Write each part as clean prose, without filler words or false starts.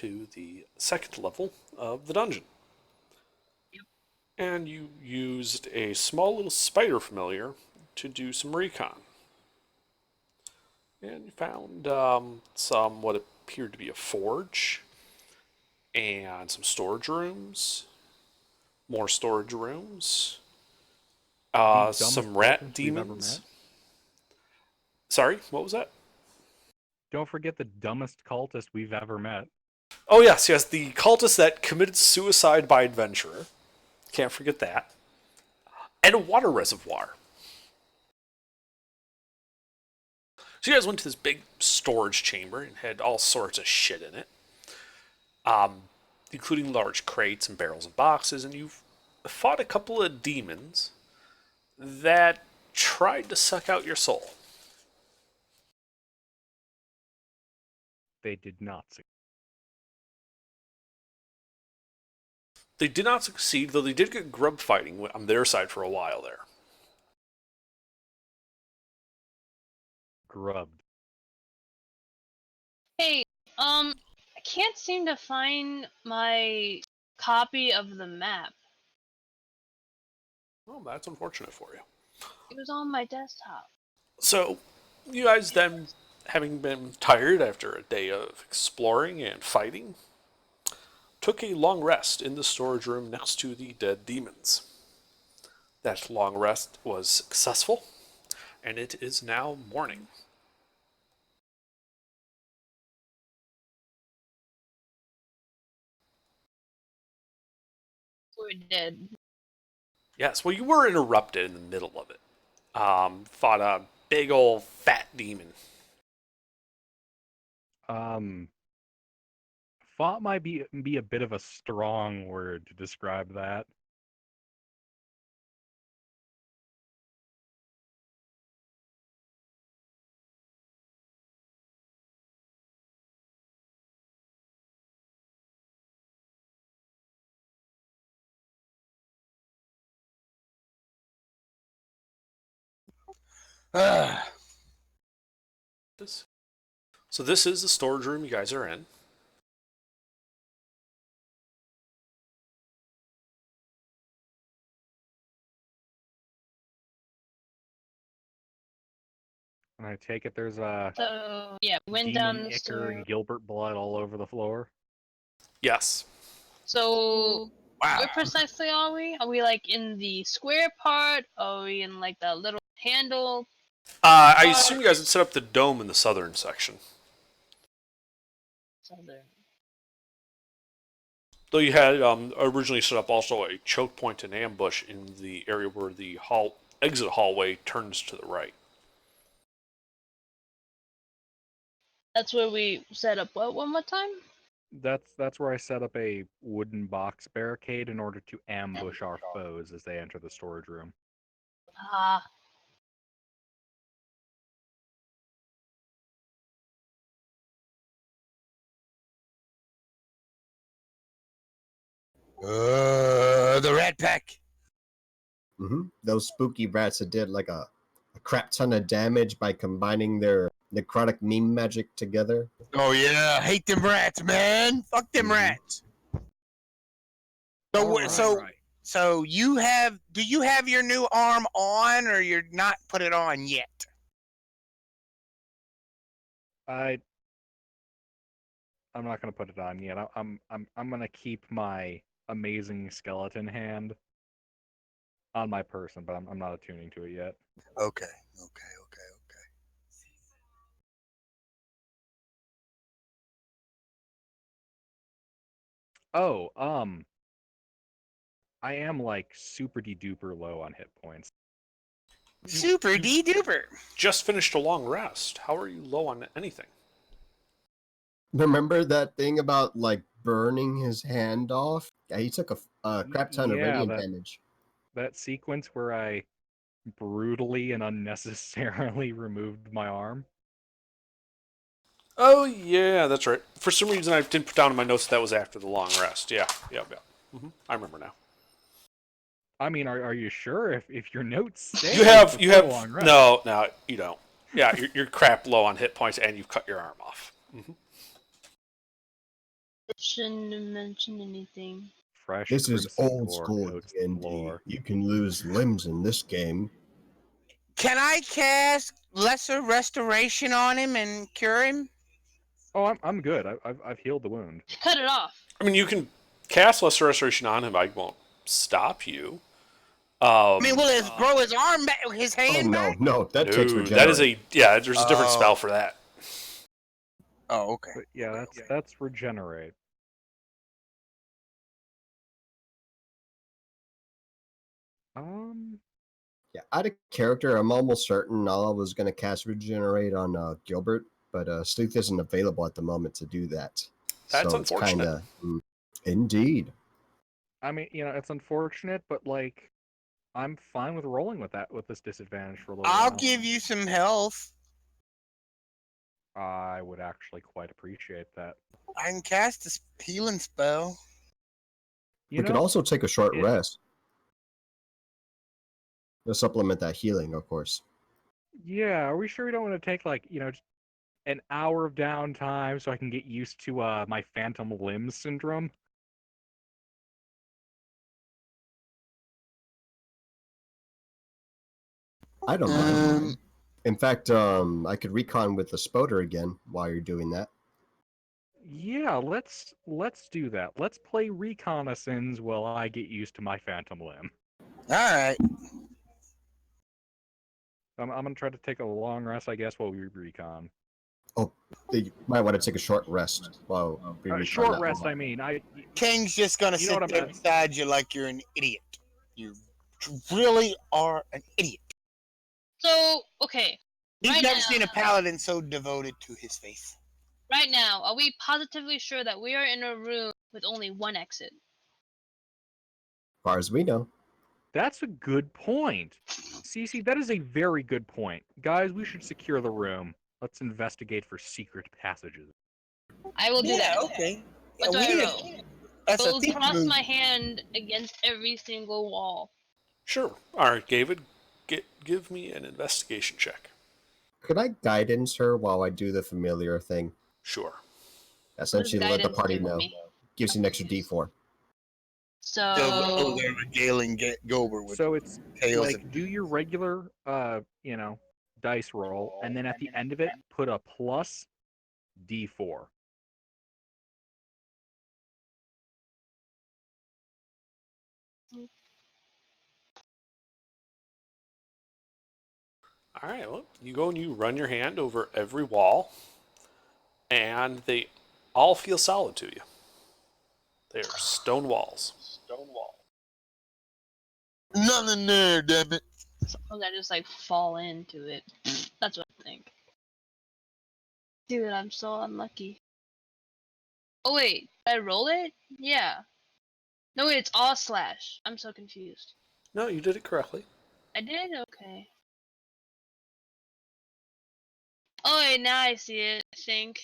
to the second level of the dungeon. Yep. And you used a small little spider familiar to do some recon. And you found some what appeared to be a forge and some storage rooms, more storage rooms, The some dumbest rat cultist we've ever demons. met. Sorry, what was that? Don't forget the dumbest cultist we've ever met. Oh, yes, yes, the cultist that committed suicide by adventurer. Can't forget that. And a water reservoir. So you guys went to this big storage chamber and had all sorts of shit in it, including large crates and barrels and boxes, and you've fought a couple of demons that tried to suck out your soul. They did not succeed. They did not succeed, though they did get grub fighting on their side for a while there. Grubbed. Hey, I can't seem to find my copy of the map. Well, that's unfortunate for you. It was on my desktop. So, you guys then, having been tired after a day of exploring and fighting, took a long rest in the storage room next to the dead demons. That long rest was successful, and it is now morning. We're dead. Yes, well, you were interrupted in the middle of it. Fought a big old fat demon. Fought might be a bit of a strong word to describe that. So this is the storage room you guys are in. And I take it there's a So yeah, we went down demon the Icker and store. Gilbert blood all over the floor. Yes. So Wow. where precisely are we? Are we like in the square part? Are we in like the little handle? I assume you guys had set up the dome in the southern section. Southern. Though you had originally set up also a choke point and ambush in the area where the exit hallway turns to the right. That's where we set up what one more time? That's where I set up a wooden box barricade in order to ambush our foes as they enter the storage room. Ah. The Rat Pack. Those spooky rats that did like a crap ton of damage by combining their necrotic meme magic together. Oh yeah, hate them rats, man. Fuck them rats. So Alright. so do you have your new arm on, or you're not put it on yet? I'm not gonna put it on yet. I'm gonna keep my amazing skeleton hand on my person, but I'm not attuning to it yet. Okay. Oh, I am like super de-duper low on hit points. Super D duper. Just finished a long rest. How are you low on anything? Remember that thing about like burning his hand off? Yeah, he took a crap ton of Yeah, radiant that- damage. That sequence where I brutally and unnecessarily removed my arm. Oh, yeah, that's right. For some reason, I didn't put down in my notes that was after the long rest. Yeah. I remember now. I mean, are you sure if your notes say You have before the long rest? no, you don't. Yeah, you're crap low on hit points, and you've cut your arm off. Shouldn't have mentioned anything. Fresh This is crimson old core school coats D&D. the floor. You can lose limbs in this game. Can I cast Lesser Restoration on him and cure him? Oh, I'm good. I've healed the wound. Cut it off. I mean, you can cast Lesser Restoration on him. I won't stop you. I mean, will it grow his arm back, his Oh hand no, back? no, that takes no, regenerate. that is there's a different Oh. spell for that. Oh, okay. But yeah, that's regenerate. Yeah, out of character, I'm almost certain Nala was going to cast regenerate on Gilbert, but Sleuth isn't available at the moment to do that. That's so unfortunate. It's kinda, indeed. I mean, it's unfortunate, but like, I'm fine with rolling with this disadvantage for a little I'll while. give you some health. I would actually quite appreciate that. I can cast a healing spell. We could also take a short it- rest to supplement that healing, of course. Yeah, are we sure we don't want to take like, just an hour of downtime so I can get used to my phantom limb syndrome? I don't mind. In fact, I could recon with the Spoder again while you're doing that. Yeah, let's do that. Let's play reconnaissance while I get used to my phantom limb. All right. I'm gonna try to take a long rest, I guess, while we recon. You might want to take a short rest while we recon Short that rest, one. I mean. King's just gonna You know sit what I there meant. beside you like you're an idiot. You really are an idiot. So, okay. You've Right never now- seen a paladin so devoted to his faith. Right now, are we positively sure that we are in a room with only one exit? As far as we know. That's a good point. Cece, that is a very good point. Guys, we should secure the room. Let's investigate for secret passages. I will do that. okay. What do we I need roll? a- That's I will a thief cross move. my hand against every single wall. Sure. All right, David, give me an investigation check. Could I guidance her while I do the familiar thing? Sure. Essentially, let the guidance party give know. me? Gives you an extra D4. So, So they're regaling Gober with So it's tales. like, do your regular, dice roll, and then at the end of it, put a plus D4. All right, well, you go and you run your hand over every wall, and they all feel solid to you. They are stone walls. Nothing there, damn it. suppose I just like fall into it. That's what I think. Dude, I'm so unlucky. Oh wait, did I roll it? Yeah. No wait, it's all slash. I'm so confused. No, you did it correctly. I did? Okay. Oh wait, now I see it, I think.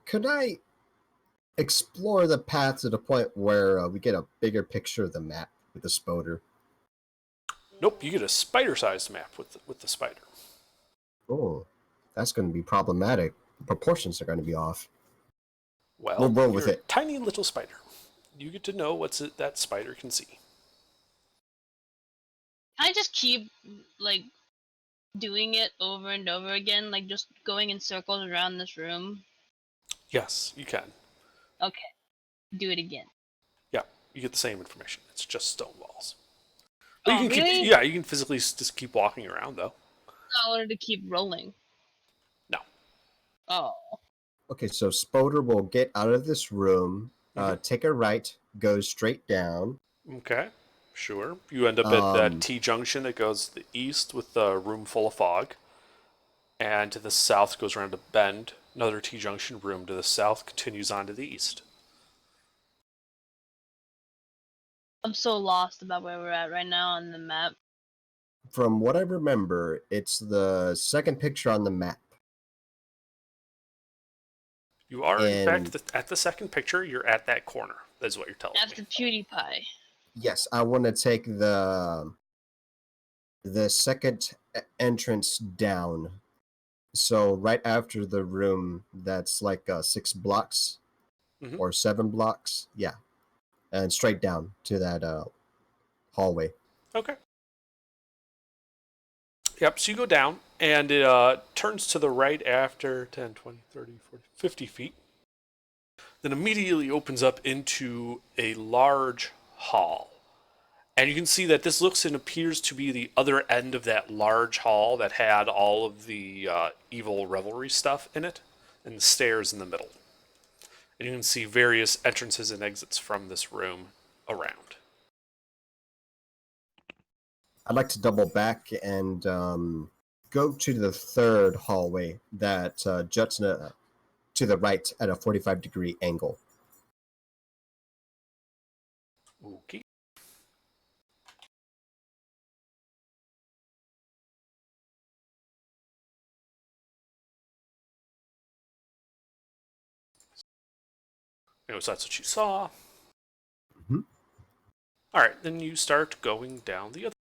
Could I explore the path to the point where we get a bigger picture of the map with the Spoder? Nope, you get a spider-sized map with the spider. Oh, that's going to be problematic. The proportions are going to be off. Well, We'll roll with you're it. a tiny little spider. You get to know what's it that spider can see. Can I just keep like doing it over and over again, like just going in circles around this room? Yes, you can. Okay. Do it again. Yeah, you get the same information. It's just stone walls. Oh, you can really? you can physically just keep walking around though. I wanted to keep rolling. No. Oh. Okay, so Spoder will get out of this room, take a right, go straight down. Okay, sure. You end up at that Um, T junction that goes to the east with the room full of fog, and to the south goes around a bend. Another T junction room to the south continues on to the east. I'm so lost about where we're at right now on the map. From what I remember, it's the second picture on the map. You are, in And- fact, at the second picture. You're at that corner. That's what you're telling After me. PewDiePie. Yes, I want to take the the second entrance down. So right after the room that's like 6 blocks Mhm. or 7 blocks. Yeah. And straight down to that hallway. Okay. Yep, so you go down, and it turns to the right after 10, 20, 30, 40, 50 feet. Then immediately opens up into a large hall. And you can see that this looks and appears to be the other end of that large hall that had all of the evil revelry stuff in it, and the stairs in the middle. And you can see various entrances and exits from this room around. I'd like to double back and go to the third hallway that juts to the right at a 45-degree angle. Okay. So that's what you saw. Mhm. All right, then you start going down the other.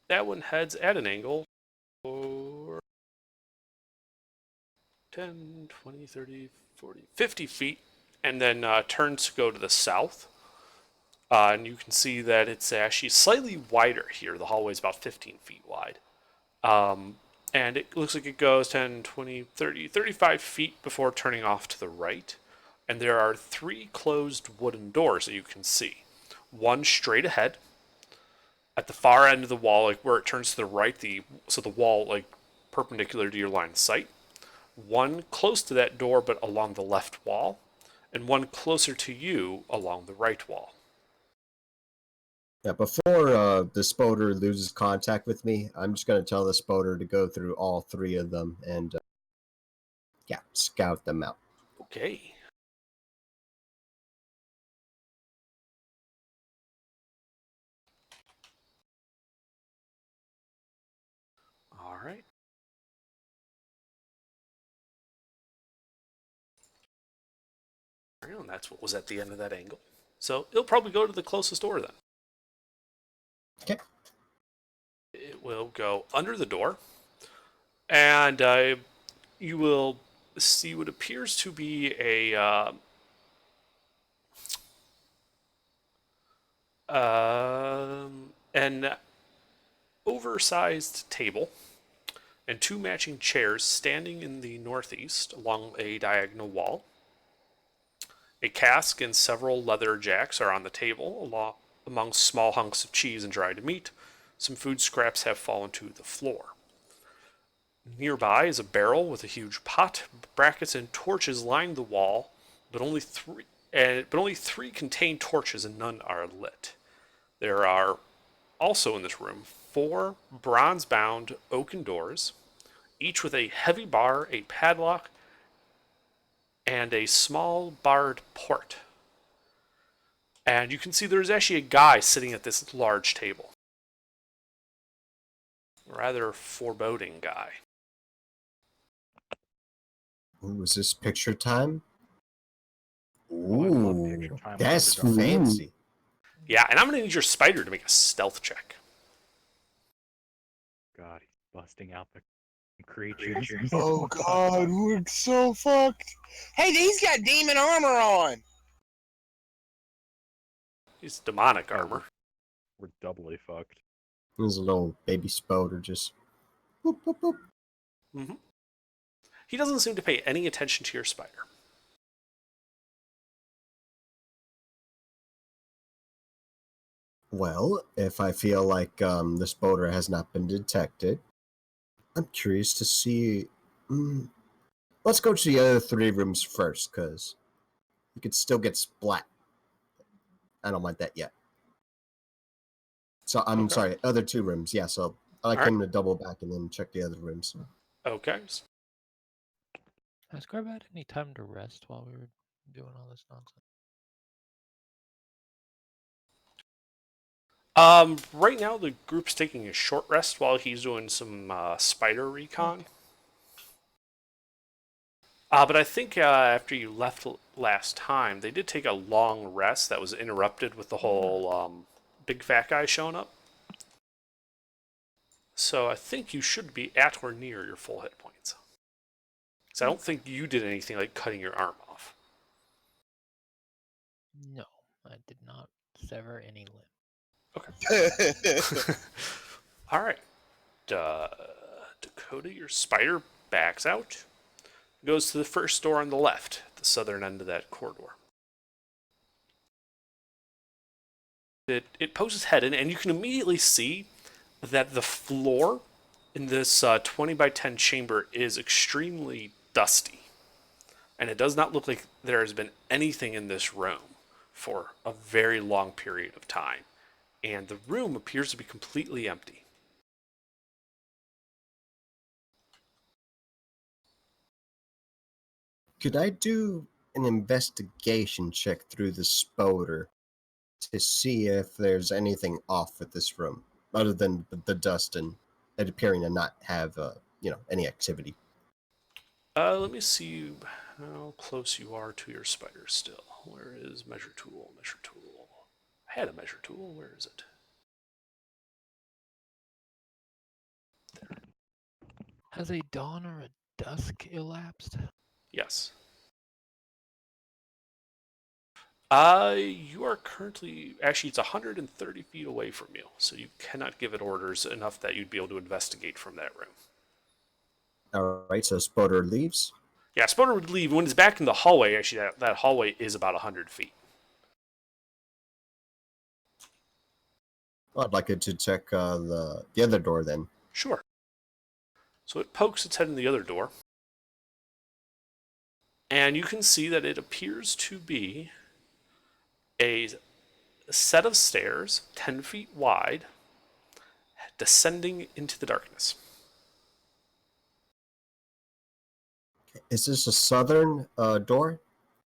That one heads at an angle for 10, 20, 30, 40, 50 feet, and then turns to go to the south. And you can see that it's actually slightly wider here. The hallway is about 15 feet wide. And it looks like it goes 10, 20, 30, 35 feet before turning off to the right. And there are 3 closed wooden doors that you can see. One straight ahead. At the far end of the wall, like where it turns to the right, so the wall like perpendicular to your line of sight. One close to that door but along the left wall, and one closer to you along the right wall. Yeah, before the spoder loses contact with me, I'm just going to tell the spoder to go through all 3 of them and yeah, scout them out. Okay. All right. And that's what was at the end of that angle. So it'll probably go to the closest door then. Okay. It will go under the door, and you will see what appears to be an oversized table and 2 matching chairs standing in the northeast along a diagonal wall. A cask and several leather jacks are on the table, among small hunks of cheese and dried meat. Some food scraps have fallen to the floor. Nearby is a barrel with a huge pot. Brackets and torches line the wall, but only three contain torches and none are lit. There are also in this room 4 bronze-bound oaken doors, each with a heavy bar, a padlock, and a small barred port. And you can see there's actually a guy sitting at this large table. A rather foreboding guy. Ooh, is this picture time? Oh, I love Ooh, picture time that's Underdog. fancy. Yeah, and I'm going to need your spider to make a stealth check. God, he's busting out the creatures. Oh god, we're so fucked. Hey, he's got demon armor on. He's demonic armor. We're doubly fucked. There's a little baby spoder just boop, boop, boop. Mm-hmm. He doesn't seem to pay any attention to your spider. Well, if I feel like this boulder has not been detected, I'm curious to see. Let's go to the other 3 rooms first, because you could still get splat. I don't want that yet. So I'm Okay. sorry, other 2 rooms. Yeah, so I like All right. him to double back and then check the other rooms. Okay. Has Garb had any time to rest while we were doing all this nonsense? Right now the group's taking a short rest while he's doing some spider recon. But I think after you left last time, they did take a long rest that was interrupted with the whole big fat guy showing up. So I think you should be at or near your full hit points. So I don't think you did anything like cutting your arm off. No, I did not sever any limb. All right. Dakota, your spider backs out. Goes to the first door on the left, at the southern end of that corridor. It pokes its head in, and you can immediately see that the floor in this 20 by 10 chamber is extremely dusty. And it does not look like there has been anything in this room for a very long period of time. And the room appears to be completely empty. Could I do an investigation check through the spoder to see if there's anything off with this room, other than the dust and it appearing to not have, any activity? Let me see how close you are to your spider still. Where is measure tool? Measure tool. I had a measure tool. Where is it? Has a dawn or a dusk elapsed? Yes. You are currently, actually it's 130 feet away from you, so you cannot give it orders enough that you'd be able to investigate from that room. Alright, so spoder leaves. Yeah, Spoder would leave. When it's back in the hallway, actually that hallway is about 100 feet. Well, I'd like it to check the other door then. Sure. So it pokes its head in the other door. And you can see that it appears to be a set of stairs, 10 feet wide, descending into the darkness. Is this a southern door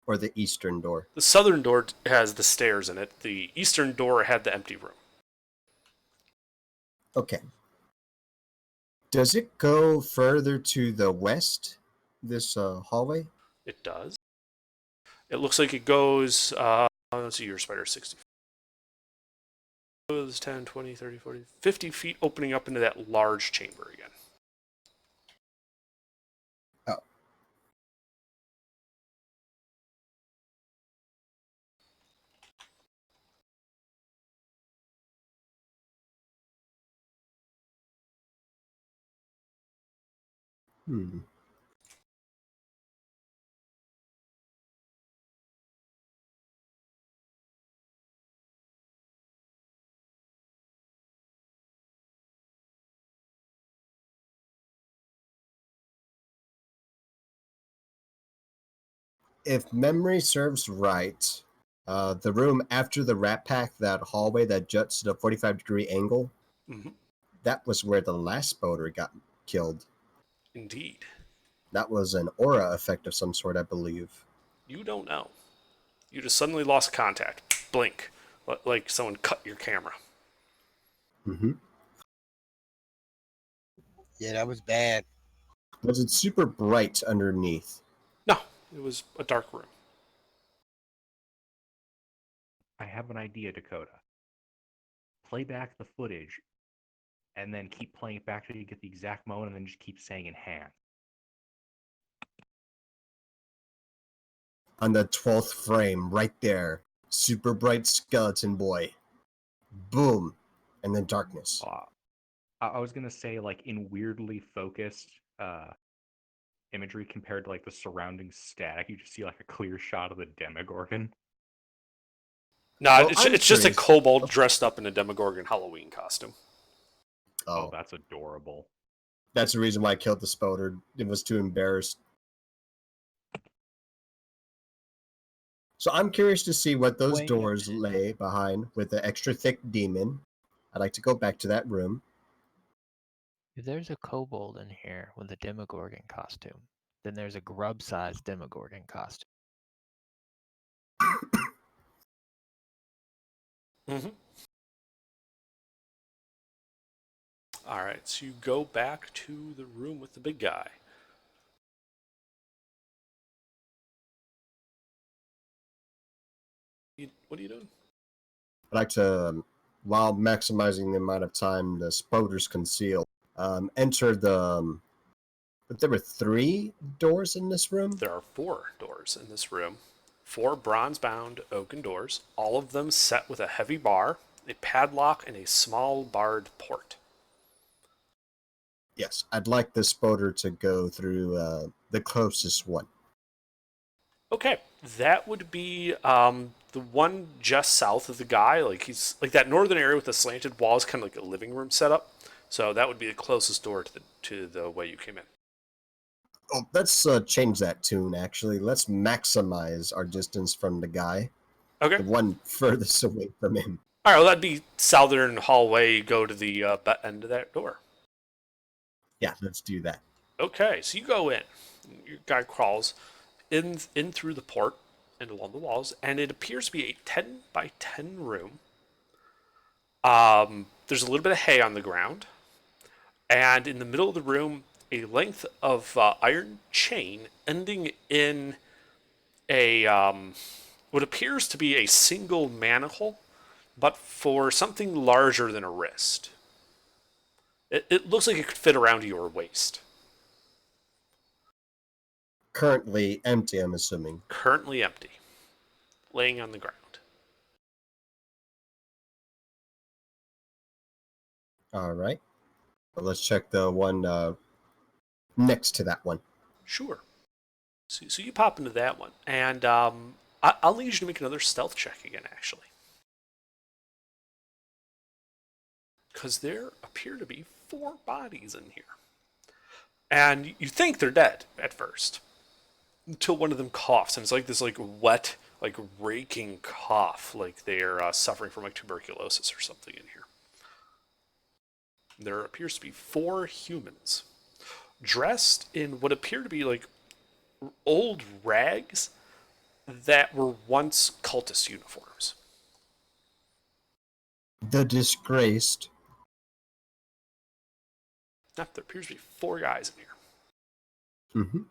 or the eastern door? The southern door has the stairs in it. The eastern door had the empty room. Okay. Does it go further to the west, this hallway? It does. It looks like it goes, let's see, your spider 60 feet. Goes 10, 20, 30, 40, 50 feet opening up into that large chamber again. Oh. Hmm. If memory serves right, the room after the rat pack, that hallway that juts to the 45-degree angle, Mm-hmm. that was where the last boater got killed. Indeed. That was an aura effect of some sort, I believe. You don't know. You just suddenly lost contact. Blink. Like someone cut your camera. Mm-hmm. Yeah, that was bad. Was it super bright underneath? No, it was a dark room. I have an idea, Dakota. Play back the footage, and then keep playing it back till you get the exact moment, and then just keep saying enhance. On the 12th frame, right there. Super bright skeleton boy. Boom. And then darkness. I was gonna say, like, in weirdly focused imagery compared to like the surrounding static, you just see like a clear shot of the Demogorgon. No, Well, it's just a curious. kobold dressed up in a Demogorgon Halloween costume. Oh, Oh, that's adorable. that's the reason why I killed the spoder. It was too embarrassed. So I'm curious to see what those Wait a doors minute. lay behind with the extra thick demon. I'd like to go back to that room. If there's a kobold in here with a Demogorgon costume, then there's a grub-sized Demogorgon costume. Mm-hmm. All right, so you go back to the room with the big guy. What are you doing? I'd like to, while maximizing the amount of time the spoder's concealed, enter the. But there were 3 doors in this room. There are 4 doors in this room. 4 bronze-bound oaken doors, all of them set with a heavy bar, a padlock, and a small barred port. Yes, I'd like this boater to go through the closest one. Okay, that would be the one just south of the guy. Like he's like that northern area with the slanted walls, kind of like a living room setup. So that would be the closest door to the way you came in. Oh, let's change that tune. Actually, let's maximize our distance from the guy, Okay. the one furthest away from him. All right. Well, that'd be southern hallway. You go to the end of that door. Yeah, let's do that. Okay, so you go in. Your guy crawls in through the port and along the walls, and it appears to be a 10 by 10 room. There's a little bit of hay on the ground, and in the middle of the room, a length of iron chain ending in a what appears to be a single manacle, but for something larger than a wrist. It looks like it could fit around your waist. Currently empty, I'm assuming. Currently empty, laying on the ground. All right. Well, let's check the one next to that one. Sure. So you pop into that one, and I'll need you to make another stealth check again, actually. Because there appear to be 4 bodies in here. And you think they're dead at first. Until one of them coughs, and it's like this like wet, like raking cough, like they're suffering from like tuberculosis or something in here. There appears to be 4 humans dressed in what appear to be like old rags that were once cultist uniforms. The disgraced. Now, there appears to be 4 guys in here. Mm-hmm.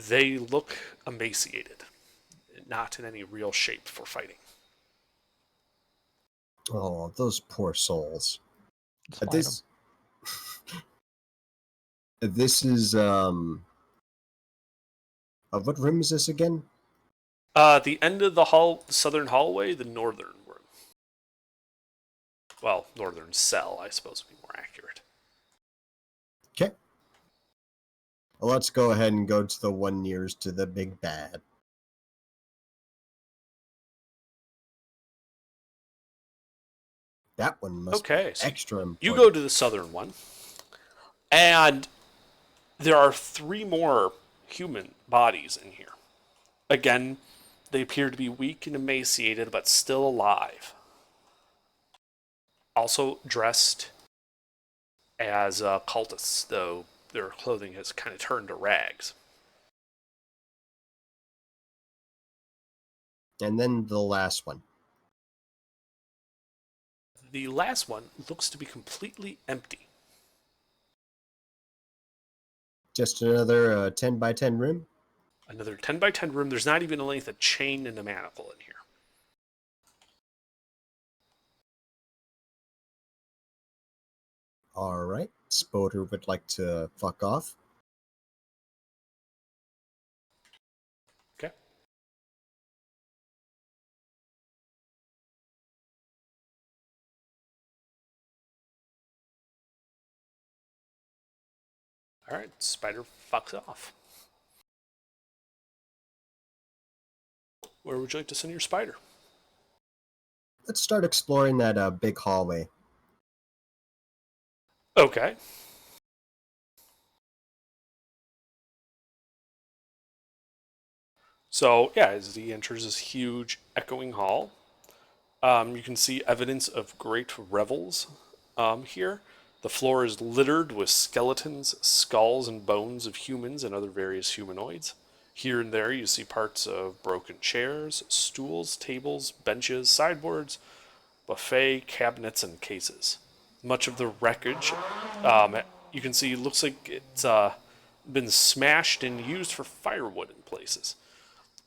They look emaciated, not in any real shape for fighting. Oh, those poor souls. Slide 'em. This this is what room is this again? The end of the southern hallway, the northern room. Well, northern cell, I suppose would be more accurate. Okay. Well, let's go ahead and go to the one nearest to the big bad. That one must Okay, be so extra important. you go to the southern one, and there are 3 more human bodies in here. Again, they appear to be weak and emaciated, but still alive. Also dressed as cultists, though their clothing has kind of turned to rags. And then the last one. The last one looks to be completely empty. Just another 10 by 10 room? Another 10 by 10 room. There's not even a length of chain and a manacle in here. Alright. Spoder would like to fuck off. Okay. Alright, Spider fucks off. Where would you like to send your spider? Let's start exploring that big hallway. Okay. So, yeah, as he enters this huge echoing hall, you can see evidence of great revels here. The floor is littered with skeletons, skulls, and bones of humans and other various humanoids. Here and there you see parts of broken chairs, stools, tables, benches, sideboards, buffet, cabinets, and cases. Much of the wreckage you can see looks like it's been smashed and used for firewood in places.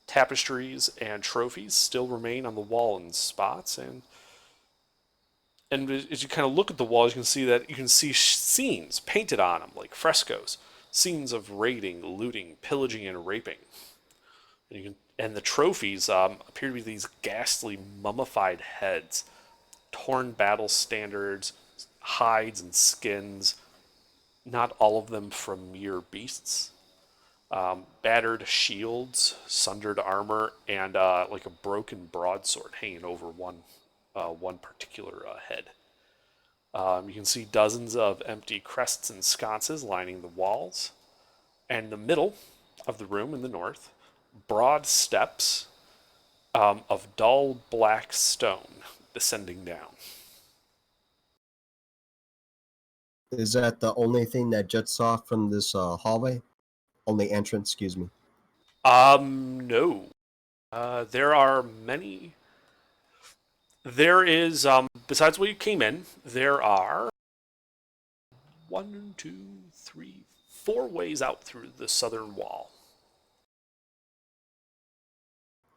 Tapestries and trophies still remain on the wall in spots, and as you kind of look at the walls, you can see scenes painted on them like frescoes, scenes of raiding, looting, pillaging, and raping. And the trophies appear to be these ghastly mummified heads, torn battle standards, hides and skins, not all of them from mere beasts. Battered shields, sundered armor, and like a broken broadsword hanging over one particular head. You can see dozens of empty crests and sconces lining the walls. And in the middle of the room in the north, broad steps of dull black stone descending down. Is that the only thing that jets off from this hallway? Only entrance, excuse me. No. There are many. There is, besides where you came in, there are 1, 2, 3, 4 ways out through the southern wall.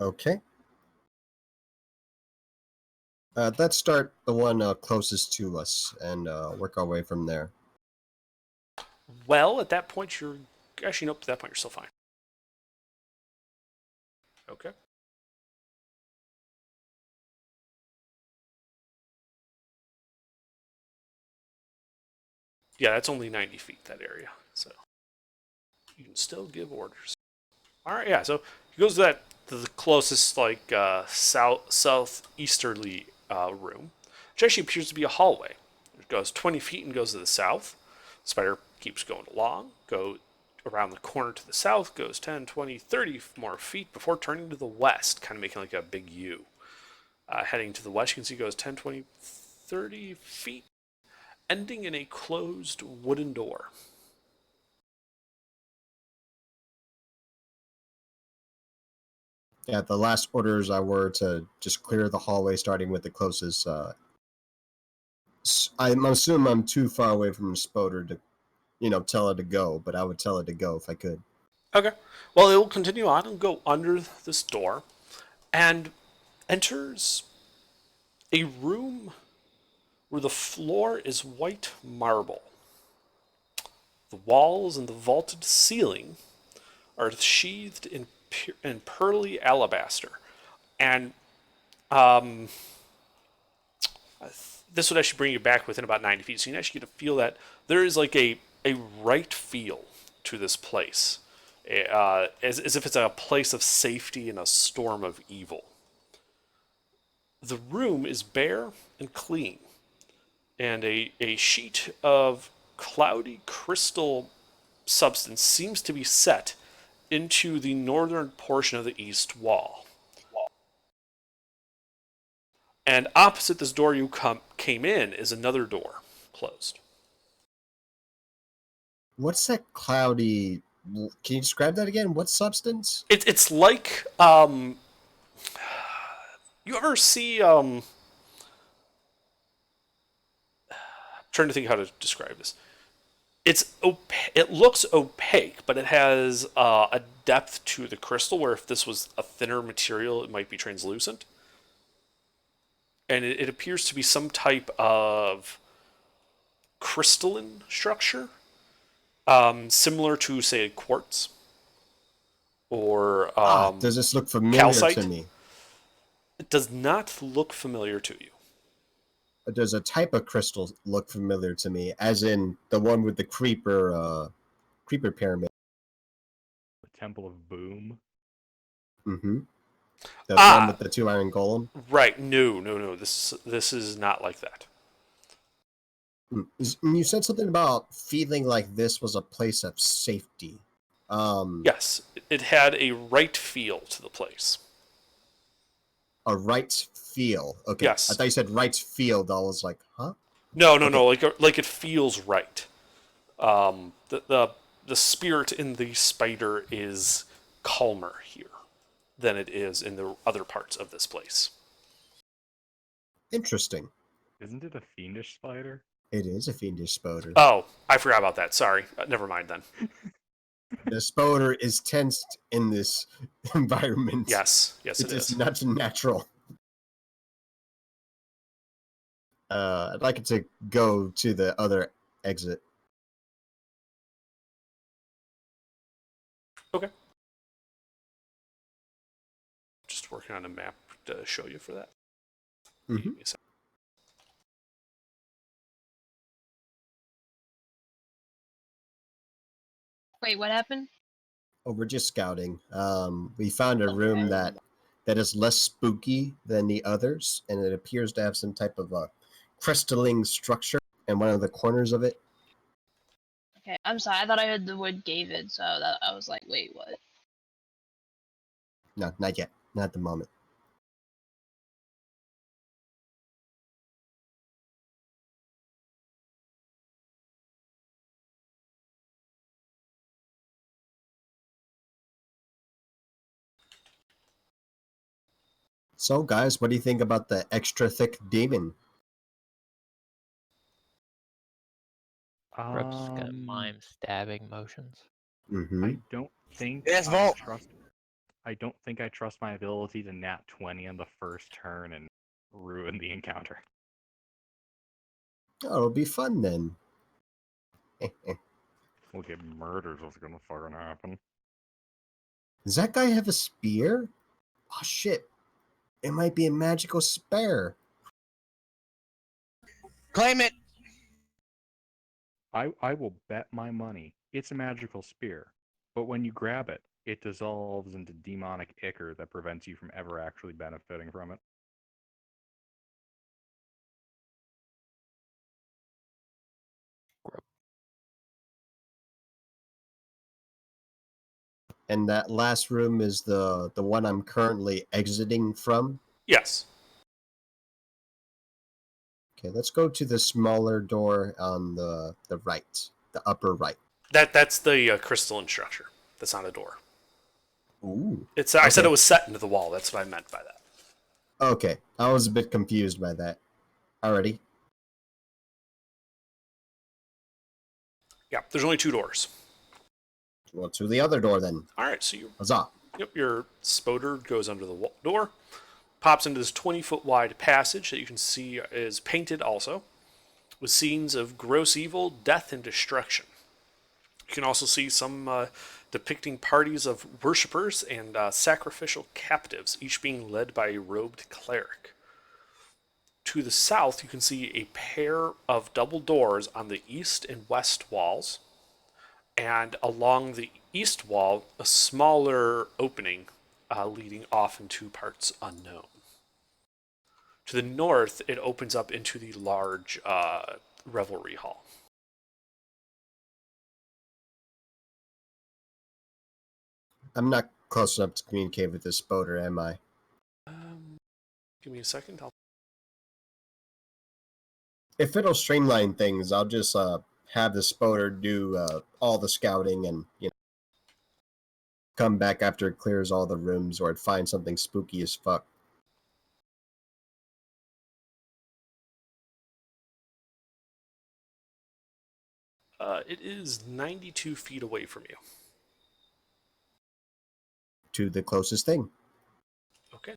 Okay. Let's start the one closest to us and work our way from there. Well, at that point, you're... Actually, nope, at that point, you're still fine. Okay. Yeah, that's only 90 feet, that area. So you can still give orders. All right, yeah. So he goes to the closest southeasterly room, which actually appears to be a hallway. It goes 20 feet and goes to the south. Spider keeps going along, go around the corner to the south, goes 10, 20, 30 more feet before turning to the west, kind of making like a big U. Heading to the west, you can see it goes 10, 20, 30 feet, ending in a closed wooden door. Yeah, the last orders I were to just clear the hallway, starting with the closest. I'm assuming I'm too far away from Spoder to, tell it to go, but I would tell it to go if I could. Okay. Well, it will continue on and go under this door and enters a room where the floor is white marble. The walls and the vaulted ceiling are sheathed in pearly alabaster. And this would actually bring you back within about 90 feet. So you can actually get a feel that there is like a right feel to this place. As if it's a place of safety in a storm of evil. The room is bare and clean, and a sheet of cloudy crystal substance seems to be set into the northern portion of the east wall. And opposite this door you came in is another door, closed. What's that cloudy? Can you describe that again? What substance? It's like you ever see trying to think how to describe this. It looks opaque, but it has a depth to the crystal where if this was a thinner material, it might be translucent. And it appears to be some type of crystalline structure, similar to, say, quartz. Or does this look familiar calcite? to me? It does not look familiar to you. Does a type of crystal look familiar to me, as in the one with the creeper pyramid? The Temple of Boom. Mm-hmm. The one with the 2 iron golem? Right. No. This is not like that. You said something about feeling like this was a place of safety. Yes, it had a right feel to the place. A right feel. Okay. Yes. I thought you said right field. I was like, huh? No. Like it feels right. The spirit in the spider is calmer here than it is in the other parts of this place. Interesting. Isn't it a fiendish spider? It is a fiendish spider. Oh, I forgot about that. Sorry. Never mind then. The spider is tensed in this environment. Yes, it It's is. not natural. I'd like it to go to the other exit. Okay. Just working on a map to show you for that. Mhm. Give me a sec. Wait, what happened? Oh, we're just scouting. We found a room Okay. that is less spooky than the others, and it appears to have some type of a crystalline structure in one of the corners of it. Okay, I'm sorry. I thought I heard the word David, so that I was like, wait, what? No, not yet. Not at the moment. So, guys, what do you think about the extra thick demon? Grub's gonna mime stabbing motions. Mm-hmm. I don't think Yes, I Vault. trust. I don't think I trust my ability to nat 20 on the first turn and ruin the encounter. Oh, it'll be fun then. We'll get murdered. What's gonna fucking happen? Does that guy have a spear? Oh shit! It might be a magical spear. Claim it. I will bet my money it's a magical spear, but when you grab it, it dissolves into demonic ichor that prevents you from ever actually benefiting from it. Grub. And that last room is the one I'm currently exiting from. Yes. Okay, let's go to the smaller door on the right, the upper right. That's the crystalline structure. That's not a door. Ooh. It's. I said Okay. it was set into the wall. That's what I meant by that. Okay, I was a bit confused by that. Alrighty. Yeah. There's only 2 doors. Well, to the other door then. All right. So Huzzah. your spoder goes under the door, pops into this 20-foot wide passage that you can see is painted also, with scenes of gross evil, death, and destruction. You can also see some depicting parties of worshippers and sacrificial captives, each being led by a robed cleric. To the south, you can see a pair of double doors on the east and west walls, and along the east wall, a smaller opening leading off into parts unknown. To the north, it opens up into the large revelry hall. I'm not close enough to communicate with this spoder, am I? Give me a second. If it'll streamline things, I'll just have the spoder do all the scouting and come back after it clears all the rooms or it finds something spooky as fuck. It is 92 feet away from you. To the closest thing. Okay.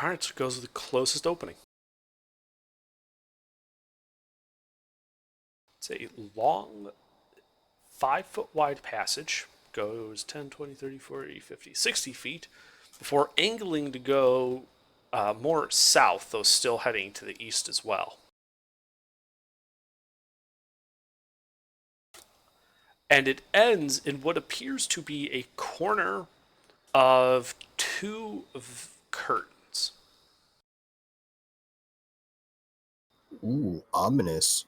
All right, so it goes to the closest opening. It's a long 5-foot wide passage, goes 10, 20, 30, 40, 50, 60 feet, before angling to go more south, though still heading to the east as well. And it ends in what appears to be a corner of 2 curtains. Ooh, ominous.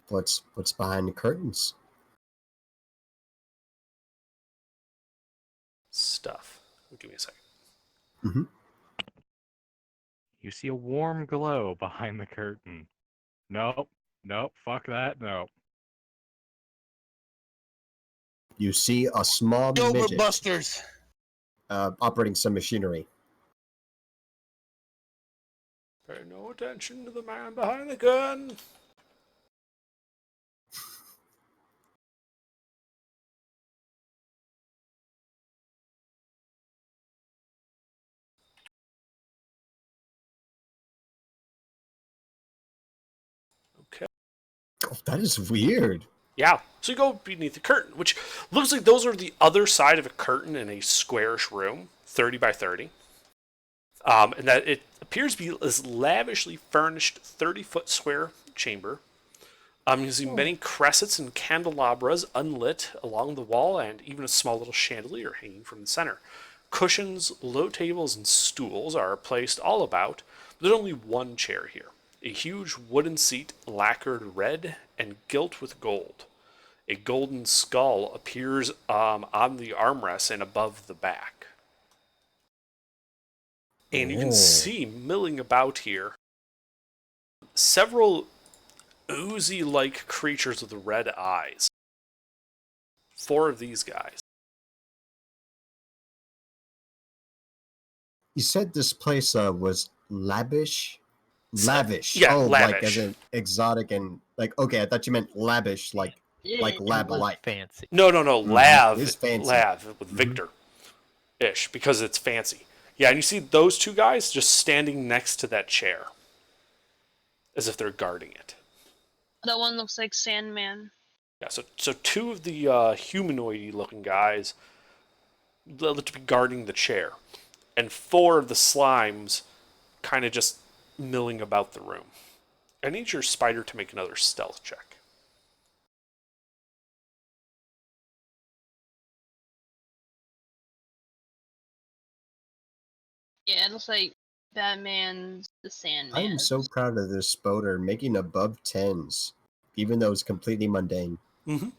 What's behind the curtains? Stuff. Give me a second. Mm-hmm. You see a warm glow behind the curtain. Nope. Nope. Fuck that. Nope. You see a small midget Doberbusters. operating some machinery. Pay no attention to the man behind the gun. Okay. Oh, that is weird. Yeah. So you go beneath the curtain, which looks like those are the other side of a curtain in a squarish room, 30 by 30. And that it appears to be this lavishly furnished 30-foot square chamber. You see many cressets and candelabras unlit along the wall, and even a small little chandelier hanging from the center. Cushions, low tables, and stools are placed all about, but there's only one chair here. A huge wooden seat lacquered red and gilt with gold. A golden skull appears on the armrest and above the back. And you can Oh. see milling about here several oozy-like creatures with red eyes. 4 of these guys. You said this place was lavish? Lavish. Yeah, oh, like lavish. as in exotic and like okay, I thought you meant lavish, like Yeah, lab Like like. fancy. No, Lav. It's fancy. Lav with Mhm. Victor-ish, because it's fancy. Yeah, and you see those 2 guys just standing next to that chair. As if they're guarding it. that one looks like Sandman. Yeah, so 2 of the humanoid looking guys look to be guarding the chair. And 4 of the slimes kind of just milling about the room. I need your spider to make another stealth check. Yeah, it looks like Batman's the Sandman. I'm so proud of this boater making above 10s, even though it's completely mundane. Mm-hmm.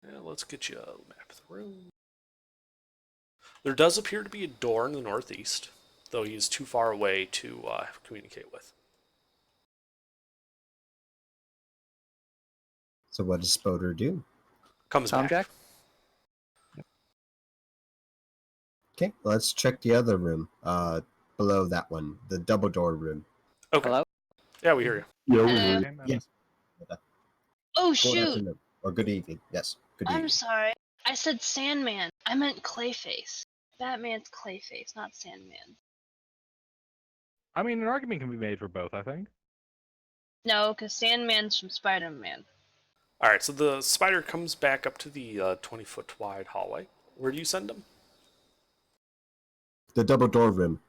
Yeah, let's get you a map of the room. There does appear to be a door in the northeast, though he is too far away to communicate with. So what does boater do? Comes Tom back. Jack? Okay, let's check the other room. Below that one, the double door room. Okay. Hello? Yeah, we hear you. Hello? Yes. Oh Good shoot! afternoon or good evening. Yes, good I'm evening. sorry. I said Sandman. I meant Clayface. Batman's Clayface, not Sandman. I mean, an argument can be made for both, I think. No, because Sandman's from Spider-Man. All right, so the spider comes back up to the 20-foot wide hallway. Where do you send him? The double door room.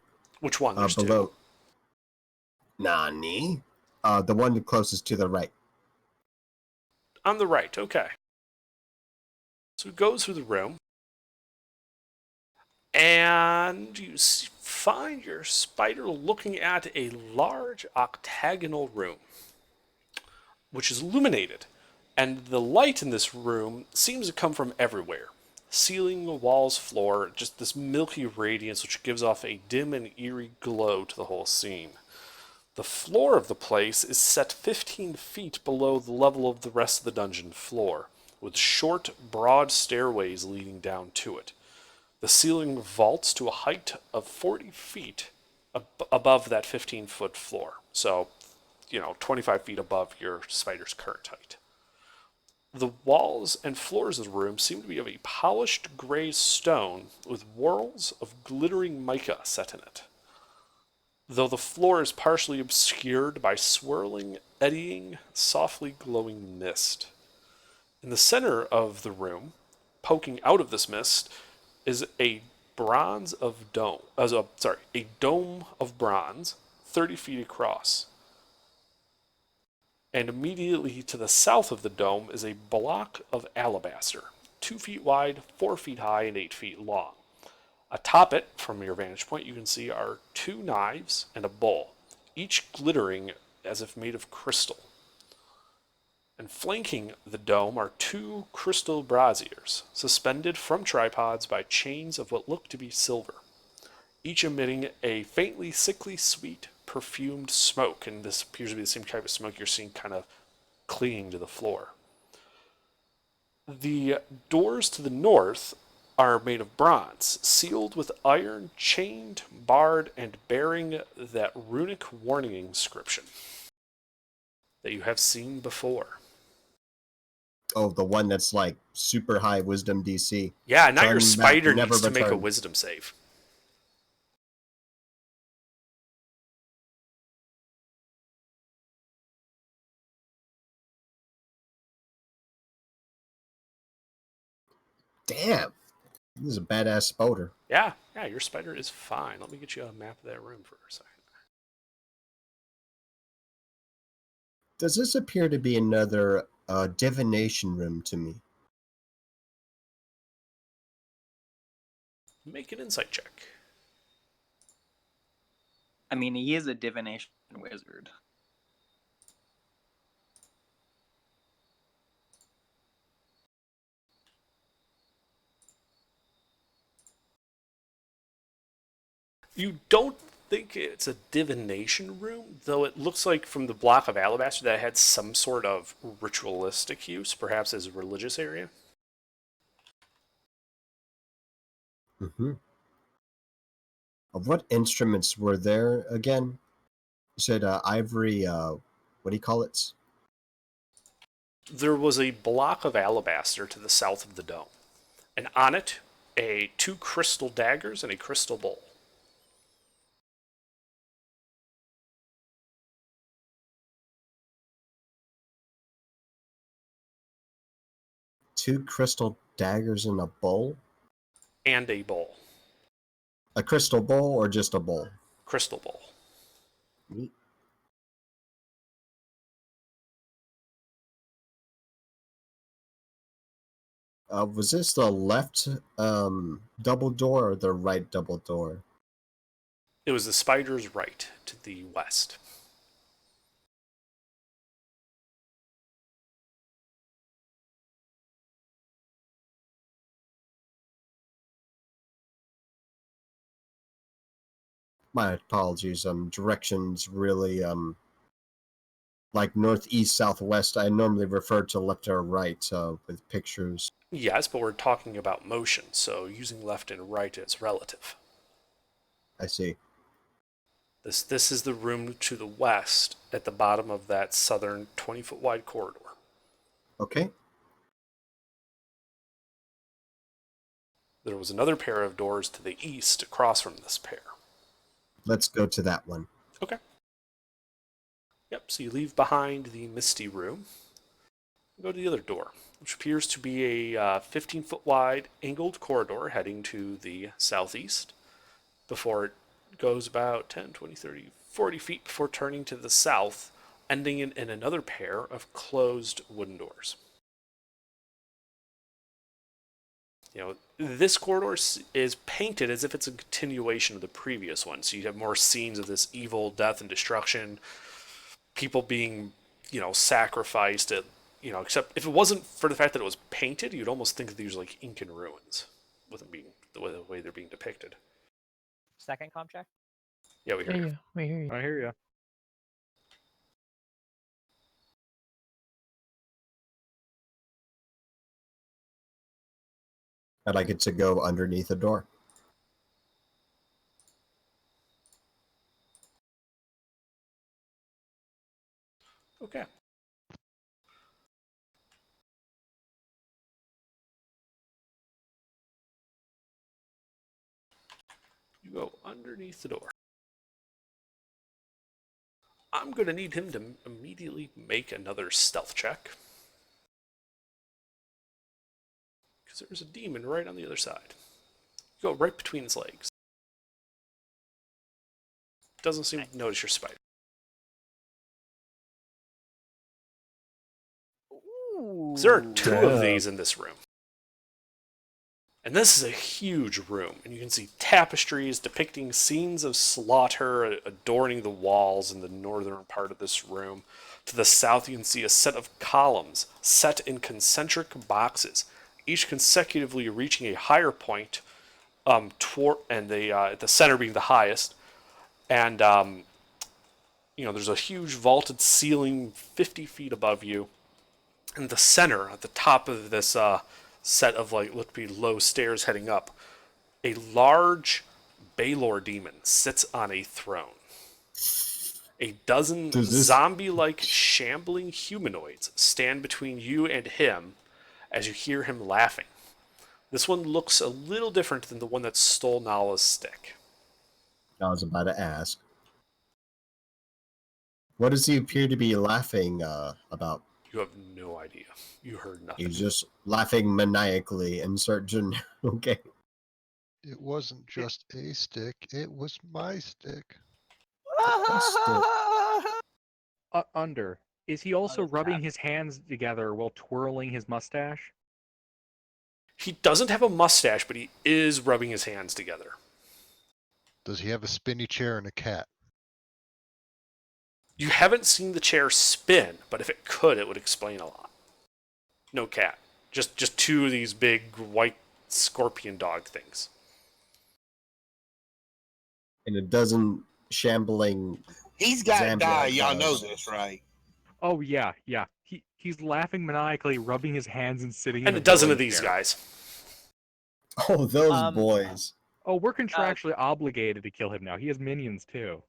Which one? There's Below. 2. Nani? The one closest to the right. On the right, okay. So it goes through the room. And you find your spider looking at a large octagonal room, which is illuminated. And the light in this room seems to come from everywhere. Ceiling, walls, floor, just this milky radiance which gives off a dim and eerie glow to the whole scene. The floor of the place is set 15 feet below the level of the rest of the dungeon floor, with short, broad stairways leading down to it. The ceiling vaults to a height of 40 feet above that 15-foot floor. So, 25 feet above your spider's current height. The walls and floors of the room seem to be of a polished gray stone with whorls of glittering mica set in it, though the floor is partially obscured by swirling, eddying, softly glowing mist. In the center of the room, poking out of this mist, is a dome of bronze, 30 feet across. And immediately to the south of the dome is a block of alabaster, 2 feet wide, 4 feet high, and 8 feet long. Atop it, from your vantage point, you can see are 2 knives and a bowl, each glittering as if made of crystal. And flanking the dome are 2 crystal braziers, suspended from tripods by chains of what look to be silver, each emitting a faintly sickly sweet, perfumed smoke, and this appears to be the same type of smoke you're seeing kind of clinging to the floor. The doors to the north are made of bronze, sealed with iron, chained, barred, and bearing that runic warning inscription that you have seen before. Oh, the one that's like super high wisdom DC. Yeah, now your Turn back, spider never needs to make a return. wisdom save. Damn. This is a badass spoder. Yeah, your spider is fine. Let me get you a map of that room for a second. Does this appear to be another divination room to me? Make an insight check. I mean, he is a divination wizard. You don't think it's a divination room, though it looks like from the block of alabaster that it had some sort of ritualistic use, perhaps as a religious area. Mm-hmm. Of what instruments were there again? You said ivory, what do you call it? There was a block of alabaster to the south of the dome, and on it, two crystal daggers and a crystal bowl. Two crystal daggers in a bowl? And a bowl. A crystal bowl or just a bowl? Crystal bowl. Neat. Was this the left double door or the right double door? It was the spider's right to the west. My apologies. Directions really like northeast, southwest. I normally refer to left or right with pictures. Yes, but we're talking about motion, so using left and right is relative. I see. This is the room to the west at the bottom of that southern 20-foot wide corridor. Okay. There was another pair of doors to the east across from this pair. Let's go to that one. Okay. Yep, so you leave behind the misty room. Go to the other door, which appears to be a 15-foot wide angled corridor heading to the southeast before it goes about 10, 20, 30, 40 feet before turning to the south, ending in another pair of closed wooden doors. You know, this corridor is painted as if it's a continuation of the previous one. So you have more scenes of this evil, death, and destruction, people being, sacrificed at, except if it wasn't for the fact that it was painted, you'd almost think that these are like Incan ruins with them being the way they're being depicted. Second comp check. Yeah, we hear you. We hear you. I hear you. I'd like it to go underneath the door. Okay. You go underneath the door. I'm going to need him to immediately make another stealth check. Because there's a demon right on the other side. You go right between his legs. Doesn't seem to notice your spider. Ooh. There are two of these in this room. And this is a huge room, and you can see tapestries depicting scenes of slaughter adorning the walls in the northern part of this room. To the south, you can see a set of columns set in concentric boxes, each consecutively reaching a higher point, at the center being the highest. And there's a huge vaulted ceiling 50 feet above you. In the center, at the top of this set of like look to be low stairs heading up, a large Baylor demon sits on a throne. A dozen Does this- zombie-like shambling humanoids stand between you and him as you hear him laughing. This one looks a little different than the one that stole Nala's stick. I was about to ask. What does he appear to be laughing about? You have no idea. You heard nothing. He's just laughing maniacally. Insert gen. Okay. It wasn't just a stick, it was my stick. Under. Is he also it's rubbing bad. his hands together while twirling his mustache? He doesn't have a mustache, but he is rubbing his hands together. Does he have a spinny chair and a cat? You haven't seen the chair spin, but if it could, it would explain a lot. No cat. Just two of these big white scorpion dog things. And a dozen shambling. He's got to Zambia die. Y'all know does. this, right? Oh yeah. He's laughing maniacally, rubbing his hands and sitting in And a a dozen of rolling these chair. guys. Oh, those boys. Oh, we're contractually obligated to kill him now. He has minions too.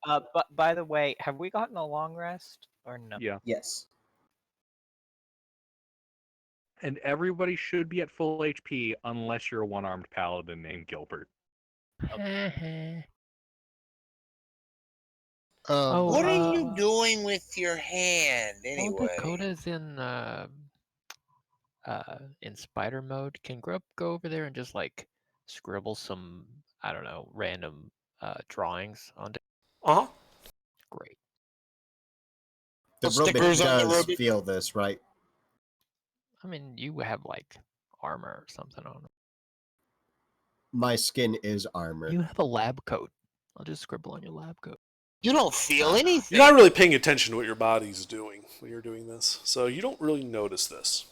But by the way, have we gotten a long rest or no? Yeah. Yes. And everybody should be at full HP unless you're a one-armed paladin named Gilbert. Oh, What are uh, you doing with your hand Well, anyway? Dakota's in spider mode. Can Grub go over there and just like scribble some, I don't know, random drawings onto? Uh-huh. Great. The Little robot stickers on the does robot. feel this, right? I mean, you have like armor or something on. My skin is armor. You have a lab coat. I'll just scribble on your lab coat. You don't feel anything. You're not really paying attention to what your body's doing when you're doing this, so you don't really notice this.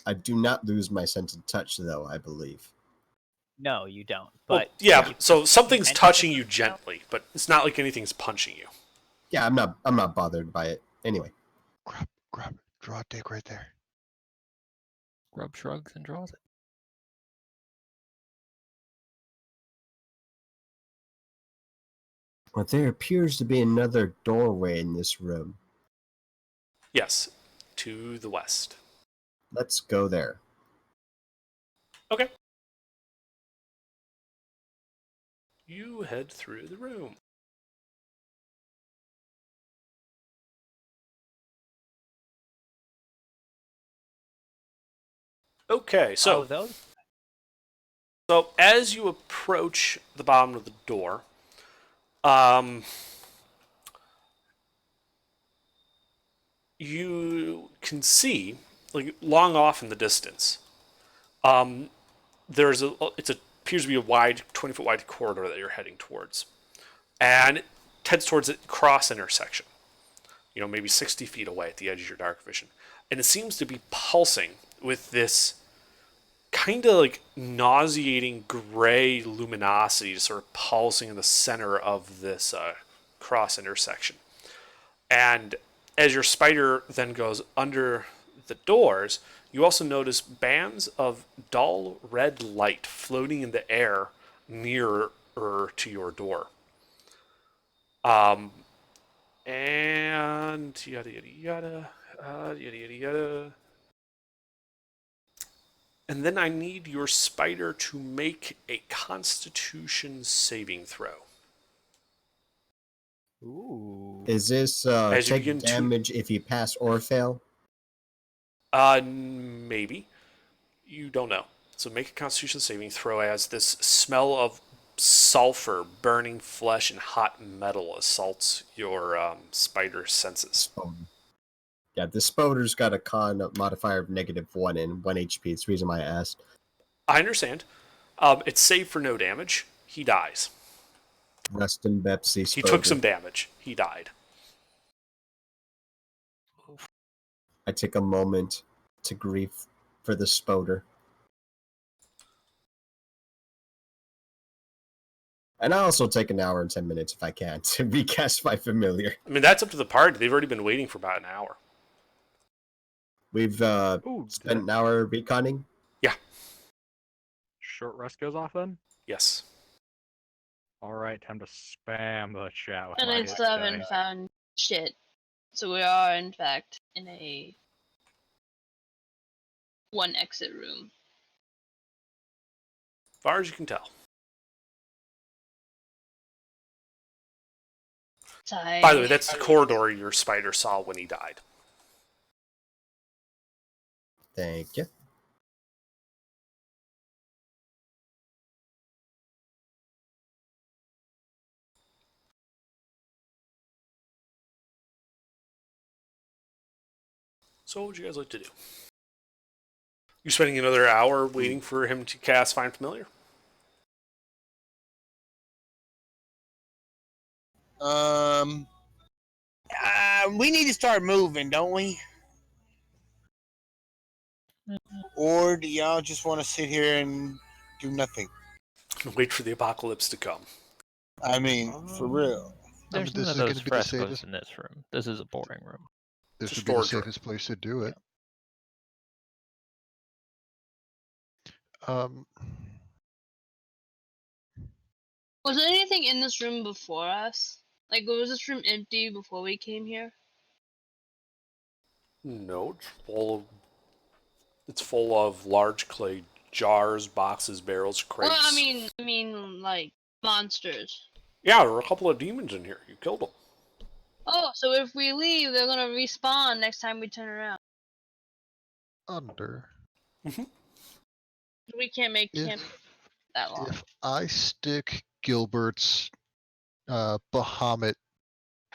I do not lose my sense of touch, though, I believe. No, you don't. Well, But yeah, you- so something's and- touching you gently, but it's not like anything's punching you. Yeah, I'm not bothered by it. Anyway. Grab, draw a dick right there. Grub shrugs and draws it. Well, there appears to be another doorway in this room. Yes, to the west. Let's go there. Okay. You head through the room. Okay, so Oh, those. So as you approach the bottom of the door, you can see, like long off in the distance, there's appears to be a wide, 20-foot wide corridor that you're heading towards, and it heads towards a cross intersection. You know, maybe 60 feet away at the edge of your dark vision, and it seems to be pulsing with this kind of like nauseating gray luminosity sort of pulsing in the center of this cross intersection. And as your spider then goes under the doors, you also notice bands of dull red light floating in the air nearer to your door. And yada yada yada, yada yada yada. And then I need your spider to make a Constitution saving throw. Ooh. Is this As you take begin to- damage if you pass or fail? Maybe. You don't know. So make a Constitution saving throw as this smell of sulfur, burning flesh, and hot metal assaults your spider senses. Yeah, this spoder's got a con modifier of -1 and 1 HP. It's the reason why I asked. I understand. It's saved for no damage. He dies. Rest in Bepsy. He took some damage. He died. I take a moment to grieve for the spoder. And I also take an hour and 10 minutes if I can to be cast by familiar. I mean, that's up to the party. They've already been waiting for about an hour. We've Ooh, spent an hour reconning. short rest goes off then? Yes. All right, time to spam the chat with And my I hit still haven't dice. found shit. So we are, in fact, in a one exit room. As far as you can tell. By the way, that's the corridor your spider saw when he died. Thank you. So what would you guys like to do? You spending another hour waiting for him to cast Find Familiar? We need to start moving, don't we? Or do y'all just want to sit here and do nothing? Wait for the apocalypse to come. I mean, for real. There's this none of is gonna those be the frescoes safest- in this room. This is a boring room. This It's a would be the storage room. safest place to do it. Um, Was there anything in this room before us? Like, was this room empty before we came here? No, it's full of large clay jars, boxes, barrels, crates. Well, I mean, like monsters. Yeah, there were a couple of demons in here. You killed them. Oh, so if we leave, they're gonna respawn next time we turn around. under. We can't make camp If that long. if I stick Gilbert's Bahamut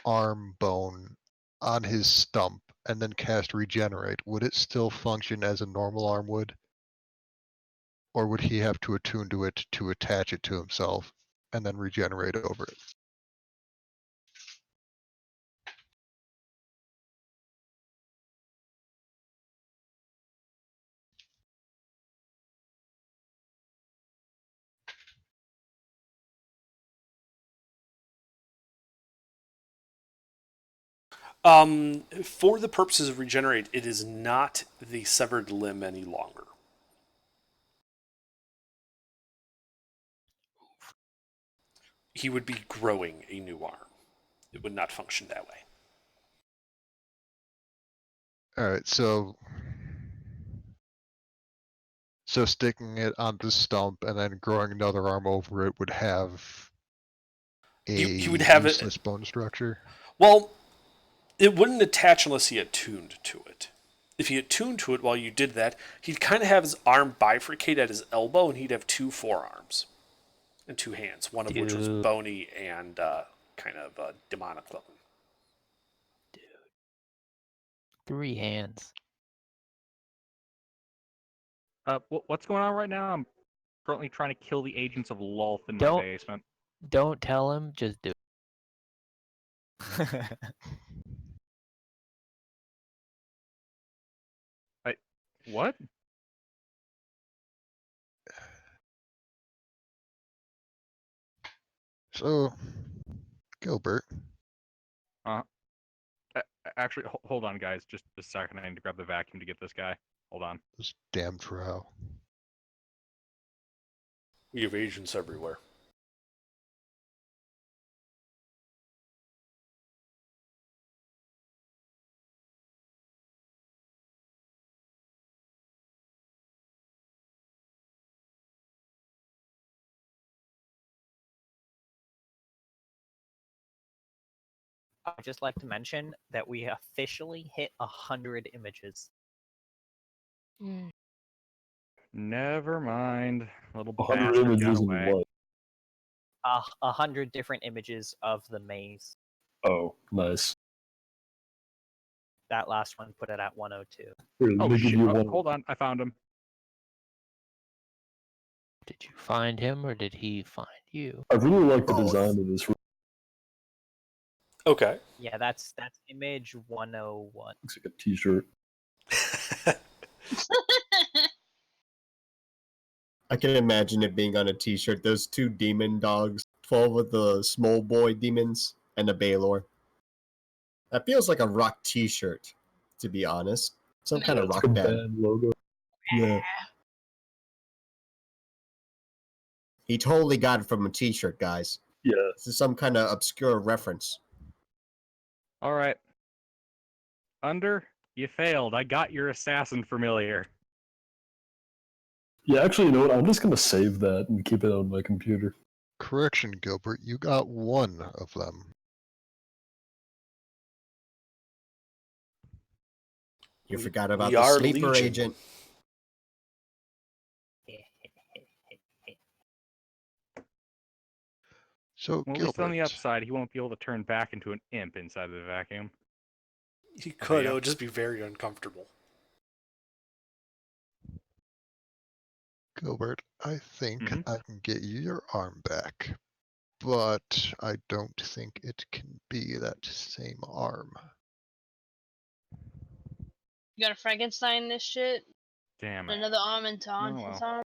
arm bone on his stump and then cast regenerate, would it still function as a normal arm would? Or would he have to attune to it to attach it to himself and then regenerate over it? For the purposes of regenerate, it is not the severed limb any longer. He would be growing a new arm. It would not function that way. Alright, so sticking it on the stump and then growing another arm over it would have a He would have it. useless bone structure. Well, it wouldn't attach unless he attuned to it. If he attuned to it while you did that, he'd kind of have his arm bifurcate at his elbow, and he'd have two forearms and two hands, one of which was Dude. bony and kind of demonic looking. 3 hands. What's going on right now? I'm currently trying to kill the agents of Lulth in my Don't- basement. Don't tell him, just do it. What? So, Gilbert, Actually, hold on, guys. Just a second. I need to grab the vacuum to get this guy. Hold on. this damn drow. We have agents everywhere. I'd just like to mention that we officially hit 100 images. Never mind. Little 100 bastard got images of away. what? 100 different images of the maze. Oh, nice. That last one put it at 102. Here, let Oh me give shit! you Oh, one. hold on, I found him. Did you find him or did he find you? I really like the Both. design of this room. Okay. Yeah, that's image 101. Looks like a t-shirt. I can imagine it being on a t-shirt. Those two demon dogs, 12 of the small boy demons, and a Baylor. That feels like a rock t-shirt, to be honest. Some kind of It's rock band. logo. Yeah. He totally got it from a t-shirt, guys. Yeah. This is some kind of obscure reference. All right. Under, you failed. I got your assassin familiar. Yeah, actually, you know what? I'm just gonna save that and keep it on my computer. Correction, Gilbert, you got one of them. You We- forgot about we the are sleeper Legion. agent. So, Well, at least on the Gilbert, upside, he won't be able to turn back into an imp inside of the vacuum. You could. yeah. It would just be very uncomfortable. Gilbert, I think Mhm. I can get you your arm back, but I don't think it can be that same arm. You gotta Frankenstein this shit. Damn it. Another arm into Oh, well. his arm.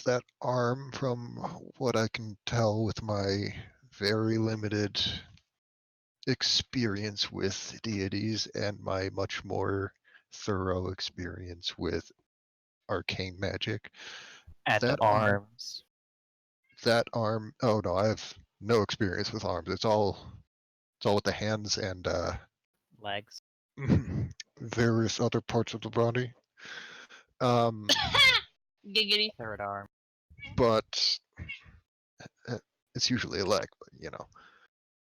That arm, from what I can tell with my very limited experience with deities and my much more thorough experience with arcane magic, At that arm, arms. oh no, I have no experience with arms. It's all with the hands and Legs. various other parts of the body. Um, Giggity. Third arm. but it's usually a leg, but you know.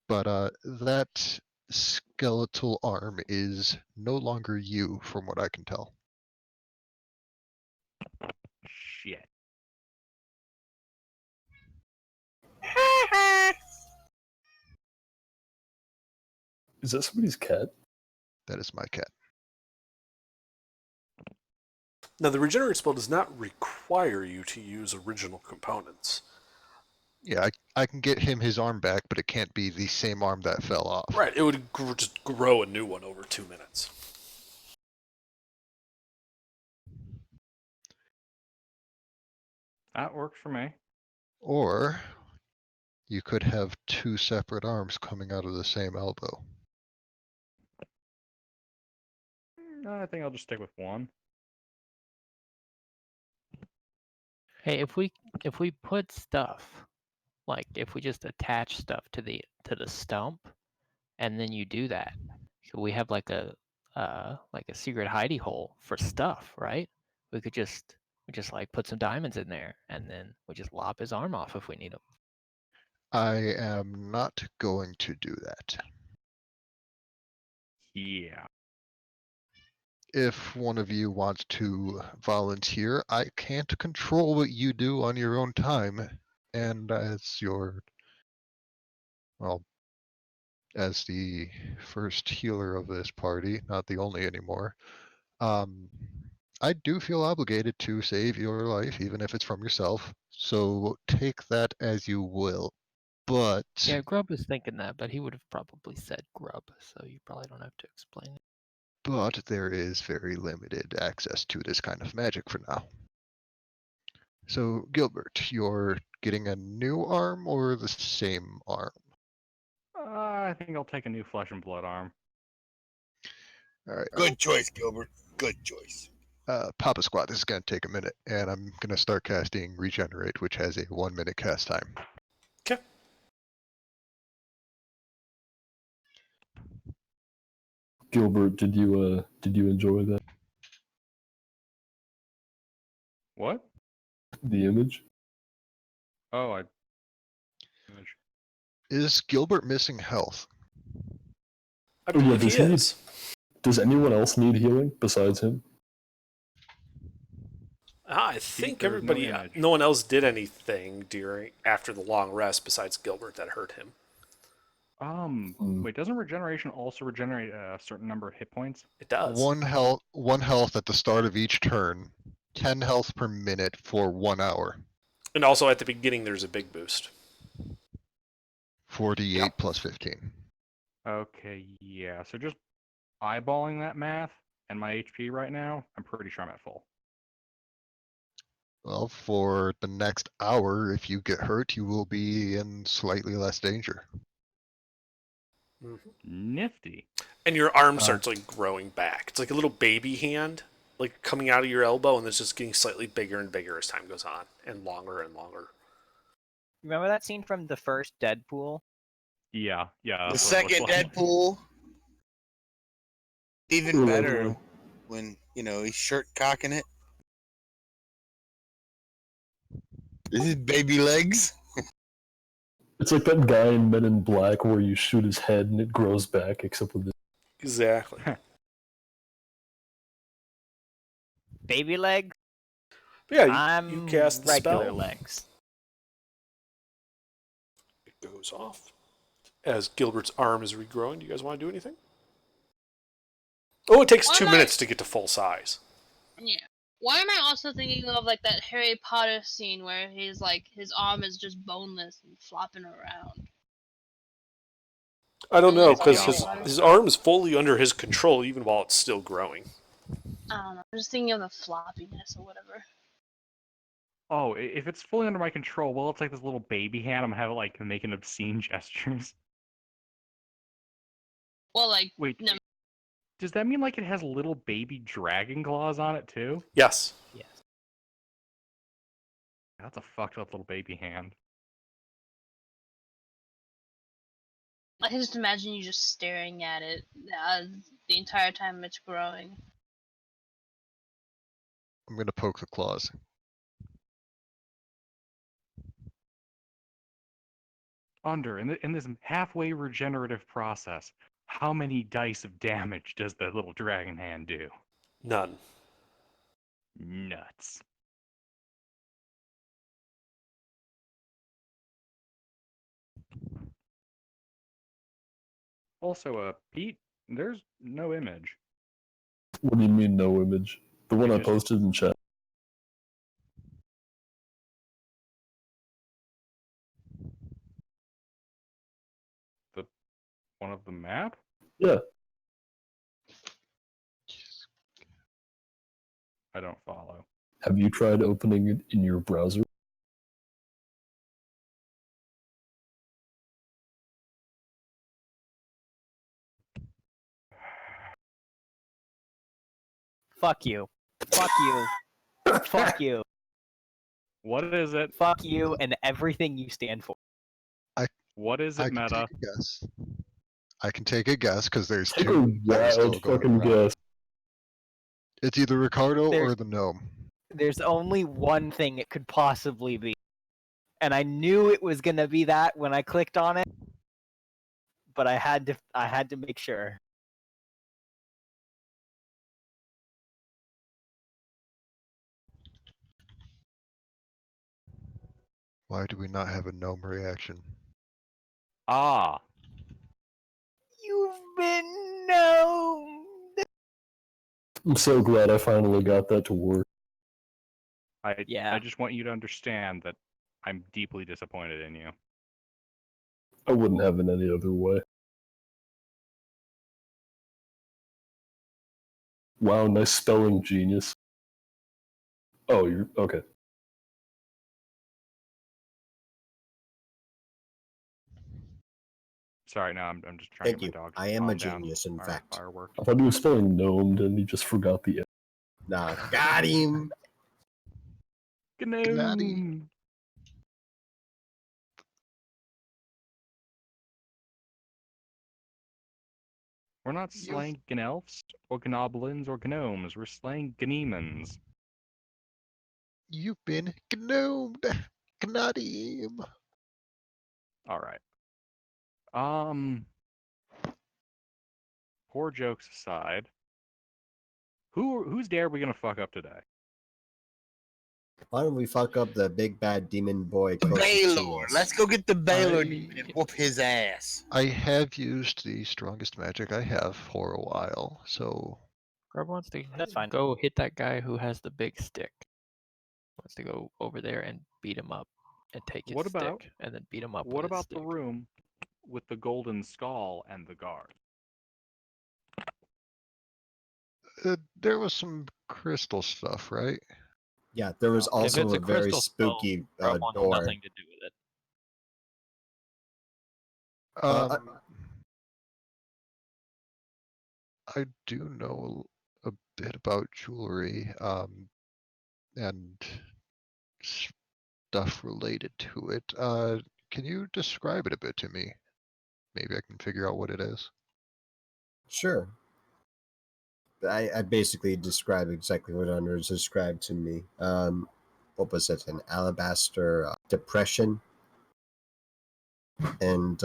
But that skeletal arm is no longer you, from what I can tell. Shit. Is that somebody's cat? That is my cat. Now, the regenerate spell does not require you to use original components. Yeah, I can get him his arm back, but it can't be the same arm that fell off. Right, it would just grow a new one over 2 minutes. That works for me. Or you could have two separate arms coming out of the same elbow. I think I'll just stick with one. Hey, if we put stuff, like if we just attach stuff to the stump, and then you do that, so we have like a secret hidey hole for stuff, right? We just like put some diamonds in there, and then we just lop his arm off if we need him. I am not going to do that. Yeah. If one of you wants to volunteer, I can't control what you do on your own time. And as as the first healer of this party, not the only anymore, I do feel obligated to save your life, even if it's from yourself. So take that as you will. But Yeah, Grub was thinking that, but he would have probably said Grub, so you probably don't have to explain it. but there is very limited access to this kind of magic for now. So Gilbert, you're getting a new arm or the same arm? I think I'll take a new flesh and blood arm. All right. Good choice, Gilbert. Good choice. Papa Squat, this is going to take a minute, and I'm going to start casting Regenerate, which has a 1 minute cast time. Okay. Gilbert, did you enjoy that? What? The image? Oh, Is Gilbert missing health? I Oh, yeah, believe does he he- is. Does anyone else need healing besides him? I think there's no everybody, image. no one else did anything after the long rest besides Gilbert that hurt him. Wait, doesn't regeneration also regenerate a certain number of hit points? It does. One health at the start of each turn, 10 health per minute for 1 hour. And also at the beginning, there's a big boost. 48 Yep. plus 15. Okay, yeah. So just eyeballing that math and my HP right now, I'm pretty sure I'm at full. Well, for the next hour, if you get hurt, you will be in slightly less danger. Nifty. And your arm starts like growing back. It's like a little baby hand, like coming out of your elbow, and it's just getting slightly bigger and bigger as time goes on, and longer and longer. Remember that scene from the first Deadpool? Yeah. The that's what it second looks like. Deadpool. Even Ooh, better ooh. when, he's shirt cocking it. This is baby legs. It's like that guy in Men in Black where you shoot his head and it grows back, except with this. Exactly. Baby legs? Yeah, you I'm cast the regular spell. legs. It goes off. As Gilbert's arm is regrowing, do you guys want to do anything? Oh, it takes Why 2 not? minutes to get to full size. Yeah. Why am I also thinking of like that Harry Potter scene where he's like his arm is just boneless and flopping around? I don't know, It's because all his, Potter his stuff. arm is fully under his control even while it's still growing. I don't know. I'm just thinking of the floppiness or whatever. Oh, if it's fully under my control, well, it's like this little baby hand. I'm gonna have it like making obscene gestures. Well, like Wait, no, does that mean like it has little baby dragon claws on it too? Yes. Yes. That's a fucked up little baby hand. I can just imagine you just staring at it the entire time it's growing. I'm gonna poke the claws. In this halfway regenerative process, how many dice of damage does the little dragon hand do? None. Nuts. Also, Pete, there's no image. What do you mean, no image? The one You I just- posted in chat. The one of the map? Yeah. I don't follow. Have you tried opening it in your browser? Fuck you. Fuck you. Fuck you. What is it? Fuck you and everything you stand for. What is I it, can Meta? take a guess. I can take a guess because there's Take a two that are still wild going fucking around. guess. It's either Ricardo There's- or the gnome. There's only one thing it could possibly be. And I knew it was gonna be that when I clicked on it. But I had to make sure. Why do we not have a gnome reaction? Ah, You've been gnomed. I'm so glad I finally got that to work. Yeah. I just want you to understand that I'm deeply disappointed in you. I wouldn't have it any other way. Wow, nice spelling, genius. Oh, you're okay. Sorry, no, I'm just trying Thank to you. get my dog. I am a calm down. genius, in Alright, fact. Firework. I thought he was spelling gnomed and he just forgot the. Nah, got him. Gnome. We're not slaying elves or gnoblins or gnomes. We're slaying gnemons. You've been gnomed. Got him. All right. Poor jokes aside, whose day are we gonna fuck up today? Why don't we fuck up the big bad demon boy? closest to Baylor. us? Let's go get the Baylor I- demon and whoop his ass. I have used the strongest magic I have for a while, so Grub wants to That's fine. go hit that guy who has the big stick. Wants to go over there and beat him up and take his What about- stick and then beat him up. What with his about the stick. room with the golden skull and the guard? there was some crystal stuff, right? Yeah, there was If also it's a a very crystal stone, spooky I want door. nothing to do with it. I do know a bit about jewelry, and stuff related to it. Can you describe it a bit to me? Maybe I can figure out what it is. Sure. I basically describe exactly what Anders described to me. What was it? An alabaster depression, and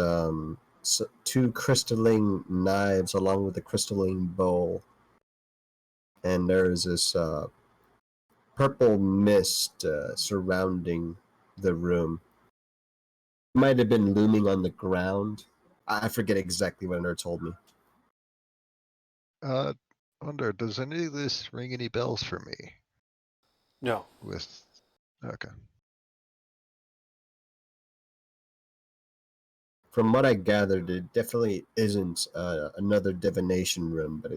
two crystalline knives along with a crystalline bowl. And there's this purple mist surrounding the room. Might have been looming on the ground. I forget exactly what Under told me. Wonder, does any of this ring any bells for me? No. Okay. From what I gathered, it definitely isn't another divination room, but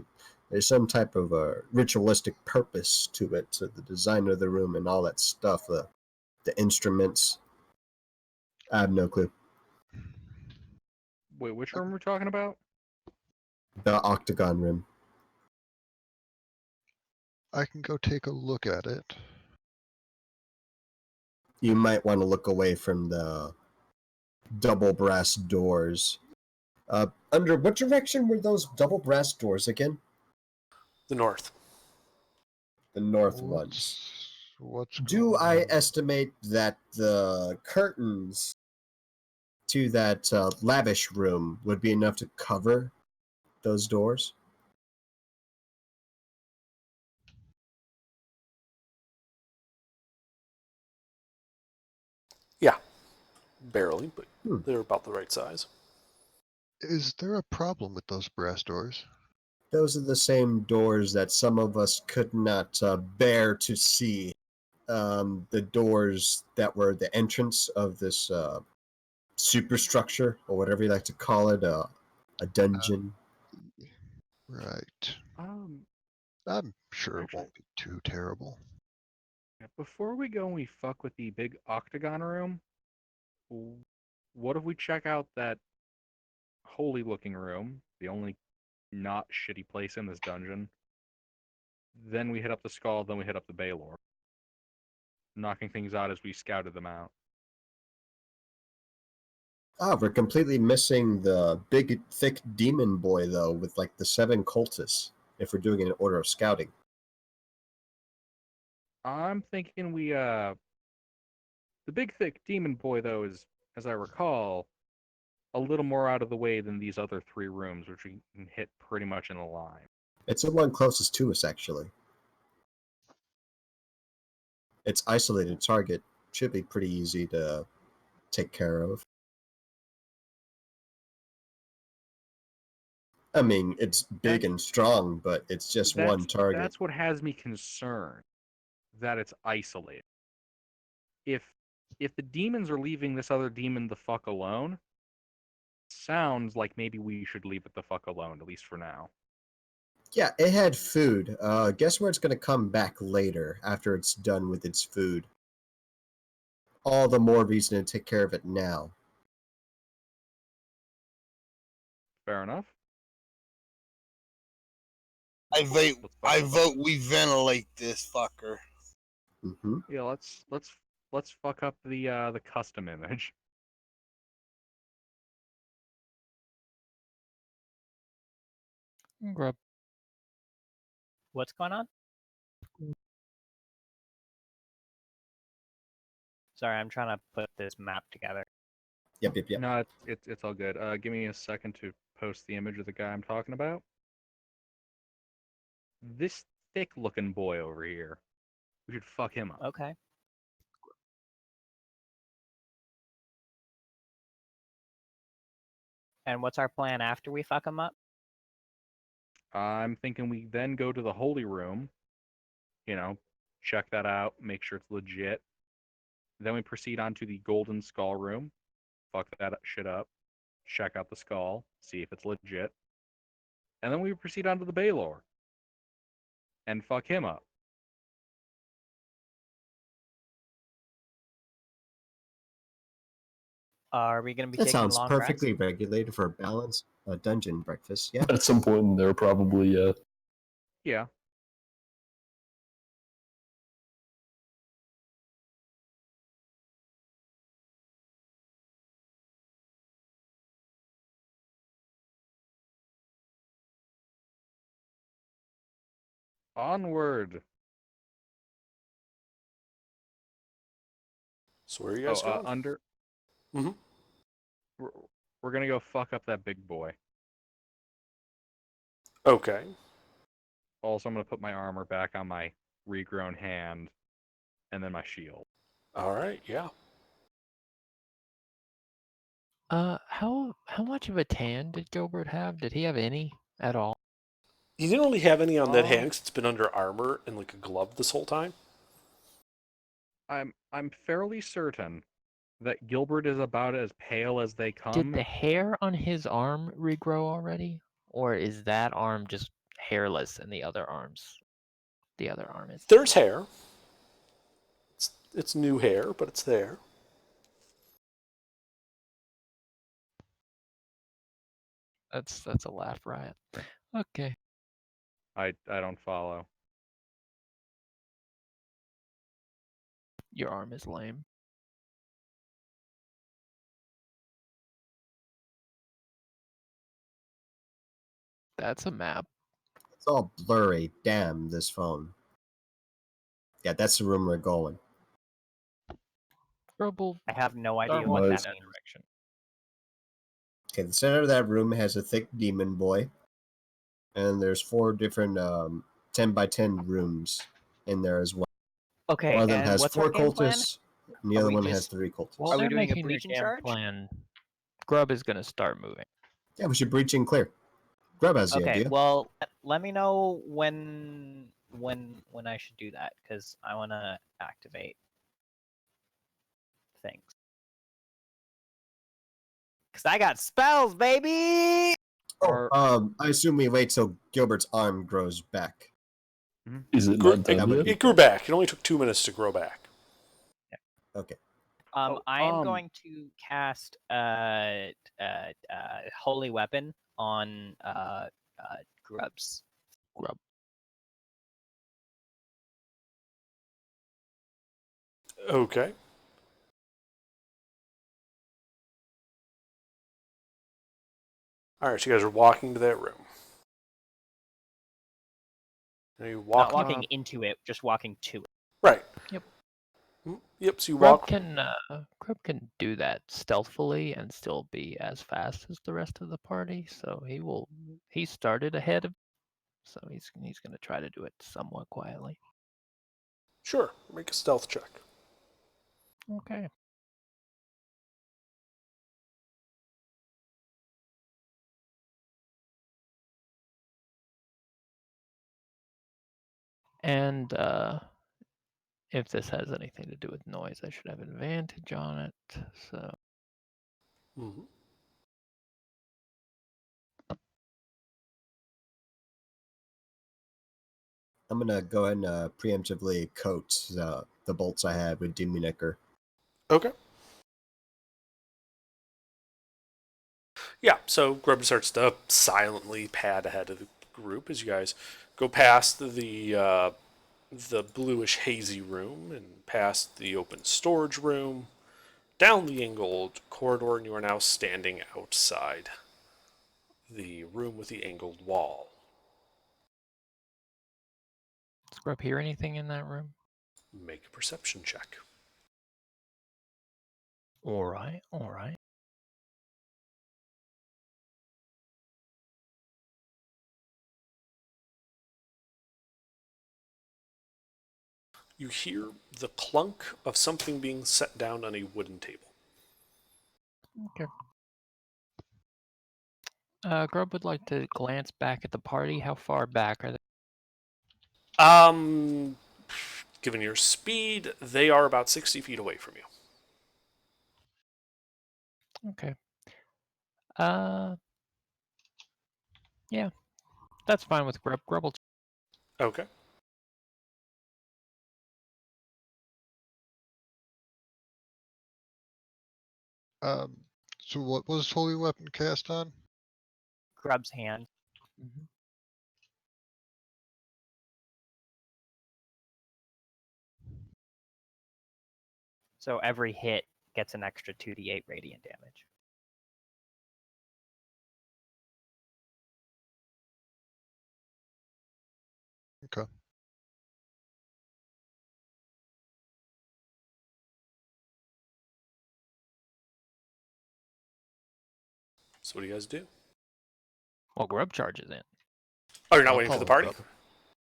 there's some type of ritualistic purpose to it, to the design of the room and all that stuff, the instruments. I have no clue. Wait, which room we're talking about? The octagon room. I can go take a look at it. You might want to look away from the double brass doors. Under what direction were those double brass doors again? The north. The north ones. What's Do going I on? estimate that the curtains to that lavish room would be enough to cover those doors? Yeah. Barely, but Hmm. they're about the right size. Is there a problem with those brass doors? Those are the same doors that some of us could not bear to see. The doors that were the entrance of this superstructure, or whatever you like to call it, a dungeon. Right. Um, I'm sure it Actually- won't be too terrible. yeah, before we go and we fuck with the big octagon room, what if we check out that holy looking room, the only not shitty place in this dungeon? Then we hit up the skull, then we hit up the Baylor, knocking things out as we scouted them out. We're completely missing the big, thick demon boy, though, with like the 7 cultists, if we're doing it in order of scouting. I'm thinking the big thick demon boy though is, as I recall, a little more out of the way than these other 3 rooms, which we can hit pretty much in a line. It's the one closest to us, actually. Its isolated target should be pretty easy to take care of. I mean, it's big and strong, but it's just one target. That's what has me concerned, that it's isolated. If the demons are leaving this other demon the fuck alone, sounds like maybe we should leave it the fuck alone, at least for now. Yeah, it had food. Guess where it's going to come back later after it's done with its food? All the more reason to take care of it now. Fair enough. I vote. Let's fuck I it up. vote. We ventilate this fucker. Mm-hmm. Yeah, let's fuck up the custom image. Grub. What's going on? Sorry, I'm trying to put this map together. Yep. No, it's all good. Give me a second to post the image of the guy I'm talking about. This thick-looking boy over here. We should fuck him up. Okay. And what's our plan after we fuck them up? I'm thinking we then go to the holy room. Check that out, make sure it's legit. Then we proceed on to the golden skull room. Fuck that shit up. Check out the skull, see if it's legit. And then we proceed on to the Baylor and fuck him up. Are we gonna be That taking sounds long perfectly rests? regulated for a balanced dungeon breakfast. Yeah. At some point in there, probably, yeah. Yeah. Onward. So where are you Oh, guys going? under. Mhm. We're, we're gonna go fuck up that big boy. Okay. Also, I'm gonna put my armor back on my regrown hand, and then my shield. All right. Yeah. How much of a tan did Gilbert have? Did he have any at all? He didn't really have any on that Uh, hand because it's been under armor and like a glove this whole time. I'm fairly certain that Gilbert is about as pale as they Did come. the hair on his arm regrow already? Or is that arm just hairless and the other arm is? There's hair. It's new hair, but it's there. That's a laugh riot. Okay. I don't follow. Your arm is lame. That's a map. It's all blurry. Damn, this phone. Yeah, that's the room we're going. Trouble. I have no idea Darn what Nice. that that means. direction. Okay, the center of that room has a thick demon boy, and there's 4 different 10 by 10 rooms in there as well. Okay, One of them and has what's 4 our game plan? cultists, and the Are other we one has just- 3 cultists. While Are we they're doing a making their breach in game charge? plan, Grub is gonna start moving. Yeah, we should breach and clear. Grub has the Okay, idea. well, let me know when I should do that, because I want to activate things. Because I got spells, baby! I assume we wait till Gilbert's arm grows back. Is it Grew- not done would yet? be- It grew back. It only took 2 minutes to grow back. Okay. I am going to cast Holy Weapon on Grubs. Grub. Okay. All right. So you guys are walking to that room. Are you Not walking? walking into it, just walking to it. Right. Yep. Yep. So you Grub walk. can do that stealthily and still be as fast as the rest of the party. So he started ahead of, so he's gonna try to do it somewhat quietly. Sure. Make a stealth check. Okay. And if this has anything to do with noise, I should have advantage on it. So Mm-hmm. I'm gonna go ahead and preemptively coat the bolts I had with Demonicker. Okay. Yeah, so Grub starts to silently pad ahead of the group as you guys go past the bluish hazy room and past the open storage room, down the angled corridor, and you are now standing outside the room with the angled wall. does Grub hear anything in that room? Make a perception check. All right. All right. You hear the clunk of something being set down on a wooden table. Okay. Grub would like to glance back at the party. How far back are they? Given your speed, they are about 60 feet away from you. Okay. Yeah, that's fine with Grub. Grub will. Okay. So what was Holy Weapon cast on? Grub's hand. So every hit gets an extra 2d8 radiant damage. Okay. So what do you guys do? Well, Grub charges in. Oh, you're not I'll waiting for the follow party? Grub.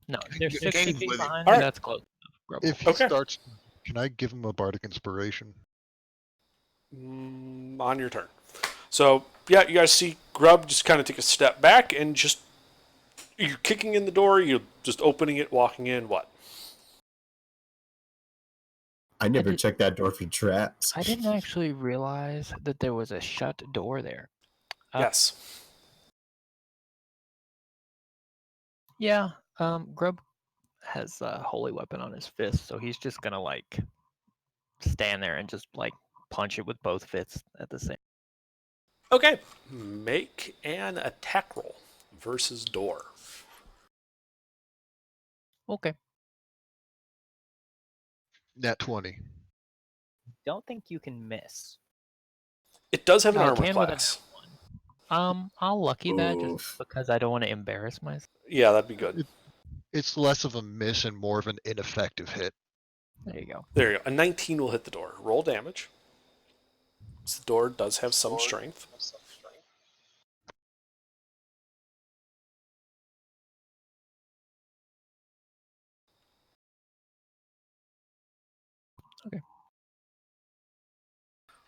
No, there's Good 60 game feet with it. behind All me. right. That's close enough. Grub If will- he Okay. starts, can I give him a bardic inspiration? On your turn. So, yeah, you guys see Grub just kind of take a step back and just... You're kicking in the door, you're just opening it, walking in, what? I never did- checked that door for traps. I didn't actually realize that there was a shut door there. Yes. Yeah, Grub has a holy weapon on his fist, so he's just gonna like stand there and just like punch it with both fists at the same. Okay. Make an attack roll versus door. Okay. Nat 20. Don't think you can miss. It does have an I armor can with a class. I'll lucky that Oof. just because I don't want to embarrass myself. Yeah, that'd be good. It's less of a miss and more of an ineffective hit. There you go. There you go. A 19 will hit the door. Roll damage. So the door does have some strength. Okay.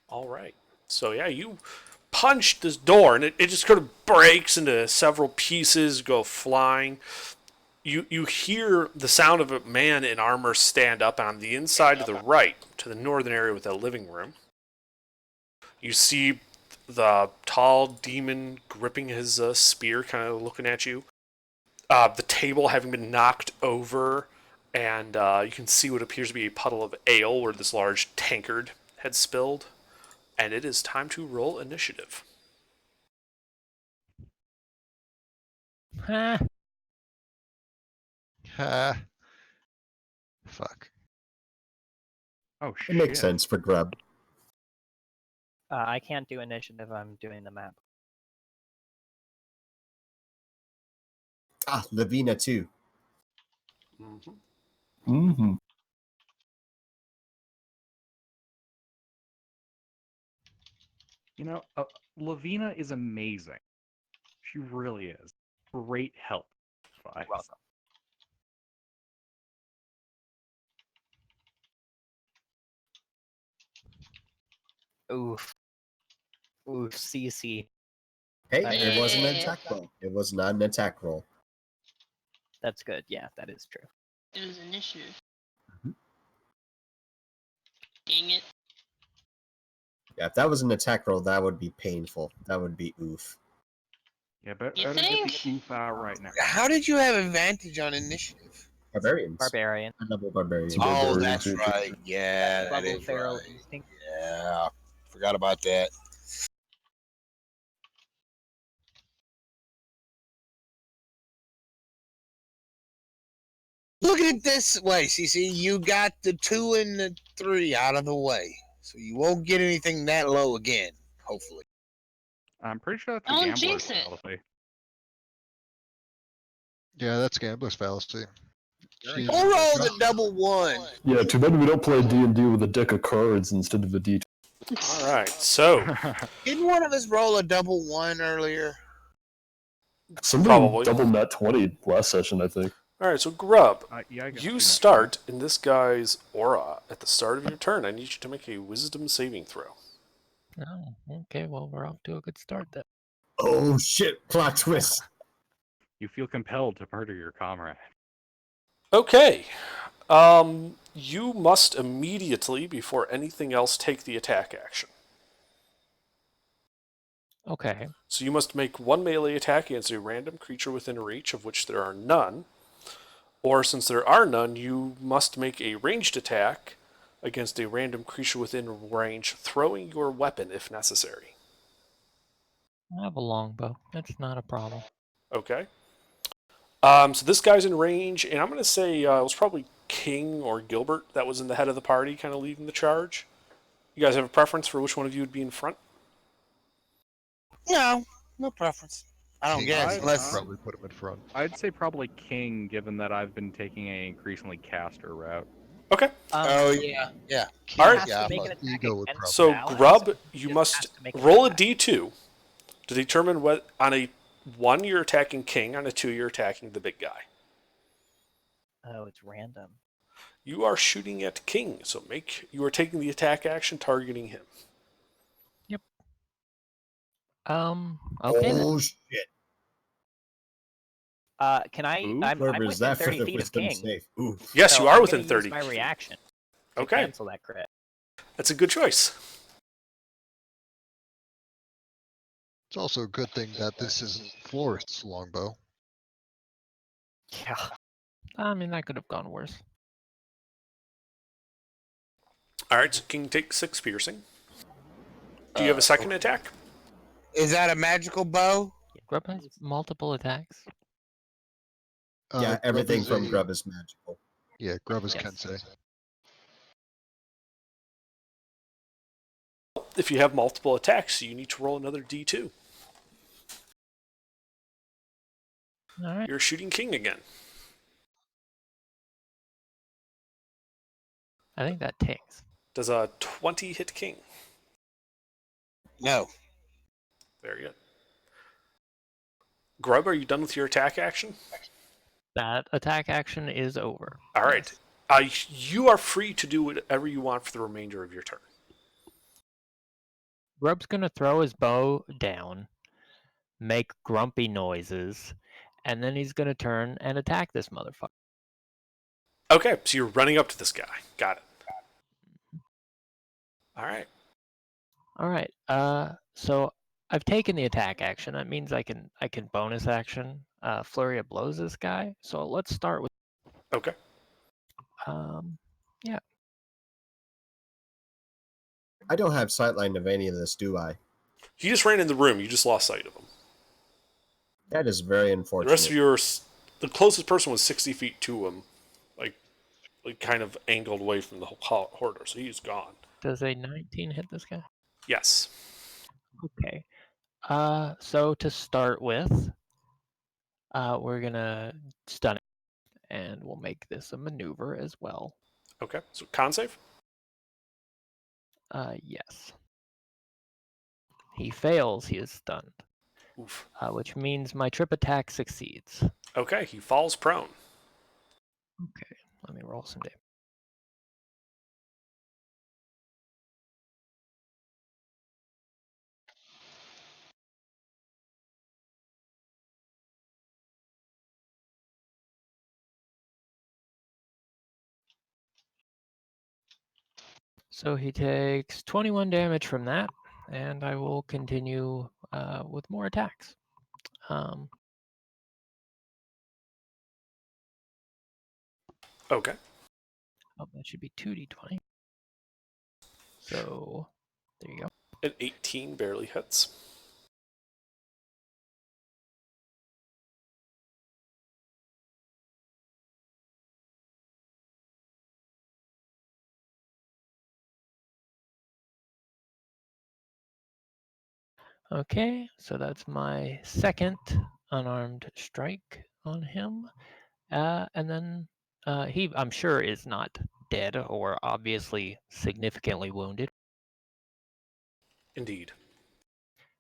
All right. So yeah, you punch this door, and it just kind of breaks into several pieces, go flying. You hear the sound of a man in armor stand up on the inside to the right, to the northern area with the living room. You see the tall demon gripping his spear, kind of looking at you. The table having been knocked over, and you can see what appears to be a puddle of ale where this large tankard had spilled. And it is time to roll initiative. Ha! Ha. Fuck. Oh It shit. makes sense for Grub. I can't do initiative. I'm doing the map. Ah, Lavina too. Mm-hmm. You know, Lavina is amazing. She really is. Great help. Bye. Welcome. Oof. Oof. CC. Hey, Hey. it wasn't an attack roll. It was not an attack roll. That's good. Yeah, that is true. It was initiative. Mhm. Dang it. Yeah, if that was an attack roll, that would be painful. That would be oof. Yeah, but You better get think? the oof out right now. How did you have advantage on initiative? Barbarians. Barbarian. A double barbarian. So- Oh, barbarians that's are- right. Yeah, that Level is feral right. instinct. Yeah, forgot about that. Look at it this way, CC. You got the 2 and the 3 out of the way, so you won't get anything that low again. Hopefully. I'm pretty sure that's a Don't gambler's jinx it. fallacy. Yeah, that's gambler's fallacy. She's- Or roll the double 1. Yeah, too bad we don't play D&D with a deck of cards instead of a D. All right, so Didn't one of us roll a double 1 earlier? Somebody Probably. double nat 20 last session, I think. all right, so Grub, Yeah, I got you two start in this guy's aura at the start of your turn. I need you to make a Wisdom saving throw. Oh, okay. Well, we're off to a good start then. Oh shit! Plot twist. You feel compelled to murder your comrade. Okay, you must immediately, before anything else, take the attack action. Okay. So you must make one melee attack against a random creature within reach, of which there are none. Or since there are none, you must make a ranged attack against a random creature within range, throwing your weapon if necessary. I have a longbow. That's not a problem. Okay. So this guy's in range, and I'm going to say it was probably King or Gilbert that was in the head of the party, kind of leading the charge. You guys have a preference for which one of you would be in front? No, no preference. I don't King guess I'd- unless probably put him in front. I'd say probably King, given that I've been taking a increasingly caster route. Okay. Oh yeah, yeah. King, Alright. has Yeah, to make but an attack ego would against So allies, Grub, or you just must has to make an roll a attack? d2 to determine what on a 1 you're attacking King, on a 2 you're attacking the big guy. Oh, it's random. You are shooting at King, so you are taking the attack action targeting him. Okay then. Oh shit! Can I? Ooh, I'm Where was within that for 30 the feet of wisdom King. save? Ooh. Yes, So you are I'm within gonna 30. use my reaction to Okay. cancel that crit. That's a good choice. It's also a good thing that this isn't Florist's longbow. Yeah. I mean, that could have gone worse. Alright, so King takes 6 piercing. Do you have a second attack? is that a magical bow? Grub has multiple attacks. Yeah, Grub everything is from a- Grub is magical. Yeah, Grub is Yes. Kensei. If you have multiple attacks, you need to roll another d2. All right. You're shooting King again. I think that tings. Does a 20 hit King? No. Very good. Grub, are you done with your attack action? That attack action is over. All right. Yes. You are free to do whatever you want for the remainder of your turn. Grub's gonna throw his bow down, make grumpy noises, and then he's gonna turn and attack this motherfucker. Okay, so you're running up to this guy. Got it. All right. All right. So I've taken the attack action. That means I can bonus action flurry of blows this guy. So let's start with Okay. yeah. I don't have sightline of any of this, do I? He just ran in the room. You just lost sight of him. That is very The unfortunate. rest of the closest person was 60 feet to him, like kind of angled away from the hoarder, so he's gone. Does a 19 hit this guy? Yes. Okay. So to start with, we're gonna stun it, and we'll make this a maneuver as well. Okay. So con save. Yes. He fails. He is stunned, Oof. which means my trip attack succeeds. Okay. He falls prone. Okay. Let me roll some damage. So he takes 21 damage from that, and I will continue with more attacks. Okay. Oh, that should be 2d20. So there you go. An 18 barely hits. Okay, so that's my second unarmed strike on him. And then he, I'm sure, is not dead or obviously significantly wounded. Indeed.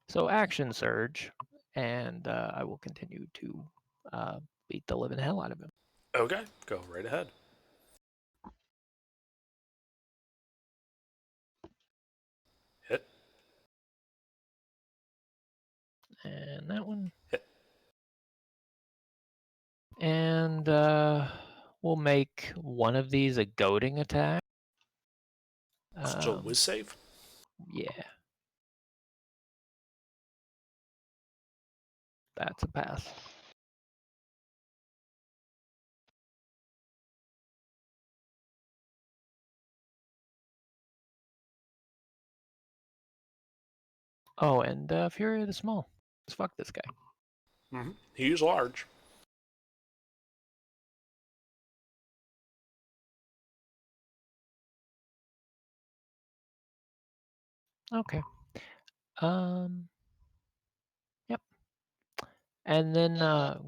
So action surge, and I will continue to beat the living hell out of him. Okay. Go right ahead. Hit. And that one. Hit. And we'll make one of these a goading attack. So a whiz save. Yeah. That's a pass. Oh, and Fury of the Small. Fuck this guy. Mm-hmm. He is large. Okay. Yep. And then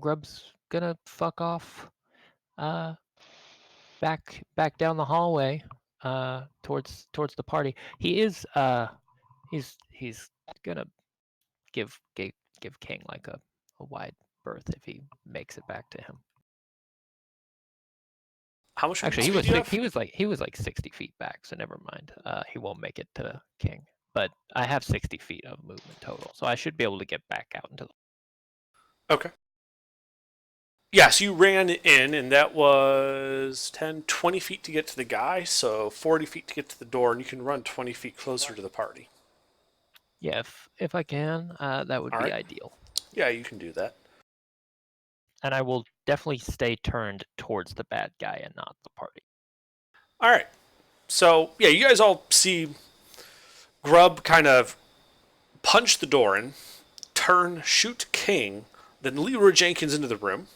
Grub's gonna fuck off back down the hallway towards the party. He is he's gonna give King like a wide berth if he makes it back to him. How much Actually, speed do you have? he was like 60 feet back, so never mind. He won't make it to King. But I have 60 feet of movement total, so I should be able to get back out into the. Okay. Yes, you ran in, and that was 10, 20 feet to get to the guy, so 40 feet to get to the door, and you can run 20 feet closer to the party. Yeah, if I can, that would All be right. ideal. Yeah, you can do that. And I will definitely stay turned towards the bad guy and not the party. All right. So, yeah, you guys all see Grub kind of punch the door in, turn, shoot King, then Leroy Jenkins into the room.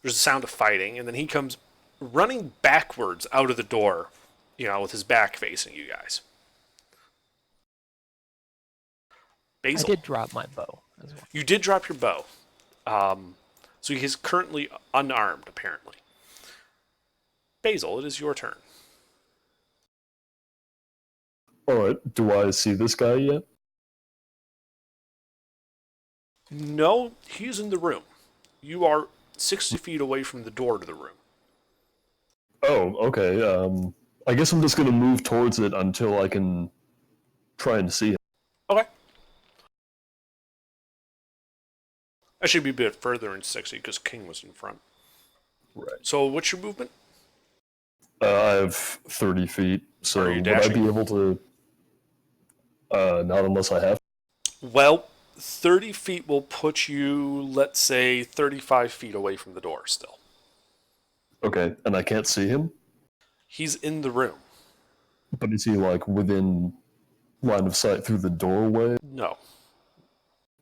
There's a sound of fighting, and then he comes running backwards out of the door, with his back facing you guys. Basil. I did drop my bow as well. You did drop your bow. So he is currently unarmed, apparently. Basil, it is your turn. Alright, do I see this guy yet? No, he's in the room. You are 60 feet away from the door to the room. Oh, okay. I guess I'm just gonna move towards it until I can try and see him. Okay. I should be a bit further in 60 because King was in front. Right. So what's your movement? I have 30 feet, so Are you would I dashing? be able to... not unless I have... Well, 30 feet will put you, let's say, 35 feet away from the door still. Okay, and I can't see him? He's in the room. But is he, like, within line of sight through the doorway? No.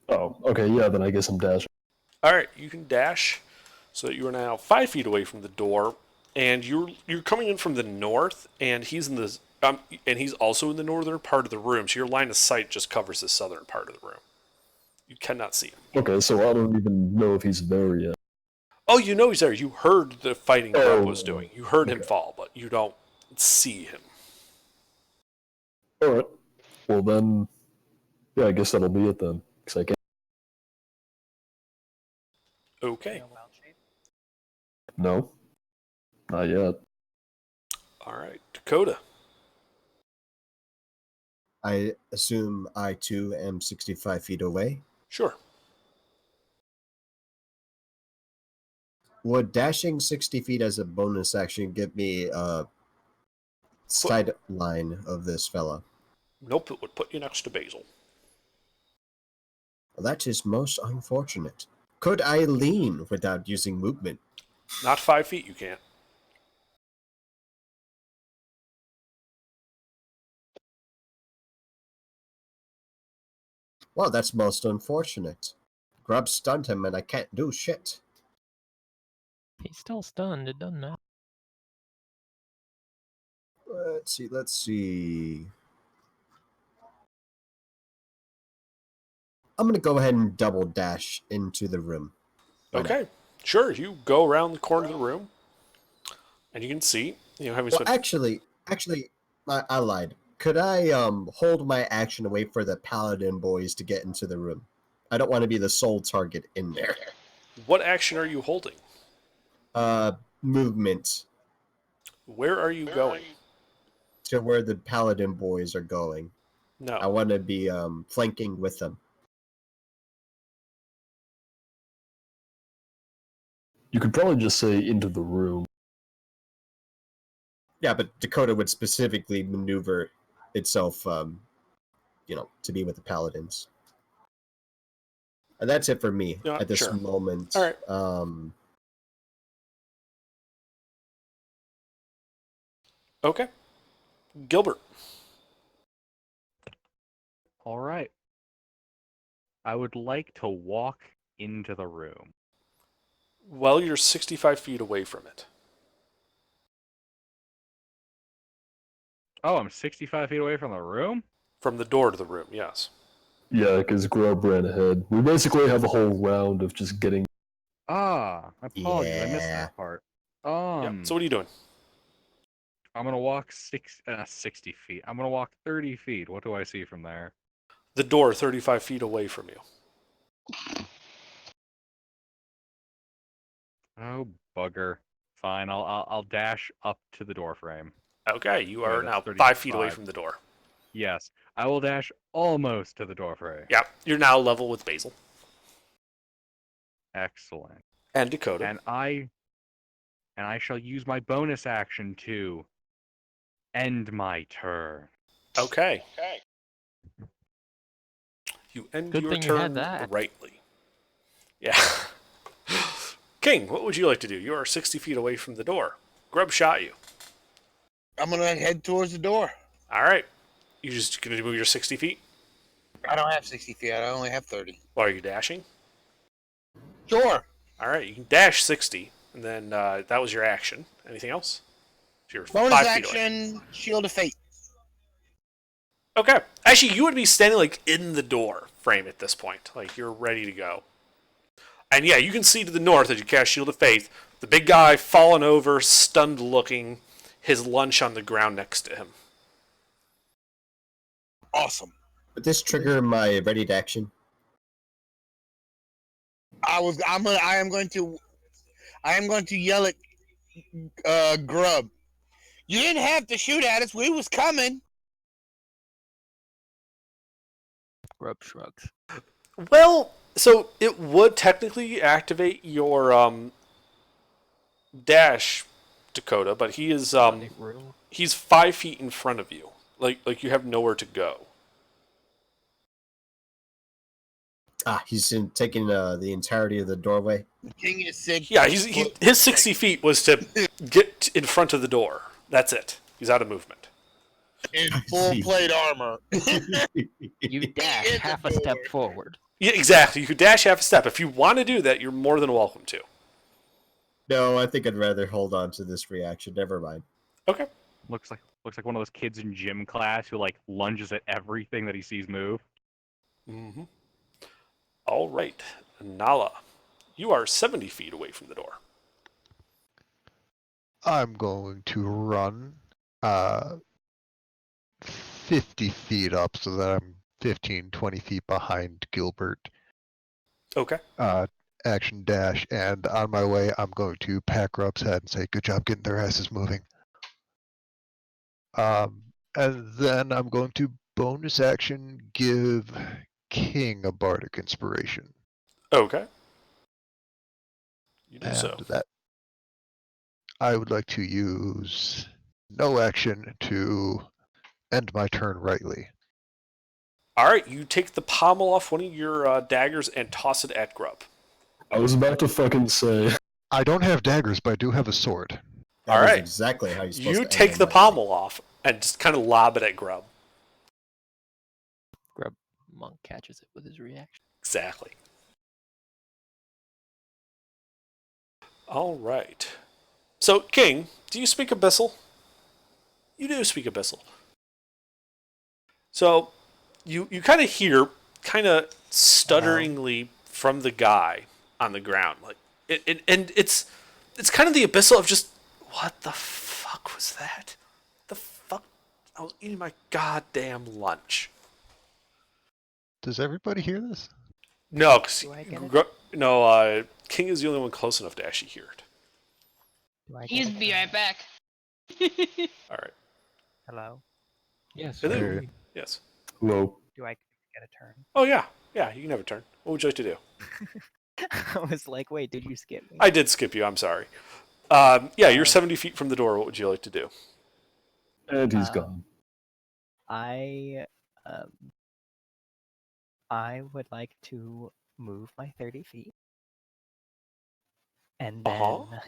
Oh, okay, yeah, then I guess I'm dashing. Alright, you can dash so that you are now 5 feet away from the door, and you're coming in from the north, and he's in the and he's also in the northern part of the room, so your line of sight just covers the southern part of the room. You cannot see him. Okay, so I don't even know if he's there yet. Oh, you know he's there. You heard the fighting Grub was Oh, doing. You heard him okay. fall, but you don't see him. Alright, well then... Yeah, I guess that'll be it then, because I can't... Okay. No? Not yet. Alright, Dakota. I assume I too am 65 feet away. Sure. Would dashing 60 feet as a bonus action give me a sight line of this fella? Nope, it would put you next to Basil. Well, that is most unfortunate. Could I lean without using movement? Not 5 feet, you can't. Well, that's most unfortunate. Grub stunned him and I can't do shit. He's still stunned. It doesn't matter. Let's see. I'm going to go ahead and double dash into the room. Why not? Okay. Sure, you go around the corner of the room, and you can see, having Well, spent... actually, I lied. Could I hold my action and wait for the paladin boys to get into the room? I don't want to be the sole target in there. What action are you holding? Movement Where are you going? to where the paladin boys are going. No. I want to be flanking with them. You could probably just say into the room. Yeah, but Dakota would specifically maneuver itself, to be with the paladins. And that's it for me Yeah, at this sure. moment. All right. Okay. Gilbert. All right. I would like to walk into the room. Well, you're 65 feet away from it. Oh, I'm 65 feet away from the room? From the door to the room, yes. Yeah, because Grub ran ahead. We basically have a whole round of just getting. Ah, apologies, I missed Yeah. that part. Yeah. So what are you doing? I'm gonna walk 60 feet. I'm gonna walk 30 feet. What do I see from there? The door 35 feet away from you. Oh, bugger. Fine, I'll dash up to the door frame. Okay, you Wait, are that's now 5 feet away 35. from the door. Yes, I will dash almost to the door frame. Yeah, you're now level with Basil. Excellent. And Dakota. And I shall use my bonus action to end my turn. Okay. You end Good your thing you had turn that. rightly. Yeah. King, what would you like to do? You are 60 feet away from the door. Grub shot you. I'm gonna head towards the door. All right. You just going to move your 60 feet? I don't have 60 feet. I only have 30. Well, are you dashing? Sure. All right, you can dash 60, and then that was your action. Anything else? So you're Bonus 5 feet away. action, Shield of Fate. Okay. Actually, you would be standing like in the door frame at this point. Like you're ready to go. And yeah, you can see to the north as you cast Shield of Faith, the big guy fallen over, stunned looking, his lunch on the ground next to him. Awesome. Would this trigger my ready to action? I am going to yell at Grub. You didn't have to shoot at us. We was coming. Grub shrugs. Well, so it would technically activate your dash, Dakota, but he is he's 5 feet in front of you. Like you have nowhere to go. Ah, he's taking the entirety of the doorway. The king is sick. Yeah, his 60 feet was to get in front of the door. That's it. He's out of movement. In full plate armor. You dash half a step forward. Yeah, exactly. You could dash half a step. If you want to do that, you're more than welcome to. No, I think I'd rather hold on to this reaction. Never mind. Okay. Looks like one of those kids in gym class who like lunges at everything that he sees move. Mm-hmm. All right, Nala, you are 70 feet away from the door. I'm going to run 50 feet up so that I'm 15, 20 feet behind Gilbert. Okay. Action dash, and on my way, I'm going to pat Grub's head and say, "Good job getting their asses moving." And then I'm going to bonus action give King a bardic inspiration. Okay. You do And so. that I would like to use no action to end my turn rightly. All right, you take the pommel off one of your daggers and toss it at Grub. I was about to fucking say. I don't have daggers, but I do have a sword. All right. Exactly how you're supposed You to take end the them, pommel off and just kind of lob it at Grub. Grub Monk catches it with his reaction. Exactly. All right. So, King, do you speak Abyssal? You do speak Abyssal. So, you kind of hear, kind of stutteringly from the guy on the ground, like, and it's kind of the Abyssal of just, what the fuck was that? The fuck? I was eating my goddamn lunch. Does everybody hear this? No, because Do I get it? King is the only one close enough to actually hear it. Do I get He's it? be right back. All right. Hello. Yes. And then- sorry. Yes. Hello. Do I get a turn? Oh yeah, you can have a turn. What would you like to do? I was like, wait, did you skip me? I did skip you. I'm sorry. You're 70 feet from the door. What would you like to do? And he's gone. I would like to move my 30 feet. And then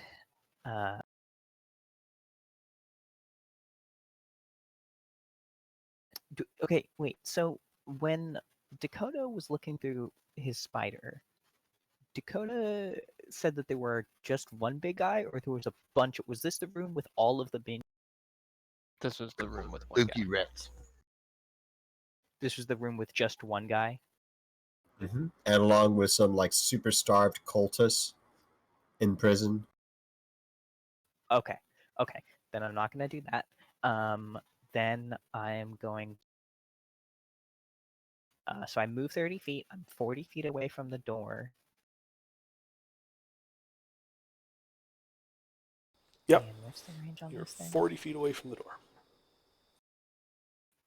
okay, wait. So when Dakota was looking through his spider. Dakota said that there were just one big guy, or there was a bunch. Was this the room with all of the bin? This was the room with one guy. Lukey Rats. This was the room with just one guy. And along with some like super starved cultists in prison. Okay. Then I'm not gonna do that. Then I am going. So I move 30 feet. I'm 40 feet away from the door. Yep. And what's the range on You're this thing? 40 feet away from the door.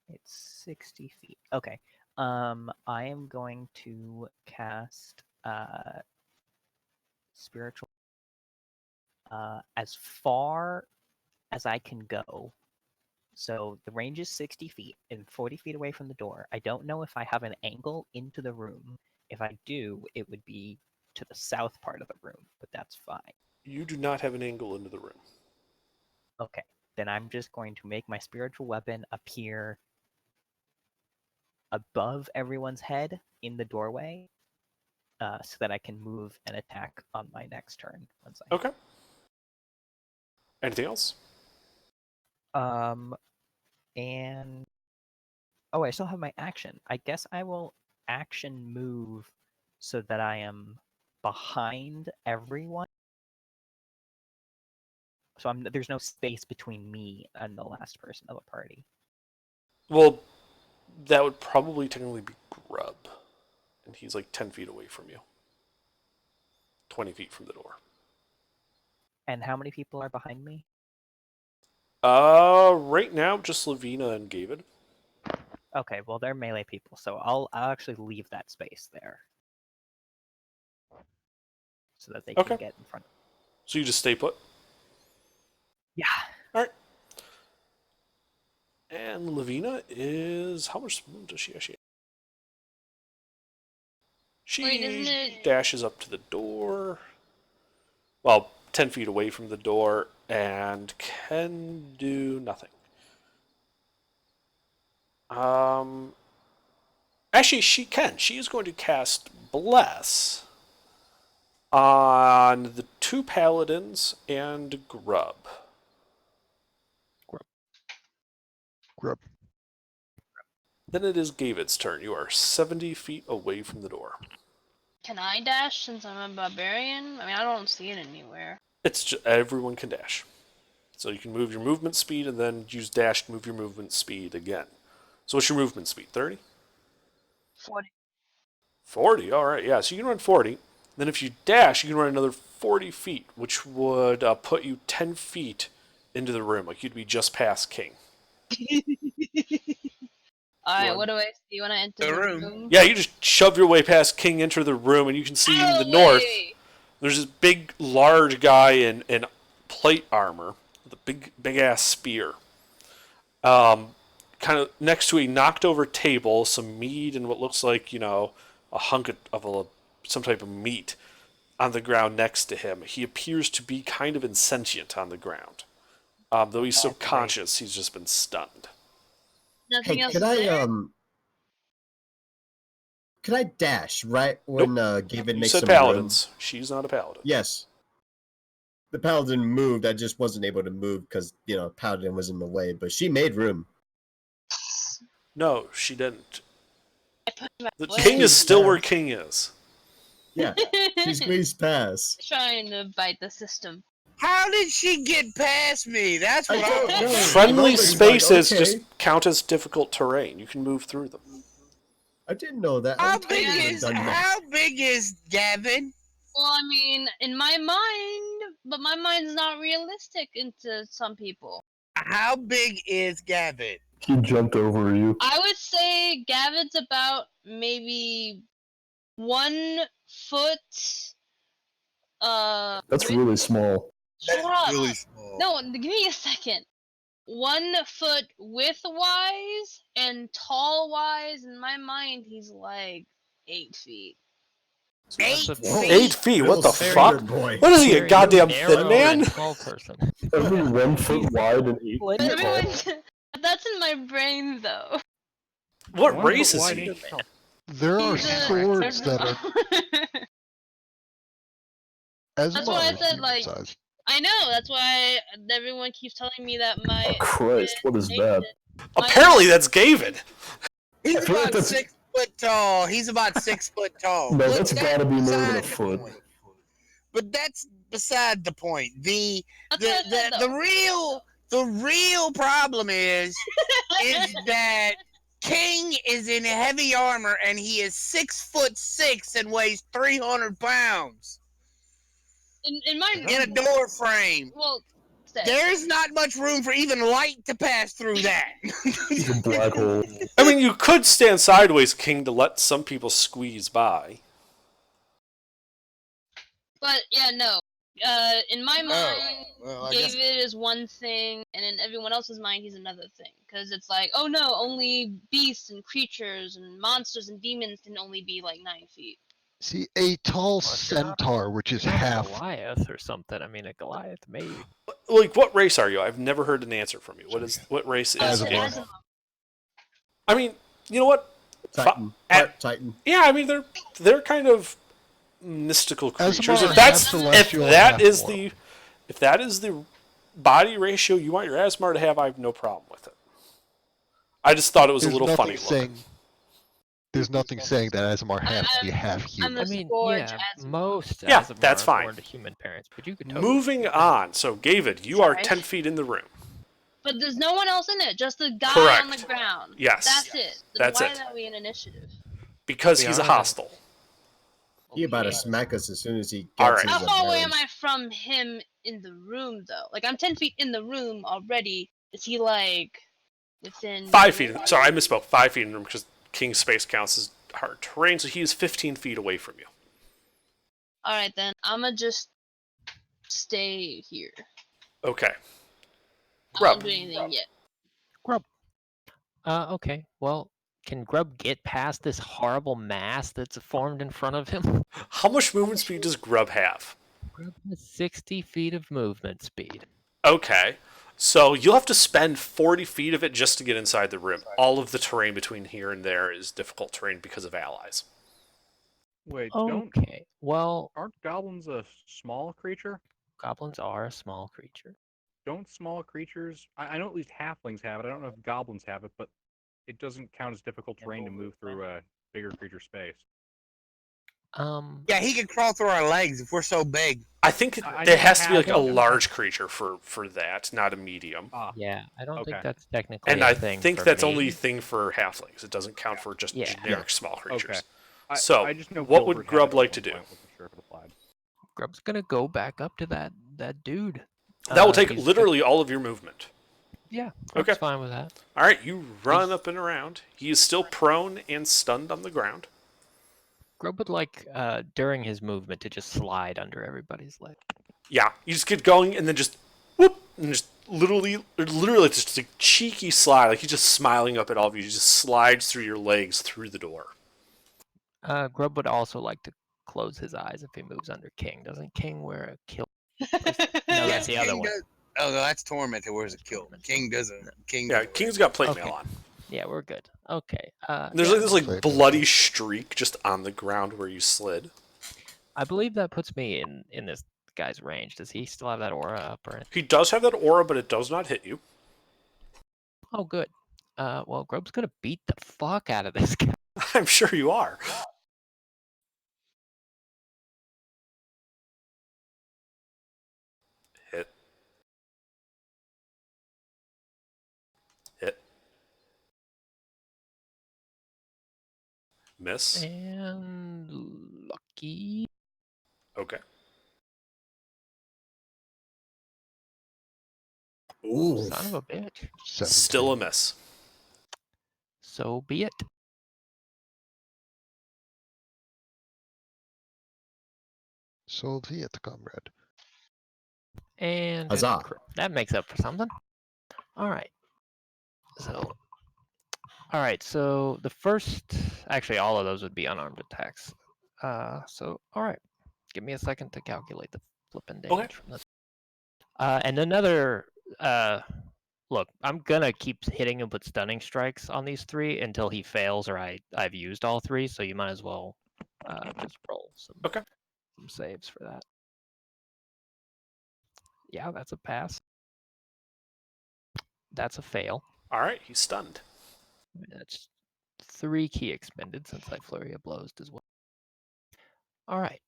It's 60 feet. Okay. I am going to cast spiritual as far as I can go. So the range is 60 feet and 40 feet away from the door. I don't know if I have an angle into the room. If I do, it would be to the south part of the room, but that's fine. You do not have an angle into the room. Okay, then I'm just going to make my spiritual weapon appear above everyone's head in the doorway, so that I can move and attack on my next turn. Once I Okay. Anything else? And oh, I still have my action. I guess I will action move so that I am behind everyone. So there's no space between me and the last person of the party. Well, that would probably technically be Grub. And he's like 10 feet away from you. 20 feet from the door. And how many people are behind me? Right now, just Lavina and Gavid. Okay, well they're melee people, so I'll actually leave that space there. So that they can Okay. get in front. So you just stay put? Yeah. Alright. And Lavina is... How much movement does she actually have? She Wait, isn't it- dashes up to the door. Well, 10 feet away from the door and can do nothing. Actually, she can. She is going to cast Bless on the two paladins and Grub. Grub. Then it is Gavid's turn. You are 70 feet away from the door. Can I dash since I'm a barbarian? I mean, I don't see it anywhere. It's just, everyone can dash. So you can move your movement speed and then use dash to move your movement speed again. So what's your movement speed? 30? 40. 40, alright, yeah. So you can run 40. Then if you dash, you can run another 40 feet, which would put you 10 feet into the room. Like you'd be just past King. Alright, Sure. what do I see when I enter The the room. room? Yeah, you just shove your way past King, enter the room, and you can see in the north, there's this big, large guy in plate armor with a big ass spear. Kind of next to a knocked over table, some meat and what looks like, a hunk of some type of meat on the ground next to him. He appears to be kind of insentient on the ground. Though he's subconscious, he's just been stunned. Nothing Hey, else could is there? could I dash right when Gavid You makes said some paladins. room? She's not a paladin. Yes. The paladin moved. I just wasn't able to move because paladin was in the way. But she made room. No, she didn't. I put my The foot king in. is still where King is. Yeah, she squeezed past. Trying to bite the system. How did she get past me? That's I what don't know. Friendly Roman's like, spaces okay. just count as difficult terrain. You can move through them. I didn't know that. How I'm big totally is done that. how big is Gavin? Well, I mean, in my mind, but my mind's not realistic into some people. How big is Gavin? He jumped over you. I would say Gavin's about maybe 1 foot. That's really small. Shut up. Really small. No, give me a second. 1 foot width-wise and tall-wise. In my mind, he's like 8 feet. That's a 8 feet? What the Little fuck? spider boy. What is he, a Very goddamn narrow thin man? and tall person. Every 1 foot wide and 8 feet tall. Everyone, that's in my brain though. What 1 race foot is wide, he? 8 feet tall. There are He's a- swords that are That's why I Asmar is said, human like, sized. I know. That's why everyone keeps telling me that my. Oh Christ, what is that? Apparently, that's Gavid. He's I feel like about that's- 6 foot tall. He's about 6 foot tall. No, But that's gotta be more than a beside the foot. point. But that's beside the point. The That's what I said, the real problem is that King is in heavy armor and he is 6'6" and weighs 300 pounds in my in a door frame. Well, There's not much room for even light to pass through that. It's a black hole. I mean, you could stand sideways, King, to let some people squeeze by. but yeah, no. In my mind, well, I guess- David is one thing, and in everyone else's mind, he's another thing. Because it's like, oh no, only beasts and creatures and monsters and demons can only be like 9 feet. See, a tall if you're not- centaur, which is Not a half. Goliath or something. I mean, a Goliath maybe. Like, what race are you? I've never heard an answer from you. What race is Asimov. Gavid? I mean, you know what? Titan. at- Part Titan. Yeah, I mean they're kind of mystical creatures. Asimov If that's half celestial, if that half is mortal. the body ratio you want your Asmar to have, I have no problem with it. I just thought it was There's a little nothing funny saying, looking. There's nothing saying that Asimar has to be half I'm human. a I mean, Scourge yeah, as most Yeah, Aasimar that's are fine. born to human parents, but you could totally Moving on. So, Gavid, you are Sorry. 10 feet in the room. But there's no one else in it, just the guy on the Correct. ground. Yes. That's it. Then That's why it. are we in initiative? Because We he's a are. hostile. He about to smack us as soon as he gets Alright. his How far away am bearings. I from him in the room, though? Like, I'm 10 feet in the room already. Is he, like, within... 5 feet. Sorry, I misspoke. 5 feet in the room because King's space counts as hard terrain, so he is 15 feet away from you. Alright, then. I'ma just stay here. Okay. I Grub. won't do anything yet. Grub. Okay. Well, can Grub get past this horrible mass that's formed in front of him? How much movement speed does Grub have? Grub has 60 feet of movement speed. Okay. So you'll have to spend 40 feet of it just to get inside the room. All of the terrain between here and there is difficult terrain because of allies. Wait, Okay. Well, aren't goblins a small creature? goblins are a small creature. Don't small creatures? I know at least halflings have it. I don't know if goblins have it, but it doesn't count as difficult terrain to move through a bigger creature space. Yeah, he could crawl through our legs if we're so big. I think I there know has to be like a half- large creature for that, not a medium. Yeah, I don't Okay. think that's technically And a I thing think for that's me. only a thing for halflings. It doesn't count for just Yeah. generic small creatures. Okay. So, I just know what would Gilbert had Grub it at like one to do? point. I wasn't sure if it applied. Grub's gonna go back up to that dude. That will take he's literally all of your movement. Yeah, Grub's Okay. fine with that. All right, you run up and around. He is still prone and stunned on the ground. Grub would like during his movement to just slide under everybody's leg. Yeah, you just get going and then just whoop and just literally just a cheeky slide, like he's just smiling up at all of you. He just slides through your legs through the door. Grub would also like to close his eyes if he moves under King. Doesn't King wear a kill? No, that's the other King one. does- oh, no, that's Torment who wears a kilt. King doesn't. King. Yeah, doesn't wear King's got plate Okay. mail on. Yeah, we're good. Okay. There's yeah, like this like Plate mail. bloody streak just on the ground where you slid. I believe that puts me in this guy's range. Does he still have that aura up or anything? He does have that aura, but it does not hit you. Oh, good. Well, Grub's gonna beat the fuck out of this guy. I'm sure you are. Hit. Hit. Miss. And lucky. Okay. Ooh. Son of a bitch. Still a miss. So be it. So be it, comrade. And Huzzah. that makes up for something. All right. So, all right. So the first, actually, all of those would be unarmed attacks. So all right. Give me a second to calculate the flipping damage Okay. from this. And another look, I'm gonna keep hitting him with stunning strikes on these 3 until he fails or I've used all 3. So you might as well just roll some saves for that. Yeah, that's a pass. That's a fail. All right, he's stunned. That's 3 key expended since I flurry of blows as well. All right.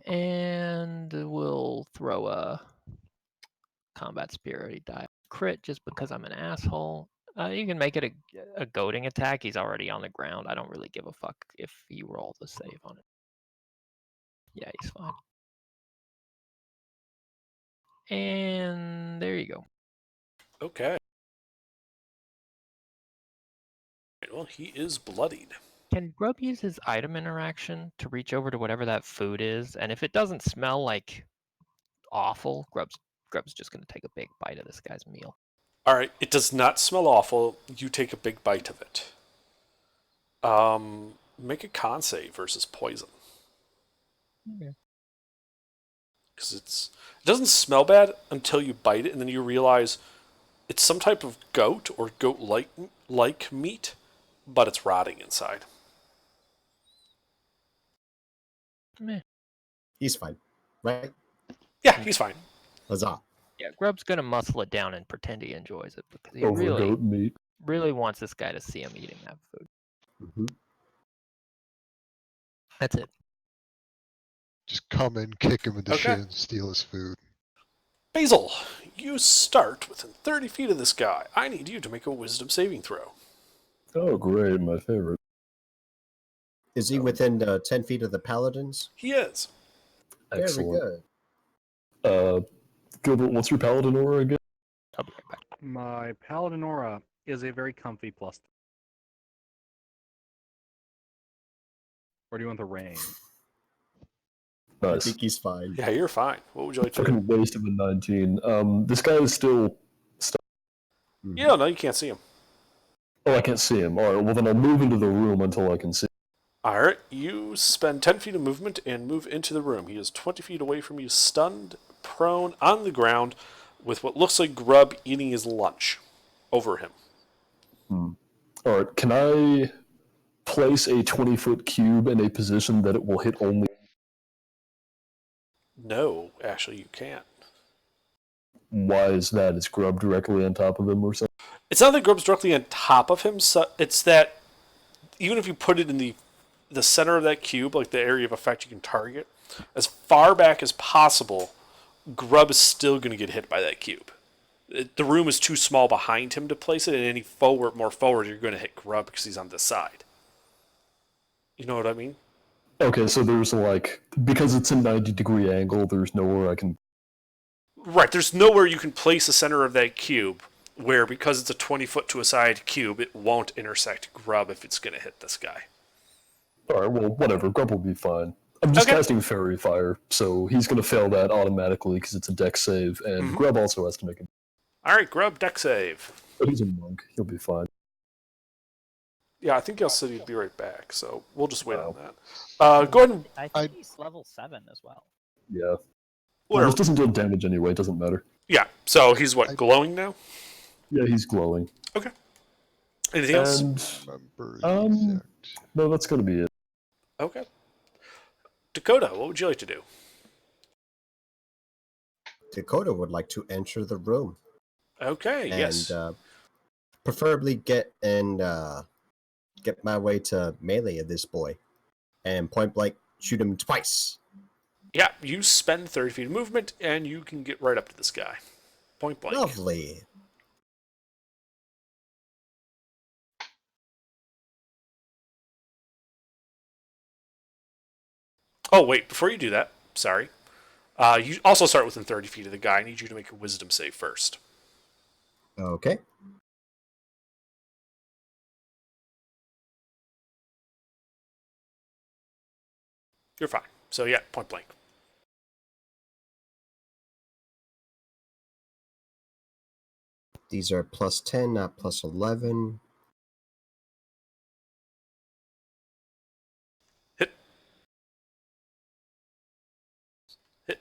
And we'll throw a combat spirit die crit just because I'm an asshole. You can make it a goading attack. He's already on the ground. I don't really give a fuck if he rolls a save on it. Yeah, he's fine. And there you go. Okay. Well, he is bloodied. Can Grub use his item interaction to reach over to whatever that food is? And if it doesn't smell like awful, Grub's just gonna take a big bite of this guy's meal. All right, it does not smell awful. You take a big bite of it. Make a con save versus poison. Okay. Because it doesn't smell bad until you bite it, and then you realize it's some type of goat or goat-like meat, but it's rotting inside. Meh. He's fine, right? Yeah, he's fine. Huzzah. Yeah, Grub's gonna muscle it down and pretend he enjoys it because he Over goat meat. really wants this guy to see him eating that food. Mm-hmm. That's it. Just come in, kick him in the Okay. shin, and steal his food. Basil, you start within 30 feet of this guy. I need you to make a wisdom saving throw. Oh, great, my favorite. Is he within 10 feet of the paladins? He is. Excellent. Very good. Gilbert, what's your paladin aura again? I'll be right back. My Paladin aura is a very comfy +3. Or do you want the rain? I Nice. think he's fine. Yeah, you're fine. What would you like to do? Fucking waste of a 19. This guy is still. Mhm. Yeah, no, you can't see him. Oh, I can't see him. Alright, well then I'll move into the room until I can see. All right, you spend 10 feet of movement and move into the room. He is 20 feet away from you, stunned, prone, on the ground, with what looks like Grub eating his lunch over him. Alright, can I place a 20-foot cube in a position that it will hit only? No, actually, you can't. Why is that? Is Grub directly on top of him or something? It's not that Grub's directly on top of him, so it's that even if you put it in the center of that cube, like the area of effect you can target, as far back as possible, Grub is still going to get hit by that cube. The room is too small behind him to place it, and any more forward, you're going to hit Grub because he's on this side. You know what I mean? Okay, so there's like, because it's a 90-degree angle, there's nowhere I can... Right, there's nowhere you can place the center of that cube where, because it's a 20-foot to a side cube, it won't intersect Grub if it's going to hit this guy. Alright, well, whatever. Grub will be fine. I'm just Okay. casting Fairy Fire, so he's going to fail that automatically because it's a dex save, and Grub also has to make it. All right, Grub, deck save. But he's a monk. He'll be fine. Yeah, I think I'll said he'd be right back, so we'll just wait on that. Go ahead and... I think he's level 7 as well. Yeah. Well, Whatever. this doesn't deal damage anyway. It doesn't matter. Yeah, so he's what, glowing now? Yeah, he's glowing. Okay. Anything else? And Remember the exact- no, that's going to be it. Okay. Dakota, what would you like to do? Dakota would like to enter the room. Okay, And yes. preferably get my way to melee of this boy. And point blank shoot him twice. Yeah, you spend 30 feet of movement, and you can get right up to this guy. Point blank. Lovely. Oh, wait, before you do that, sorry. You also start within 30 feet of the guy. I need you to make a wisdom save first. Okay. You're fine. So, yeah, point blank. These are plus 10, not plus 11. Hit. Hit.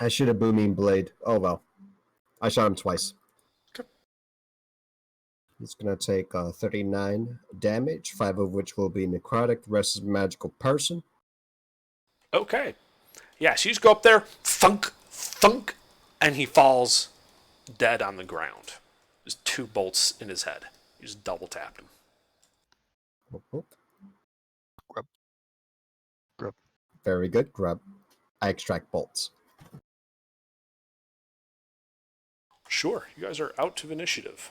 I should have booming blade. Oh well. I shot him twice. Okay. He's gonna take 39 damage, 5 of which will be necrotic. The rest is magical person. Okay. Yeah, so you just go up there, thunk, thunk, and he falls dead on the ground. There's 2 bolts in his head. You just double tapped him. Grub. Very good. Grub. I extract bolts. Sure, you guys are out of initiative.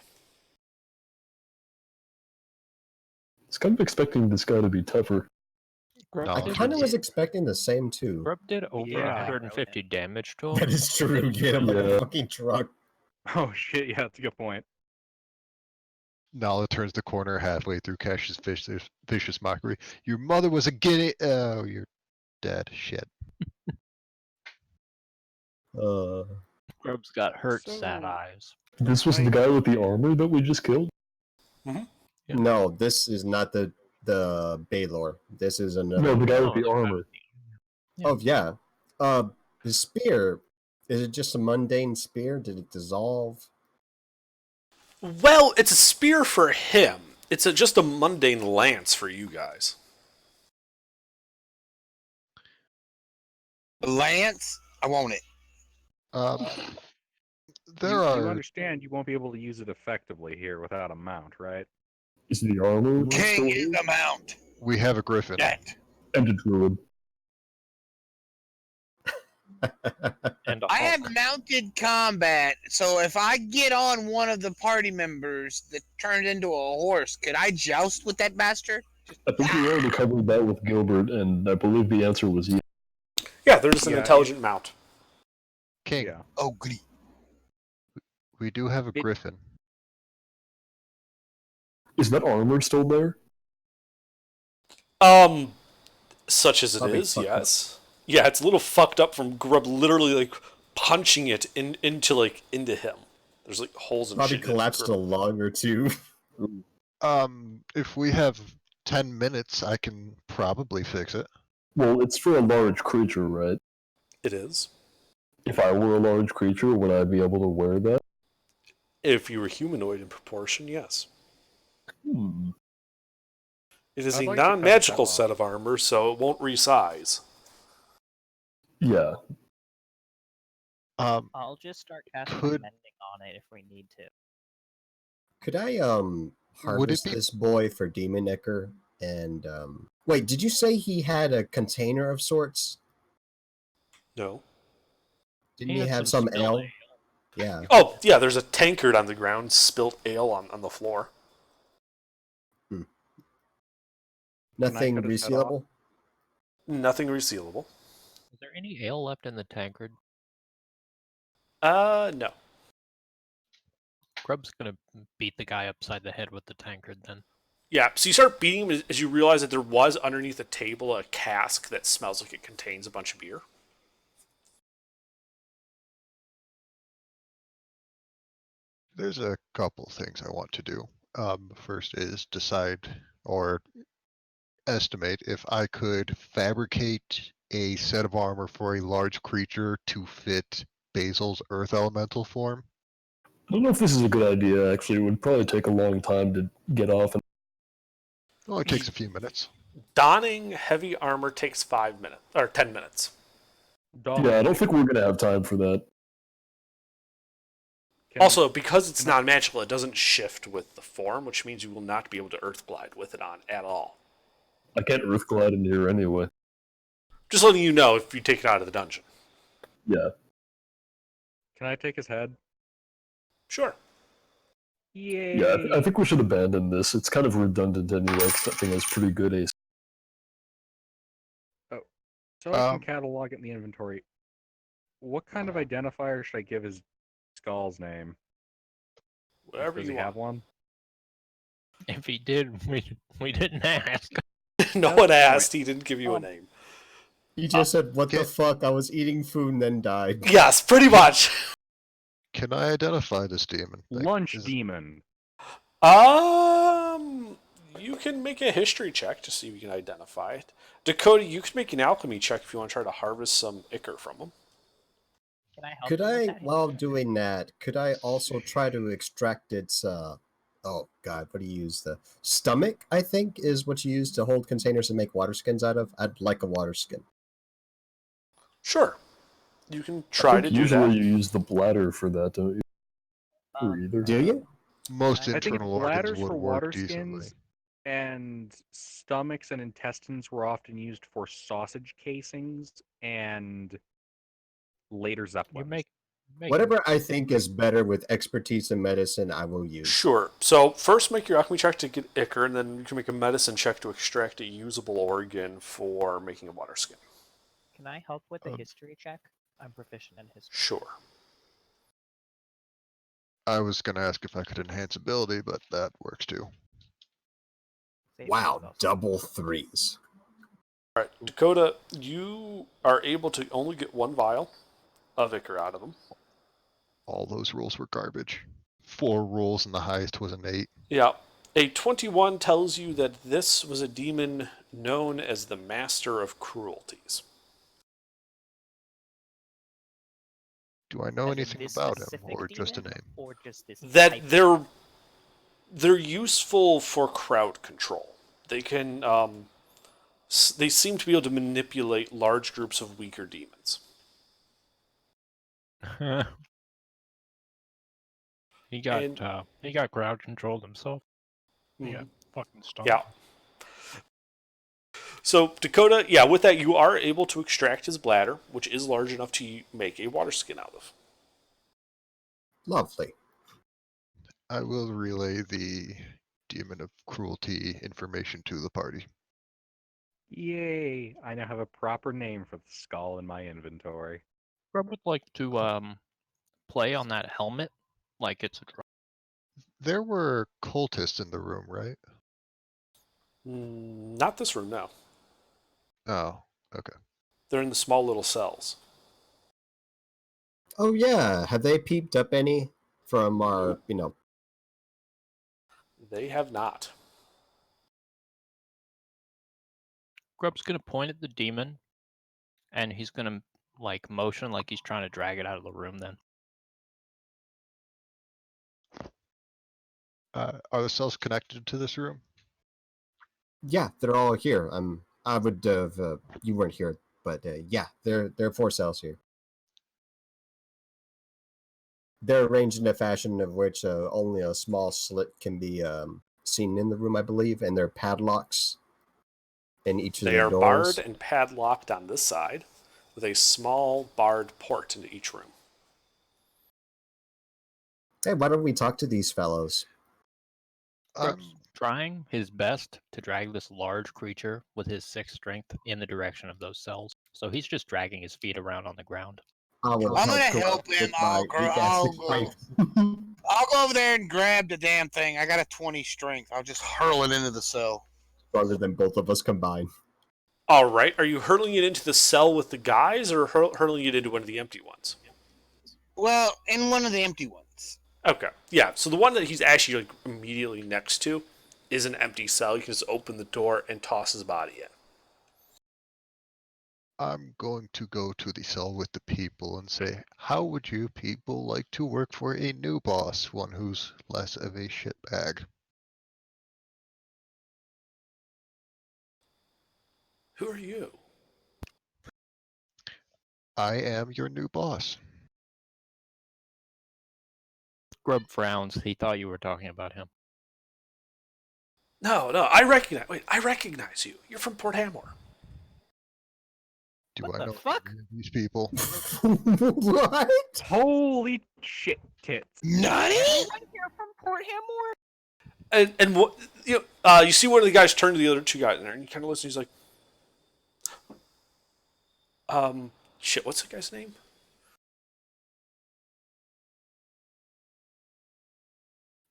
I was kind of expecting this guy to be tougher. Grub No, I did, kind of was expecting the same too. Grub did over Yeah. 150 damage to him. That is true. Get him like a Yeah. fucking truck. Oh shit, yeah, that's a good point. Nala turns the corner halfway through Cash's vicious mockery. Your mother was a guinea. Oh, you're dead. Shit. Grub's got hurt So- sad eyes. This was the guy with the armor that we just killed? Yeah. No, this is not the Baylor. This is another. No, the guy Oh, with the armor. Yeah. Oh yeah. The spear. Is it just a mundane spear? Did it dissolve? Well, it's a spear for him. It's just a mundane lance for you guys. Lance, I want it. There you are. understand you won't be able to use it effectively here without a mount, right? Is the armor King still is the mount. We have a griffin. That. and a druid? And I have mounted combat, so if I get on one of the party members that turns into a horse, could I joust with that bastard? I think we already covered that with Gilbert, and I believe the answer was yes. Yeah, they're just an Yeah, intelligent mount. King, Yeah. Oh, goody. we do have a It- griffin. Is that armor still there? Such as it Probably is, fucked up. yes. Yeah, it's a little fucked up from Grub literally like punching it into him. There's like holes and Probably shit. collapsed a lung or two. If we have 10 minutes, I can probably fix it. Well, it's for a large creature, right? It is. If I were a large creature, would I be able to wear that? If you were humanoid in proportion, yes. Hmm. It is I'd a like to cut non-magical that off. set of armor, so it won't resize. Yeah. I'll just start casting Could- mending on it if we need to. Could I Would it harvest be- this boy for Demon Necker? And wait, did you say he had a container of sorts? No. Didn't He he had have some some spilled ale? Yeah. Oh, yeah, there's a tankard on the ground, spilt ale on the floor. Nothing cut his head off? resealable? Nothing resealable. Is there any ale left in the tankard? No. Grub's gonna beat the guy upside the head with the tankard then. Yeah, so you start beating him as you realize that there was underneath the table a cask that smells like it contains a bunch of beer. There's a couple things I want to do. First is decide or estimate if I could fabricate a set of armor for a large creature to fit Basil's Earth Elemental form. I don't know if this is a good idea, actually. It would probably take a long time to get off. And Well, it takes a few minutes. Donning heavy armor takes 5 minutes, or 10 minutes. yeah, I don't think we're going to have time for that. Also, because it's non-magical, it doesn't shift with the form, which means you will not be able to earth glide with it on at all. I can't earth glide in here anyway. Just letting you know if you take it out of the dungeon. Yeah. Can I take his head? Sure. Yay! Yeah, I think we should abandon this. It's kind of redundant anyway, 'cause that thing has pretty good AC. So I Um, can catalog it in the inventory. What kind of identifier should I give his Skull's name? Whatever Does you he want. have one? If he did, we didn't ask. No That's one the asked. He didn't give you a Um, name. He just said, "What the Get- fuck? I was eating food and then died." Yes, pretty much. Can I identify this demon? Like, Lunch is- demon. You can make a history check to see if you can identify it. Dakota, you can make an alchemy check if you want to try to harvest some ichor from them. Can I help Could you with I, that? while doing that, could I also try to extract its oh god, what do you use? The stomach, I think, is what you use to hold containers and make water skins out of. I'd like a water skin. Sure. You can I try think to do usually that. you use the bladder for that, don't you? Or either. Do you? most I I think internal organs bladders would for work water decently. skins and stomachs and intestines were often used for sausage casings and later You zeppelins. make Whatever I think is better with expertise in medicine, I will use. Sure. So first make your alchemy check to get ichor, and then you can make a medicine check to extract a usable organ for making a water skin. Can I help with a history check? I'm proficient in history. Sure. I was gonna ask if I could enhance ability, but that works too. Save Wow, myself. double threes. All right, Dakota, you are able to only get one vial of ichor out of them. All those rules were garbage. 4 rules and the highest was an 8. Yeah. A 21 tells you that this was a demon known as the Master of Cruelties. Do I know As in anything this about him, specific or just a demon, name? Or just this That type of they're useful for crowd control. They can they seem to be able to manipulate large groups of weaker demons. he got And- he got crowd controlled himself. He got fucking stunned. Yeah. So Dakota, yeah, with that you are able to extract his bladder, which is large enough to make a water skin out of. Lovely. I will relay the demon of cruelty information to the party. Yay! I now have a proper name for the skull in my inventory. I would like to play on that helmet like it's a drum. There were cultists in the room, right? Not this room, no. Oh, okay. They're in the small little cells. Oh yeah, have they peeped up any from our, They have not. Grub's gonna point at the demon, and he's gonna like motion like he's trying to drag it out of the room. Then Are the cells connected to this room? Yeah, they're all here. I would have. You weren't here, but yeah, there are 4 cells here. They're arranged in a fashion of which only a small slit can be seen in the room, I believe, and there are padlocks in each of They the are doors. barred and padlocked on this side, with a small barred port into each room. Hey, why don't we talk to these fellows? Grub's trying his best to drag this large creature with his 6 strength in the direction of those cells. So he's just dragging his feet around on the ground. I'm gonna help him. I'll go over there and grab the damn thing. I got a 20 strength. I'll just hurl it into the cell. Stronger than both of us combined. All right. Are you hurling it into the cell with the guys, or hurling it into one of the empty ones? Well, in one of the empty ones. Okay. Yeah. So the one that he's actually like immediately next to is an empty cell. You can just open the door and toss his body in. I'm going to go to the cell with the people and say, how would you people like to work for a new boss, one who's less of a shitbag? Who are you? I am your new boss. Grub frowns. He thought you were talking about him. No, I recognize you. You're from Port Hamor. Do What I the know fuck? any of these people? What? Holy shit tits. Nutty? Anyone here from Port Hamor? And what you see one of the guys turn to the other 2 guys in there, and you kind of listen. He's like, shit. What's the guy's name?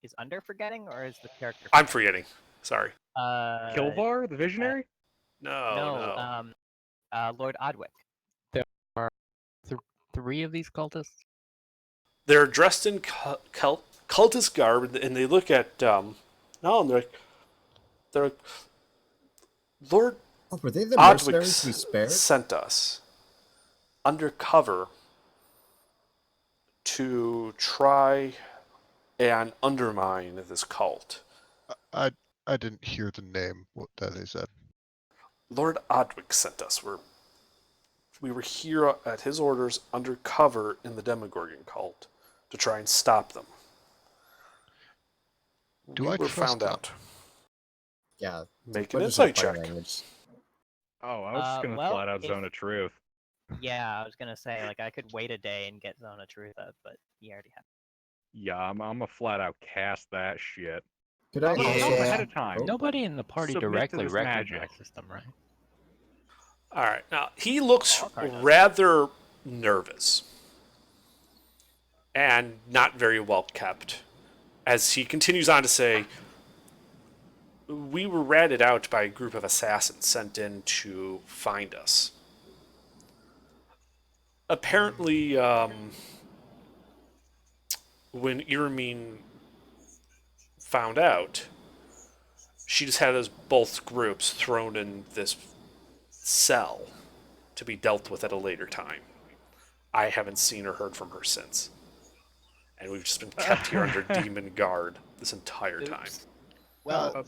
Is Under forgetting, or is the character? I'm forgetting. Sorry. Kilvar, the Visionary? No. Lord Odwick. There are 3 of these cultists. They're dressed in cultist garb, and they look at no, and they're like, Lord Oh, were they the mercenaries we Odwick spared? sent us undercover to try and undermine this cult. I didn't hear the name that they said. Lord Odwick sent us. We were here at his orders undercover in the Demogorgon cult to try and stop them. Do we I were trust found them? out. Yeah. Make an what is their insight fight check. language? Oh, I was just gonna well, flat out if- Zone of Truth. Yeah, I was gonna say, like, I could wait a day and get Zone of Truth out, but you already have. Yeah, I'm a flat out cast that shit. Could I I'm gonna Yeah. tell them also... ahead of time. Oh. Nobody in the party Submit to directly this magic. recognizes them, right? All right. Now, he looks Hawkeye does. rather nervous and not very well kept as he continues on to say, we were ratted out by a group of assassins sent in to find us. Apparently, when Iramine found out, she just had us both groups thrown in this cell to be dealt with at a later time. I haven't seen or heard from her since. And we've just been kept here under demon guard this entire time. Oops. Well,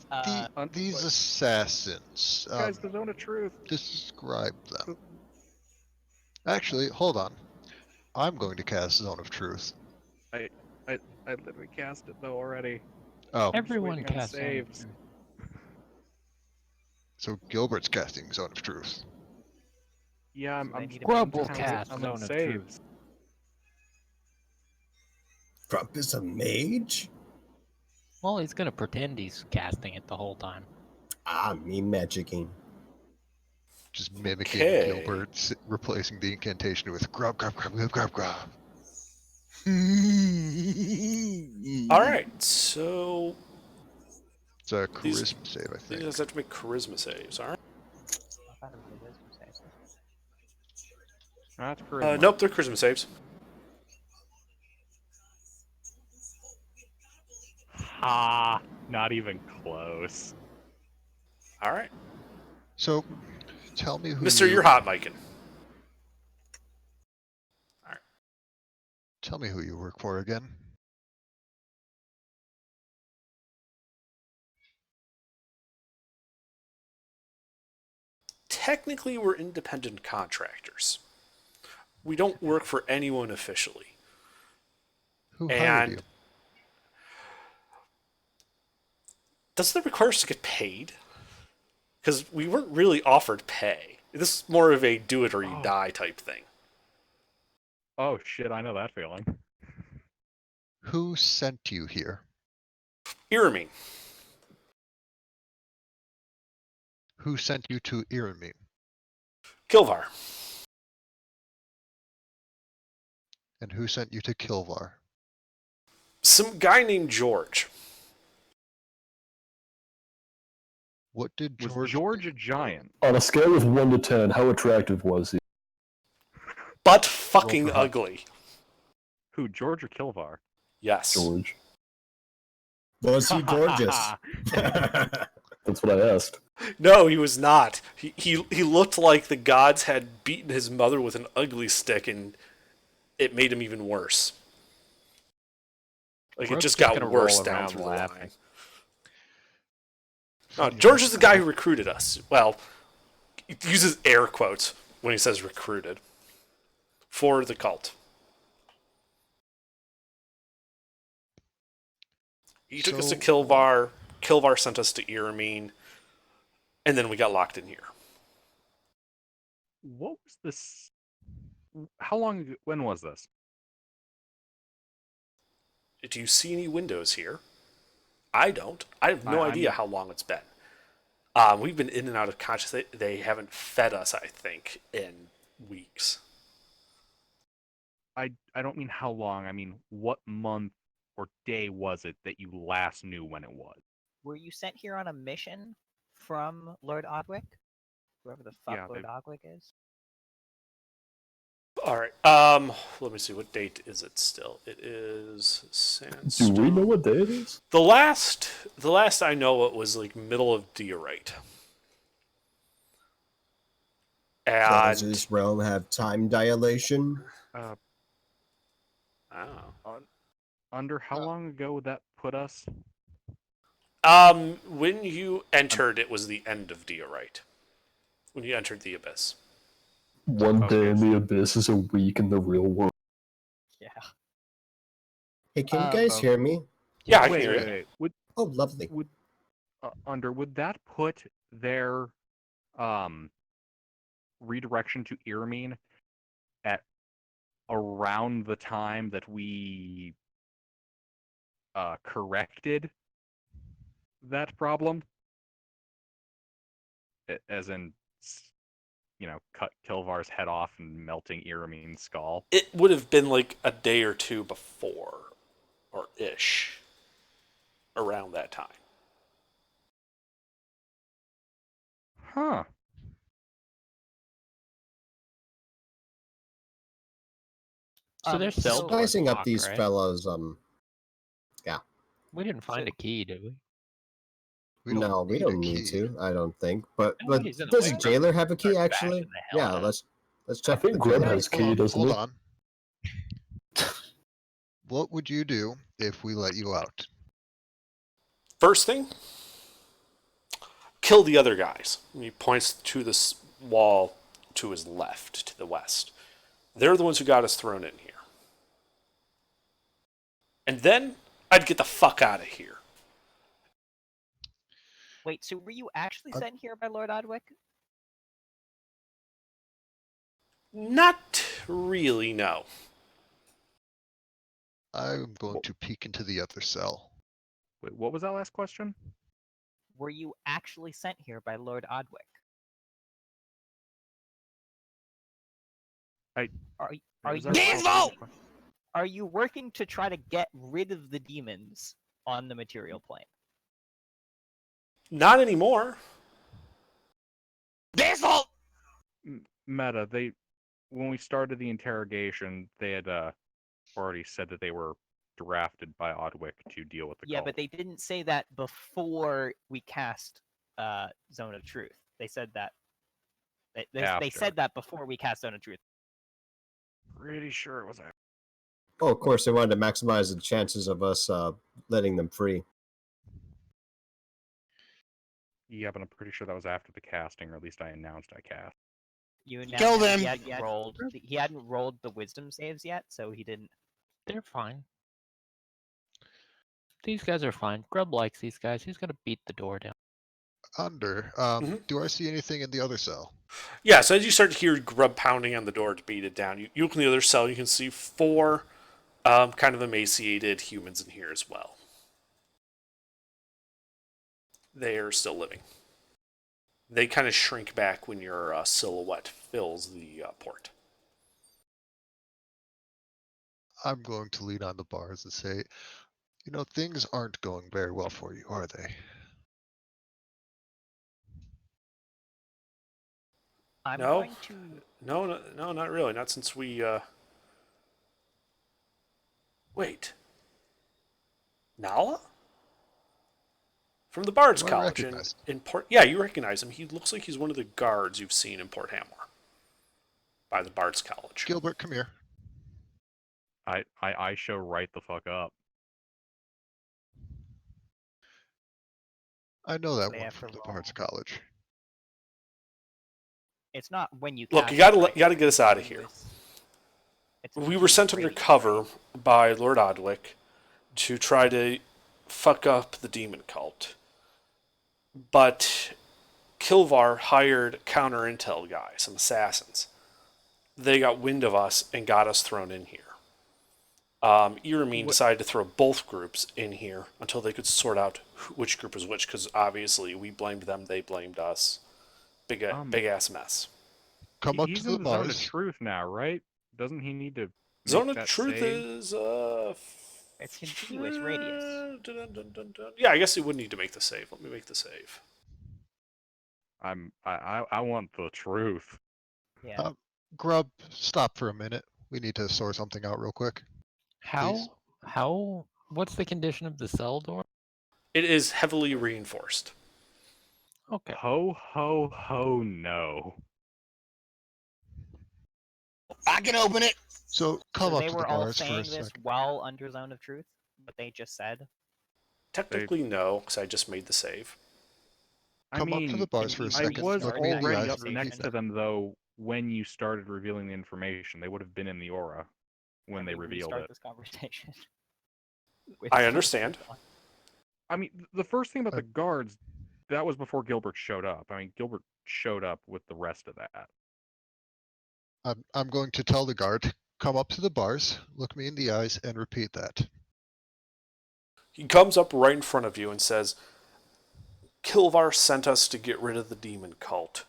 These assassins. Guys, the Zone of Truth. Describe them. Actually, hold on. I'm going to cast Zone of Truth. I literally cast it though already. Oh, Everyone waiting on casts Zone of saves. Truth. so Gilbert's casting Zone of Truth. Yeah, I'm They need to Grub will counting cast on Zone of saves. Truth. Grump is a mage? Well, he's gonna pretend he's casting it the whole time. Ah, me magicking. Just mimicking Okay. Gilbert, replacing the incantation with grub, grub, grub, grub, grub, grub. All right, so It's a These- charisma save, I you think. guys have to make charisma saves, all right? I thought it was a wisdom save. That's charisma. Nope, they're charisma saves. Ha! Not even close. All right. So, tell me who Mister, you, you're hot micing. Tell me who you work for again. Technically, we're independent contractors. We don't work for anyone officially. Who hired And you? does that require us to get paid? Because we weren't really offered pay. This is more of a do it or you Oh. die type thing. Oh shit, I know that feeling. Who sent you here? Iramine. Who sent you to Iramine? Kilvar. And who sent you to Kilvar? Some guy named George. What did Was George? George a giant? On a scale of 1 to 10, how attractive was he? But fucking Roll for height. ugly. Who, George or Kilvar? Yes. George. Was he gorgeous? That's what I asked. No, he was not. He looked like the gods had beaten his mother with an ugly stick and it made him even worse. Like, it Brooke's just just got gonna worse roll down around through the laughing. line. No, George is the guy who recruited us. Well, he uses air quotes when he says recruited. For the cult. He took us to So- Kilvar. Kilvar sent us to Iramine. And then we got locked in here. What was this? How long ago? When was this? Do you see any windows here? I don't. I have no I idea mean- how long it's been. We've been in and out of consciousness. They haven't fed us, I think, in weeks. I don't mean how long. I mean what month or day was it that you last knew when it was? Were you sent here on a mission from Lord Odwick? Whoever the fuck Yeah, Lord Odwick is? All right. Let me see. What date is it still? It is Do Sandstone. we know what day it is? The last I know, it was like middle of Diorite. So does And this realm have time dilation? Uh, oh. Under how long ago would that put us? When you entered, it was the end of Diorite. When you entered the Abyss. One day Okay, in the abyss is a week in the real world. Yeah. Hey, can you guys hear me? Yeah, I can wait, hear wait, you. wait. Would Oh, lovely. would that put their redirection to Iramine at around the time that we corrected that problem? As in, cut Kilvar's head off and melting Iramine's skull. It would have been like a day or two before, or ish, around that time. Huh. So they're so- cell doors Spicing up locked, these right? fellows, We didn't find a key, did we? We don't no, we need a don't need key. to. I don't think. But Nobody's in the does way room. Jailer have a key? Start Actually, bashing the hell yeah. out of Let's I check. think the Grub Jailer. has key, doesn't Hold he? on. What would you do if we let you out? First thing, kill the other guys. And he points to this wall to his left, to the west. They're the ones who got us thrown in here. And then I'd get the fuck out of here. Wait, so were you actually sent here by Lord Odwick? Not really, no. I'm going to peek into the other cell. Wait, what was that last question? Were you actually sent here by Lord Odwick? Are Was you that a Default! follow-up question? are you working to try to get rid of the demons on the material plane? Not anymore. Default! Meta, when we started the interrogation, they had already said that they were drafted by Odwick to deal with the Yeah, cult. but they didn't say that before we cast Zone of Truth. They said that they After. said that before we cast Zone of Truth. Pretty sure it was after. Oh, of course, they wanted to maximize the chances of us letting them free. Yeah, but I'm pretty sure that was after the casting, or at least I announced I cast. You Kill announced that them. he hadn't rolled the wisdom saves yet, so he didn't. They're fine. These guys are fine. Grub likes these guys. He's gonna beat the door down. Under. Do I see anything in the other cell? Yeah, so as you start to hear Grub pounding on the door to beat it down, you look in the other cell, you can see 4 kind of emaciated humans in here as well. They are still living. They kind of shrink back when your silhouette fills the port. I'm going to lean on the bars and say, things aren't going very well for you, are they? I'm No. going to. No, not really. Not since we. Wait. Nala? From the Bard's Do I College recognize in Port. Yeah, you recognize him. He looks like he's one of the guards you've seen in Port Hamor by the Bard's College. Gilbert, come here. I show right the fuck up. I know that They one have from to the roll. Bard's College. It's not when you. Look, cast you it, right? gotta get us out of here. It's We were sent ready. undercover by Lord Odwick to try to fuck up the demon cult. But Kilvar hired counter intel guys, some assassins. They got wind of us and got us thrown in here. Iramine decided to throw both groups in here until they could sort out which group was which, because obviously we blamed them, they blamed us. Big ass mess. Come up He's to the in Zone of bars. Truth now, right? Doesn't he need to make Zone of that Truth save? is It's continuous radius. Yeah, I guess you would need to make the save. Let me make the save. I want the truth. Yeah. Grub, stop for a minute. We need to sort something out real quick. Please. How what's the condition of the cell door? It is heavily reinforced. Okay. Ho ho ho no. I can open it. So come So up they to the were all bars for a saying this second. while under zone of truth, what they just said. Technically, no, because I just made the save. I Come up to mean, the bars can for a you I second. was Look me in the already eyes up and next repeat to that. them though when you started revealing the information. They would have been in the aura when they Let me revealed restart it. this conversation. With I some understand. on. I mean, the first thing about I- the guards, that was before Gilbert showed up. I mean, Gilbert showed up with the rest of that. I'm going to tell the guard, come up to the bars, look me in the eyes, and repeat that. He comes up right in front of you and says, Kilvar sent us to get rid of the demon cult.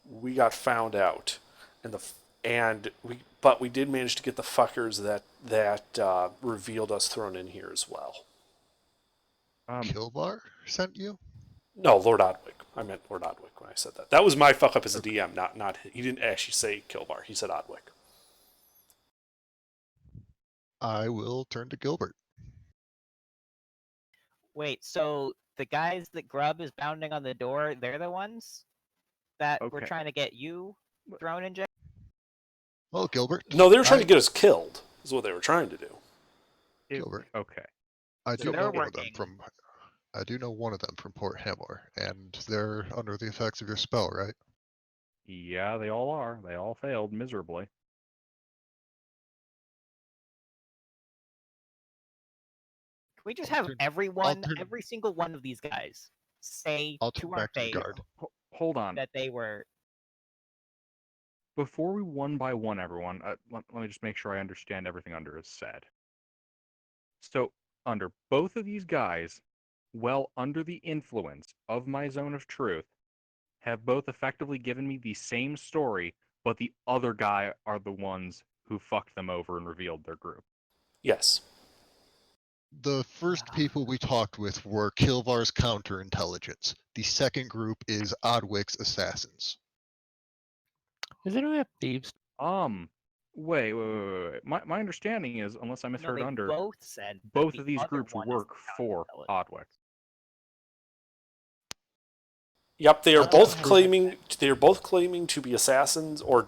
We got found out, but we did manage to get the fuckers that revealed us thrown in here as well. Kilbar sent you? No, Lord Odwick. I meant Lord Odwick when I said that. That was my fuck up as a DM. Not he didn't actually say Kilvar. He said Odwick. I will turn to Gilbert. Wait, so the guys that Grub is pounding on the door, they're the ones that were Okay. trying to get you thrown in jail? Well, Gilbert. No, they were trying to get us killed. Is what they were trying to do. Gilbert. Okay. I So do they're know one of them working. from. I do know one of them from Port Hamor, and they're under the effects of your spell, right? Yeah, they all are. They all failed miserably. Can we just I'll have turn- everyone, turn- every single one of these guys, say I'll turn to our back to the face guard. Hold on. that they were? Before we one by one, everyone, let me just make sure I understand everything Under is said. So, Under, both of these guys, well under the influence of my zone of truth, have both effectively given me the same story, but the other guy are the ones who fucked them over and revealed their group. Yes. The first people we talked with were Kilvar's counterintelligence. The second group is Odwick's assassins. Is it really thieves? Wait. My understanding is, unless I No, misheard they Under, both said that both the of these other groups one is work the for counterintelligence. Odwick. Yep, they are That's both true. claiming to be assassins or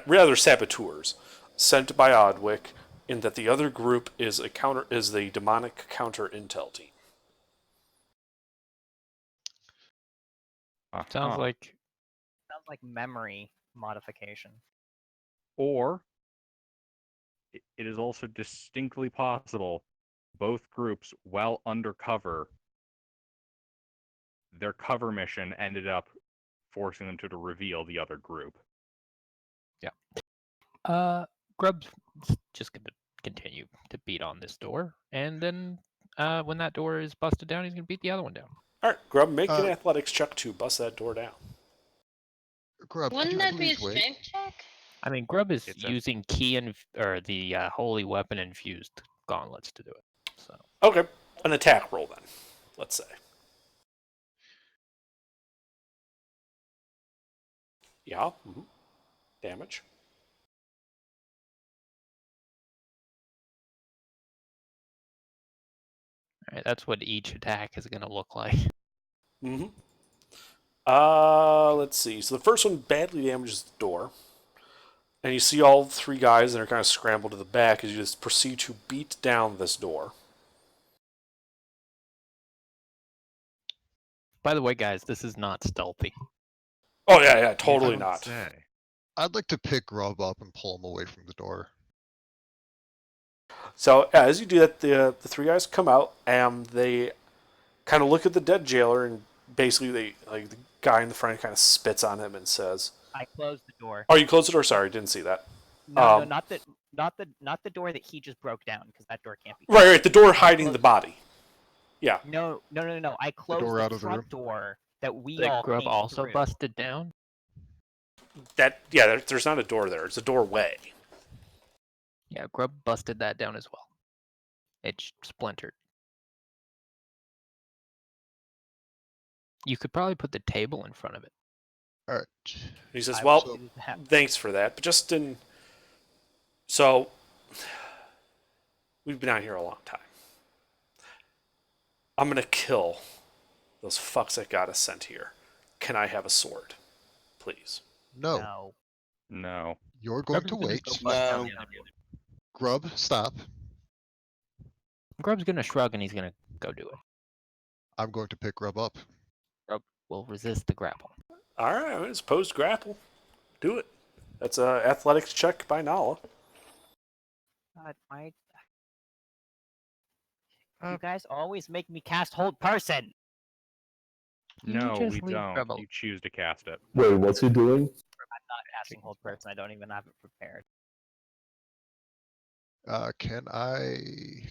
rather saboteurs sent by Odwick, in that the other group is the demonic counter intel team. Sounds like Sounds like memory modification. Or it is also distinctly possible both groups, while undercover, their cover mission ended up forcing them to reveal the other group. Grub's just gonna continue to beat on this door, and then when that door is busted down, he's gonna beat the other one down. All right, Grub, make an Uh, athletics check to bust that door down. Grub, could Wouldn't you that be a please wait? strength check? I mean, Grub is It's a- using or the holy weapon infused gauntlets to do it. So Okay, an attack roll then. Let's say. Yeah. Damage. all right, that's what each attack is gonna look like. Mm-hmm. Let's see. So the first one badly damages the door. And you see all three guys that are kind of scrambled to the back as you just proceed to beat down this door. By the way, guys, this is not stealthy. Oh, yeah, totally not. I'd like to pick Grub up and pull him away from the door. So as you do that, the three guys come out and they kind of look at the dead jailer, and basically the guy in the front kind of spits on him and says, I closed the door. "Oh, you closed the door? Sorry, didn't see that." No, not the door that he just broke down, because that door can't be. Right. The door hiding the body. Yeah. No. I closed door the out of the front room? door that we That all Grub came also through. busted down. There's not a door there. It's a doorway. Yeah, Grub busted that down as well. It's splintered. You could probably put the table in front of it. All right. He says, I well, will do that. thanks for that, but just in... So, we've been out here a long time. I'm going to kill those fucks that got us sent here. Can I have a sword? Please. No, No. No. you're going to Grub's gonna wait. go bust down No. the other building. Grub, stop. Grub's gonna shrug and he's gonna go do it. I'm going to pick Grub up. Grub will resist the grapple. All right, it's post grapple. Do it. That's a athletics check by Nala. God, Uh, you guys always make me cast hold person. You No, just we leave don't. Grub You choose to cast it. Wait, what's he doing? I'm not casting hold person. I don't even have it prepared. Can I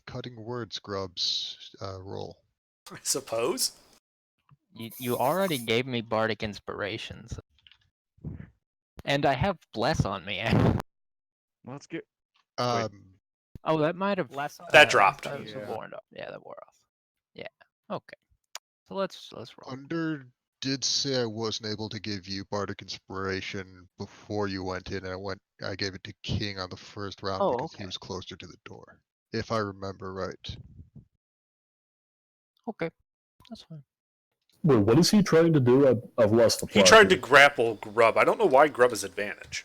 cutting words, Grubs, roll? I suppose. You already gave me bardic inspirations, and I have bless on me. Let's get. Um, Oh, that might have Less on That the- dropped. That was Yeah. worn off. Yeah, that wore off. Yeah. Okay. So let's roll. Under did say I wasn't able to give you bardic inspiration before you went in, and I gave it to King on the first round Oh, because he okay. was closer to the door, if I remember right. Okay, that's fine. Wait, what is he trying to do? I've lost the He plot. tried to here. grapple Grub. I don't know why Grub is advantage.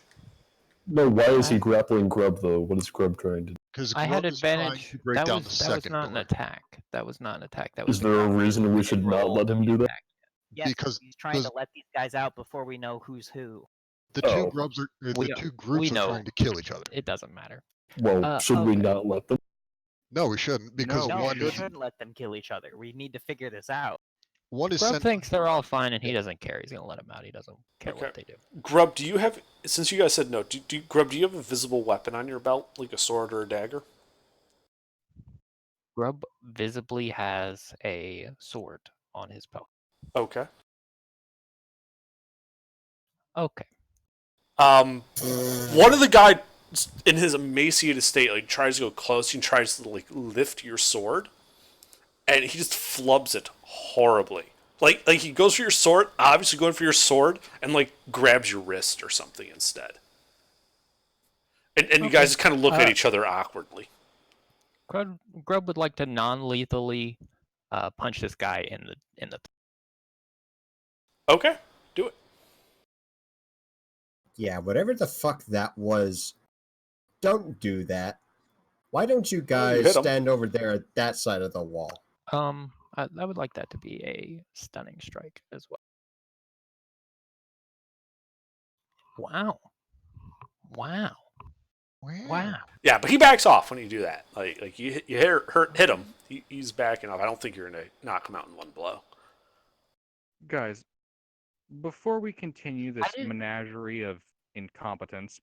No, why is he I- grappling Grub though? What is Grub trying to do? Because I had Grub is trying advantage. to break That down was the that was second not an door. attack. That was not an attack. That was Is the there a grapple. reason we I should didn't not roll let him the do that? attack. Yes, Because- he's trying to because- let these guys out before we know who's who. The Oh. two grubs are We- the two groups we are know. trying to kill each other. It doesn't matter. Well, should we okay. not let them? No, we shouldn't because No, No, one we is shouldn't let them kill each other. We need to figure this out. one is Grub sent. thinks they're all fine, and he doesn't care. He's gonna let them out. He doesn't care Okay. what they do. Grub, do you have... Since you guys said no, Grub, do you have a visible weapon on your belt? Like a sword or a dagger? Grub visibly has a sword on his belt. Okay. Okay. One of the guys in his emaciated state like tries to go close and tries to like lift your sword, and he just flubs it horribly. Like he goes for your sword, obviously going for your sword, and like grabs your wrist or something instead. And you guys just kind of look at each other awkwardly. Grub would like to non-lethally punch this guy in the. Okay, do it. Yeah, whatever the fuck that was, don't do that. Why don't you you guys hit 'em. stand over there at that side of the wall? I would like that to be a stunning strike as well. Wow. Wow. Wow. Yeah, but he backs off when you do that. Like you hit him. He's backing off. I don't think you're gonna knock him out in one blow. Guys, before we continue this didn't- menagerie of incompetence,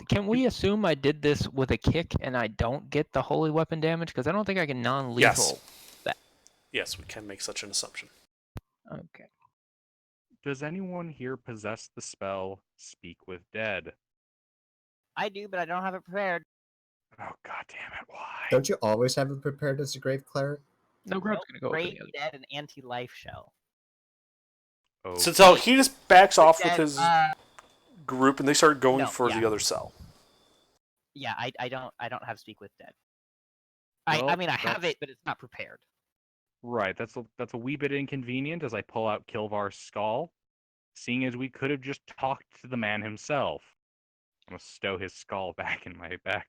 Can we assume I did this with a kick and I don't get the holy weapon damage? Because I don't think I can non-lethal. Yes, we can make such an assumption. Okay. does anyone here possess the spell Speak with Dead? I do, but I don't have it prepared. Oh god damn it, why? Don't you always have it prepared as a grave cleric? No, Grub's Nope, gonna go for Great the other. Dead and anti-life shell. Oh, So he just backs off with Dead, his group, and they start going no, for yeah. the other cell. Yeah, I don't have Speak with Dead. I Well, mean I have that's- it, but it's not prepared. right. That's a wee bit inconvenient as I pull out Kilvar's skull, seeing as we could have just talked to the man himself. I'm gonna stow his skull back in my backpack.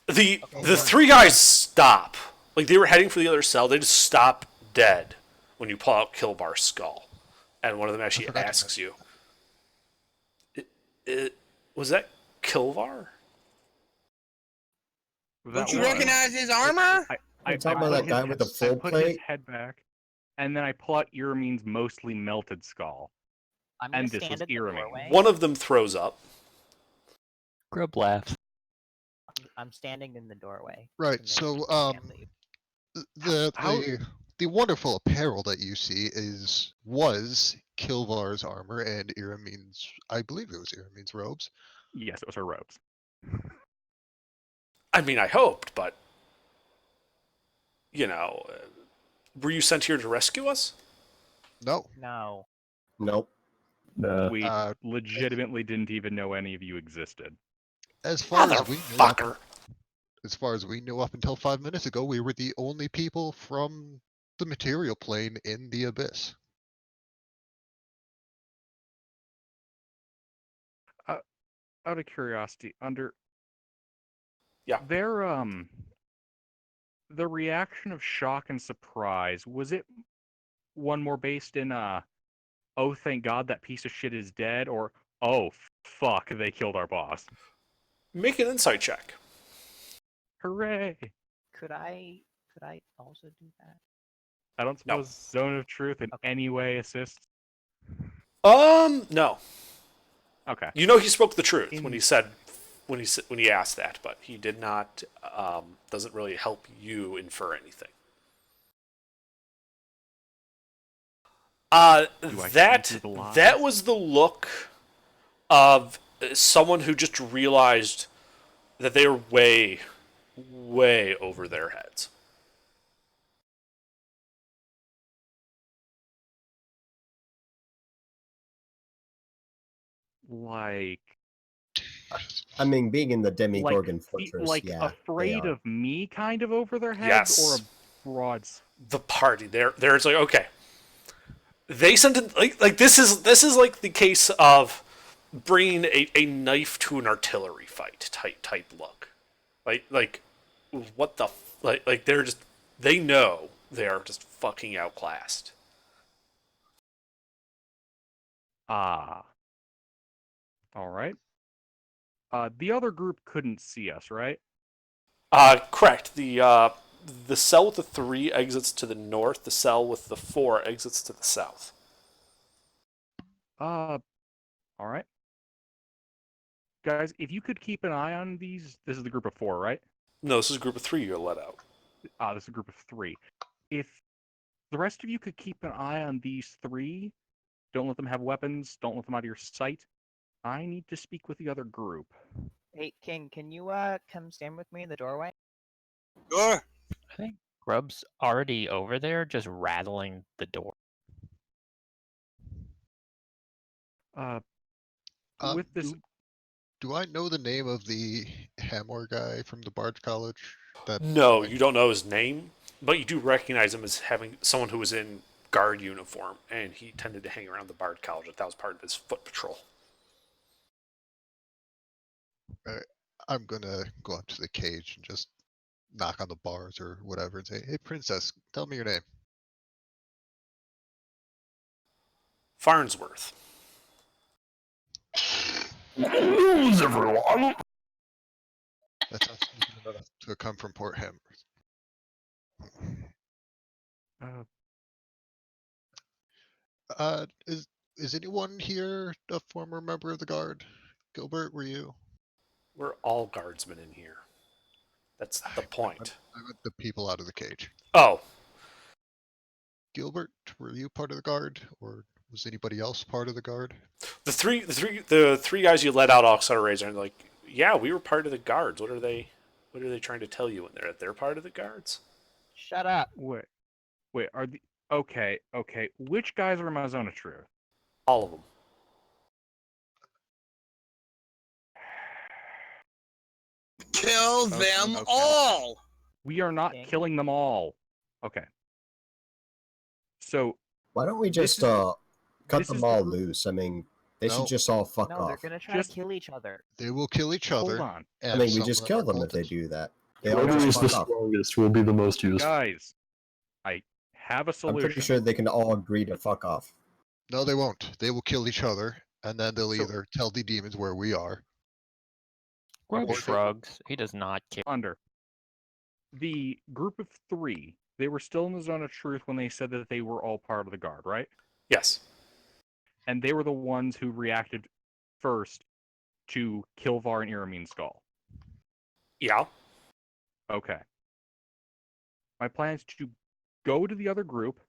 The three guys stop. Like they were heading for the other cell. They just stop dead when you pull out Kilbar's skull, and one of them actually forgot to asks you, "Was that Kilvar?" Don't you recognize his armor? I'm talking about that guy with the full I put his plate. head back, and then I pull out Iramine's mostly melted skull. I'm gonna And this stand was in the Iramine. doorway. One of them throws up. Grub laughs. I'm standing in the doorway. Right. and they So can't leave. the wonderful apparel that you see was Kilvar's armor and Iramine's. I believe it was Iramine's robes. Yes, it was her robes. I mean, I hoped, but you know, were you sent here to rescue us? No. No. Nope. Nah. We Uh, legitimately didn't even know any of you existed. As far as we knew, Motherfucker. as far as we knew up until 5 minutes ago, we were the only people from the material plane in the abyss. Out of curiosity, Yeah. the reaction of shock and surprise, was it one more based in oh thank God that piece of shit is dead, or oh fuck they killed our boss? Make an insight check. Hooray! Could I also do that? I don't No. suppose Zone of Truth in Okay. any way assists. No. Okay. You know he spoke the truth In- when he asked that, but he did not. Doesn't really help you infer anything. Do I That see through the lies? that was the look of someone who just realized that they were way, way over their heads. Like I mean, being in the Demigorgon Fortress, like yeah, they afraid are. of me kind of over their heads, or Yes. a broad The party there's like, okay, they sent in like this is like the case of bringing a knife to an artillery fight type look, like what the like they know they are just fucking outclassed. All right. The other group couldn't see us, right? Correct. The cell with the 3 exits to the north. The cell with the 4 exits to the south. All right. Guys, if you could keep an eye on these, this is the group of 4, right? No, this is a group of 3 you're let out. This is a group of 3. If the rest of you could keep an eye on these 3, don't let them have weapons, don't let them out of your sight. I need to speak with the other group. Hey, King, can you come stand with me in the doorway? Sure. I think Grub's already over there, just rattling the door. With this, Do I know the name of the Hamor guy from the Bard College? That No, you don't know his name, but you do recognize him as having someone who was in guard uniform, and he tended to hang around the Bard College. That was part of his foot patrol. I'm gonna go up to the cage and just knock on the bars or whatever and say, "Hey, princess, tell me your name." Farnsworth. News, everyone. That's not enough to come from Port Hammer. Is anyone here a former member of the guard? Gilbert, were you? We're all guardsmen in here. That's the point. I meant the people out of the cage. Oh, Gilbert, were you part of the guard, or was anybody else part of the guard? the three guys you let out Oxford Razor, and like, yeah, we were part of the guards. What are they trying to tell you when they're part of the guards? Shut up. wait, are the okay? Which guys are in my zone of truth? All of them. Kill them Okay. all. We are not King? killing them all. Okay. So Why don't we This just is- cut this them is the all group- loose? I mean, they No. should just all fuck No, they're off. gonna try Just- to kill each other. They will kill each hold other. on, I And mean, we some just of kill are them if they cultists. do that. They all Whoever just is the fuck off. strongest will be the most used. guys. I have a I'm solution. pretty sure they can all agree to fuck off. No, they won't. They will kill each other, and then they'll So- either tell the demons where we are. Grub Or they- shrugs. He does not care. Under the group of 3, they were still in the zone of truth when they said that they were all part of the guard, right? Yes. And they were the ones who reacted first to Kilvar and Iramene's skull. Yeah. Okay. My plan is to go to the other group,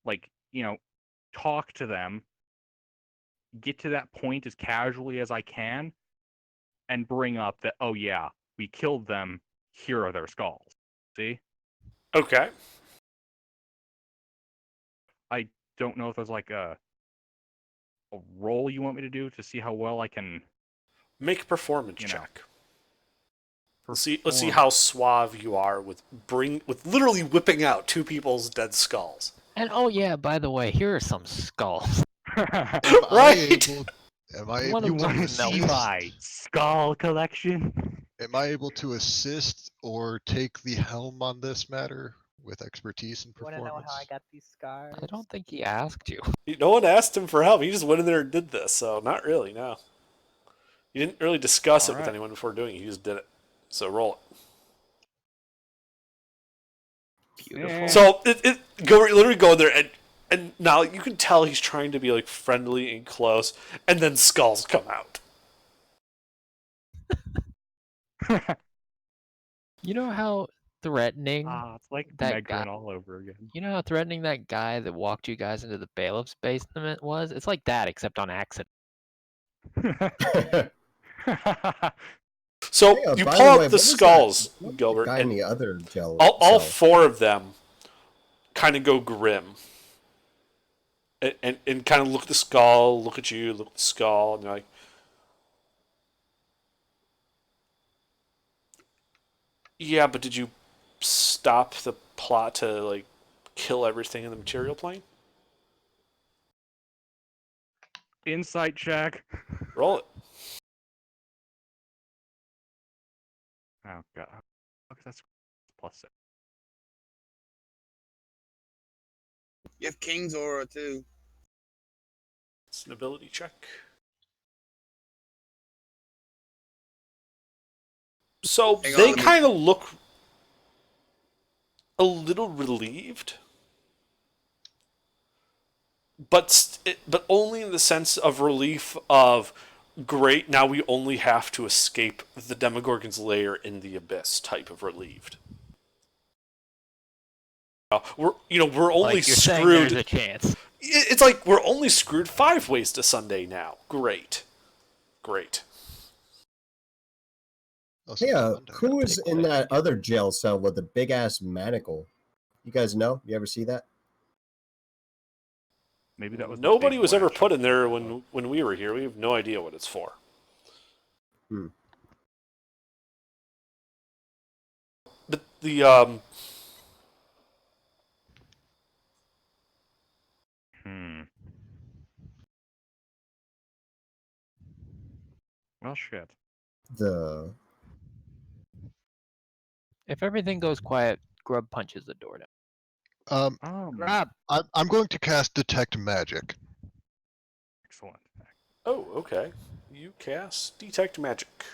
like, talk to them, get to that point as casually as I can, and bring up that, oh yeah, we killed them, here are their skulls. See? Okay. I don't know if there's like a roll you want me to do to see how well I can. Make a performance You know. check. Let's see how suave you are with literally whipping out two people's dead skulls. And oh yeah, by the way, here are some skulls. Am Right. Am I One able of to them see melted. assist? my skull collection? Am I able to assist or take the helm on this matter with expertise and You want to know performance? how I got these scars? I don't think he asked you. No one asked him for help. He just went in there and did this. So not really. No. You didn't really discuss it with Alright. anyone before doing it. You just did it. So roll it. Beautiful. So literally go in there and now you can tell he's trying to be like friendly and close, and then skulls come out. You know how threatening It's like that guy. Megrin all over again. You know how threatening that guy that walked you guys into the bailiff's basement was? It's like that, except on accident. So Yeah, you by pull the out way, the what was that? skulls, What was Gilbert, the guy in and the other gel all cell? four of them kind of go grim. And kind of look at the skull, look at you, look at the skull, and they're like, yeah, but did you stop the plot to like kill everything in the material plane? Insight check. Roll it. Oh god. Okay, that's +6. You have King's Aura too. It's an ability check. So Hang on, they let me- kind of look a little relieved, but only in the sense of relief of, great, now we only have to escape the Demogorgon's lair in the abyss type of relieved. We're only Like you're saying screwed. there's a chance. It's like we're only screwed 5 ways to Sunday now. Great. Also, Yeah, Monday. who is take in one. that other jail cell with the big ass manacle? You guys know? You ever see that? Maybe that was the Nobody big was ever flash. put in there when we were here. We have no idea what it's for. Hmm. But the Well, shit. The If everything goes quiet, Grub punches the door down. Grab. I'm going to cast Detect Magic. Excellent. Oh, okay. You cast Detect Magic.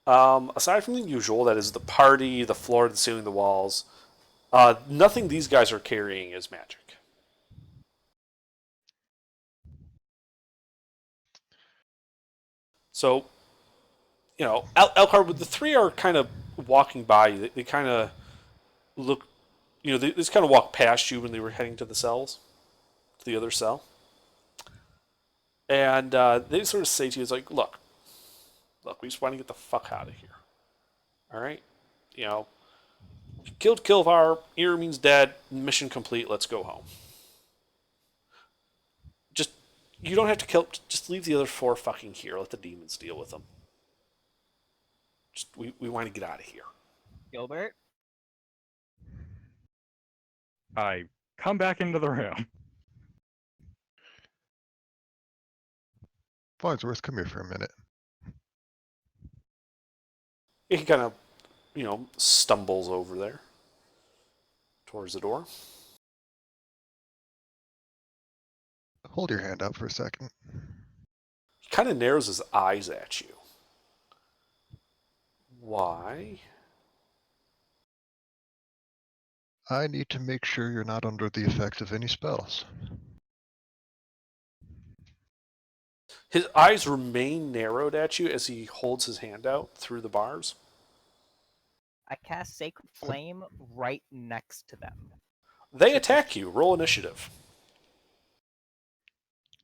Aside from the usual, that is the party, the floor, the ceiling, the walls, nothing these guys are carrying is magic. So, Elkhart, the three are kind of walking by you. They kind of look, they just kind of walk past you when they were heading to the cells, to the other cell. And they sort of say to you, it's like, look, we just want to get the fuck out of here. All right? Killed Kilvar, Irmin's dead, mission complete, let's go home. You don't have to kill, just leave the other 4 fucking here, let the demons deal with them. We want to get out of here. Gilbert? I come back into the room. Farnsworth, come here for a minute. He kind of, stumbles over there towards the door. Hold your hand out for a second. He kind of narrows his eyes at you. Why? I need to make sure you're not under the effects of any spells. His eyes remain narrowed at you as he holds his hand out through the bars. I cast Sacred Flame right next to them. They attack you. Roll initiative.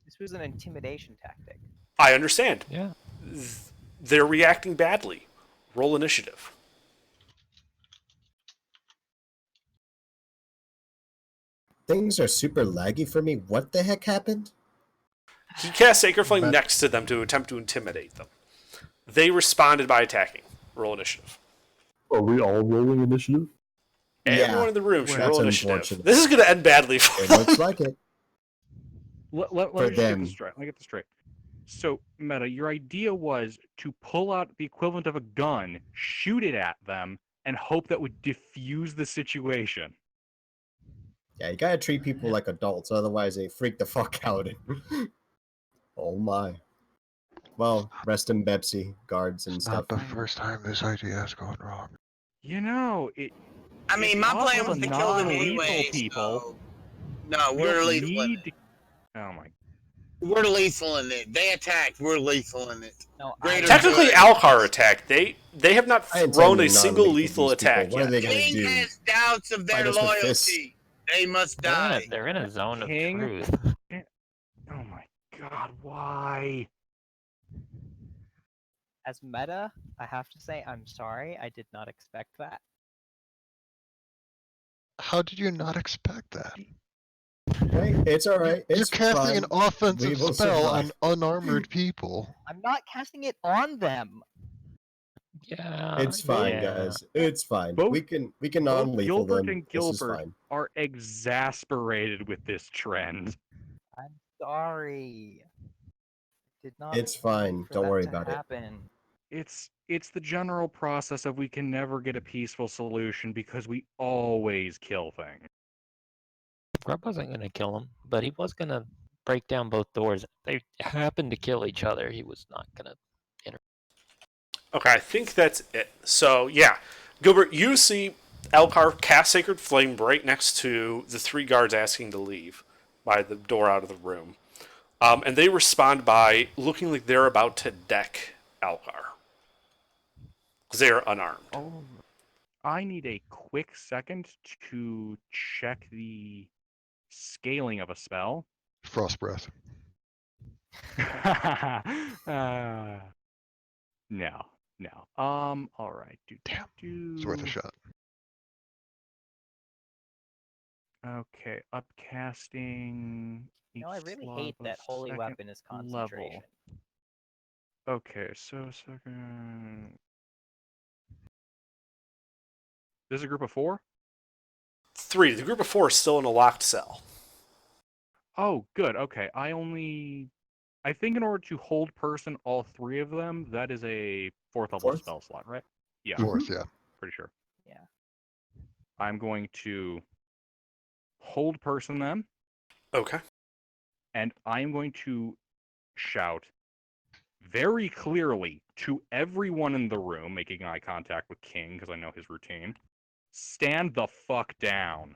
This was an intimidation tactic. I understand. Yeah. They're reacting badly. Roll initiative. Things are super laggy for me. What the heck happened? He cast Sacred Flame But- next to them to attempt to intimidate them. They responded by attacking. Roll initiative. Are we all rolling initiative? Everyone in the room should That's roll initiative. unfortunate. This is going to end badly for It them. looks like it. Let For me just get them. this straight. Let me get this straight. So, Meta, your idea was to pull out the equivalent of a gun, shoot it at them, and hope that would diffuse the situation. Yeah, you gotta treat people like adults, otherwise they freak the fuck out. Oh my. Well, rest in Bepsi, guards and It's stuff. not the first time this idea has gone wrong. You know, I mean, it's my plan possible was to to kill them non-lethal anyway. people. So... No, we we're don't lethal in need it. to... Oh my... We're lethal in it. They attacked. We're lethal in it. No, Greater Technically, good. Alcar attacked. They have not I intend thrown to a single non-lethal lethal these people. attack What are yet. they gonna King do? has doubts of their Fight us with fists? loyalty. They must They're in die. they're in a zone of King? truth. Oh my god, why? As Meta, I have to say I'm sorry. I did not expect that. How did you not expect that? Hey, it's alright. You're It's casting fine. an offensive We will spell survive. on unarmored people. I'm not casting it on them. Yeah. It's fine, yeah. guys. It's fine. Both- we can Both non-lethal Gilbert them. and This is Gilbert fine. are exasperated with this trend. I'm sorry. Did not. It's fine. for Don't that worry to about it. happen. It's the general process of we can never get a peaceful solution because we always kill things. Grub wasn't gonna kill him, but he was gonna break down both doors. They happened to kill each other. He was not gonna. Okay, I think that's it. So, yeah. Gilbert, you see Elcar cast Sacred Flame right next to the three guards asking to leave by the door out of the room. And they respond by looking like they're about to deck Elcar. Because they are unarmed. Oh, I need a quick second to check the scaling of a spell. Frost breath. No. All right. Damn, It's worth a shot. Okay, upcasting. You know, I each really slot hate of that holy second weapon is concentration. level. Okay, so second. This is a group of 4? 3. The group of 4 is still in a locked cell. Oh, good. Okay, I think in order to hold person all 3 of them, that is a 4th level Fourth? spell slot, right? Yeah, Fourth, yeah. pretty sure. Yeah. I'm going to hold person them, Okay. and I'm going to shout very clearly to everyone in the room, making eye contact with King because I know his routine. Stand the fuck down.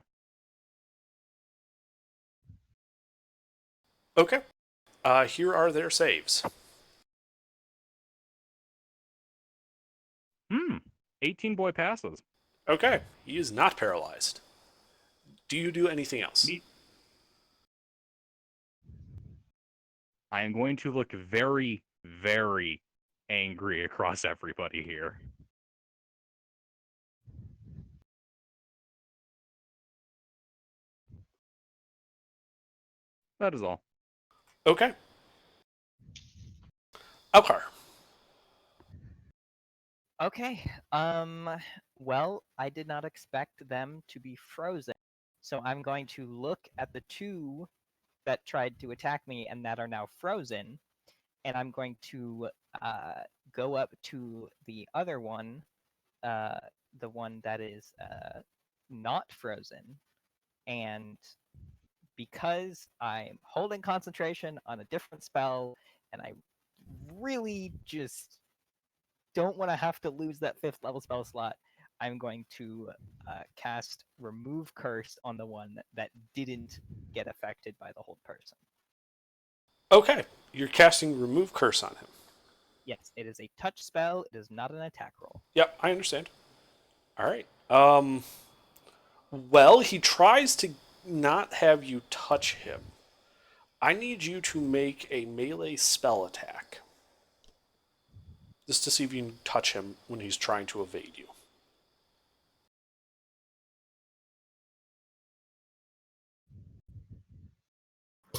Okay. Here are their saves. 18 boy passes. Okay. He is not paralyzed. Do you do anything else? I am going to look very, very angry across everybody here. That is all. Okay. Elcar. Okay. Well, I did not expect them to be frozen. So I'm going to look at the 2 that tried to attack me and that are now frozen. And I'm going to go up to the other one, the one that is not frozen. And because I'm holding concentration on a different spell, and I really just don't want to have to lose that 5th level spell slot, I'm going to cast Remove Curse on the one that didn't get affected by the hold person. Okay. You're casting Remove Curse on him. Yes, it is a touch spell. It is not an attack roll. Yep, I understand. All right. Well, he tries to not have you touch him. I need you to make a melee spell attack. Just to see if you can touch him when he's trying to evade you.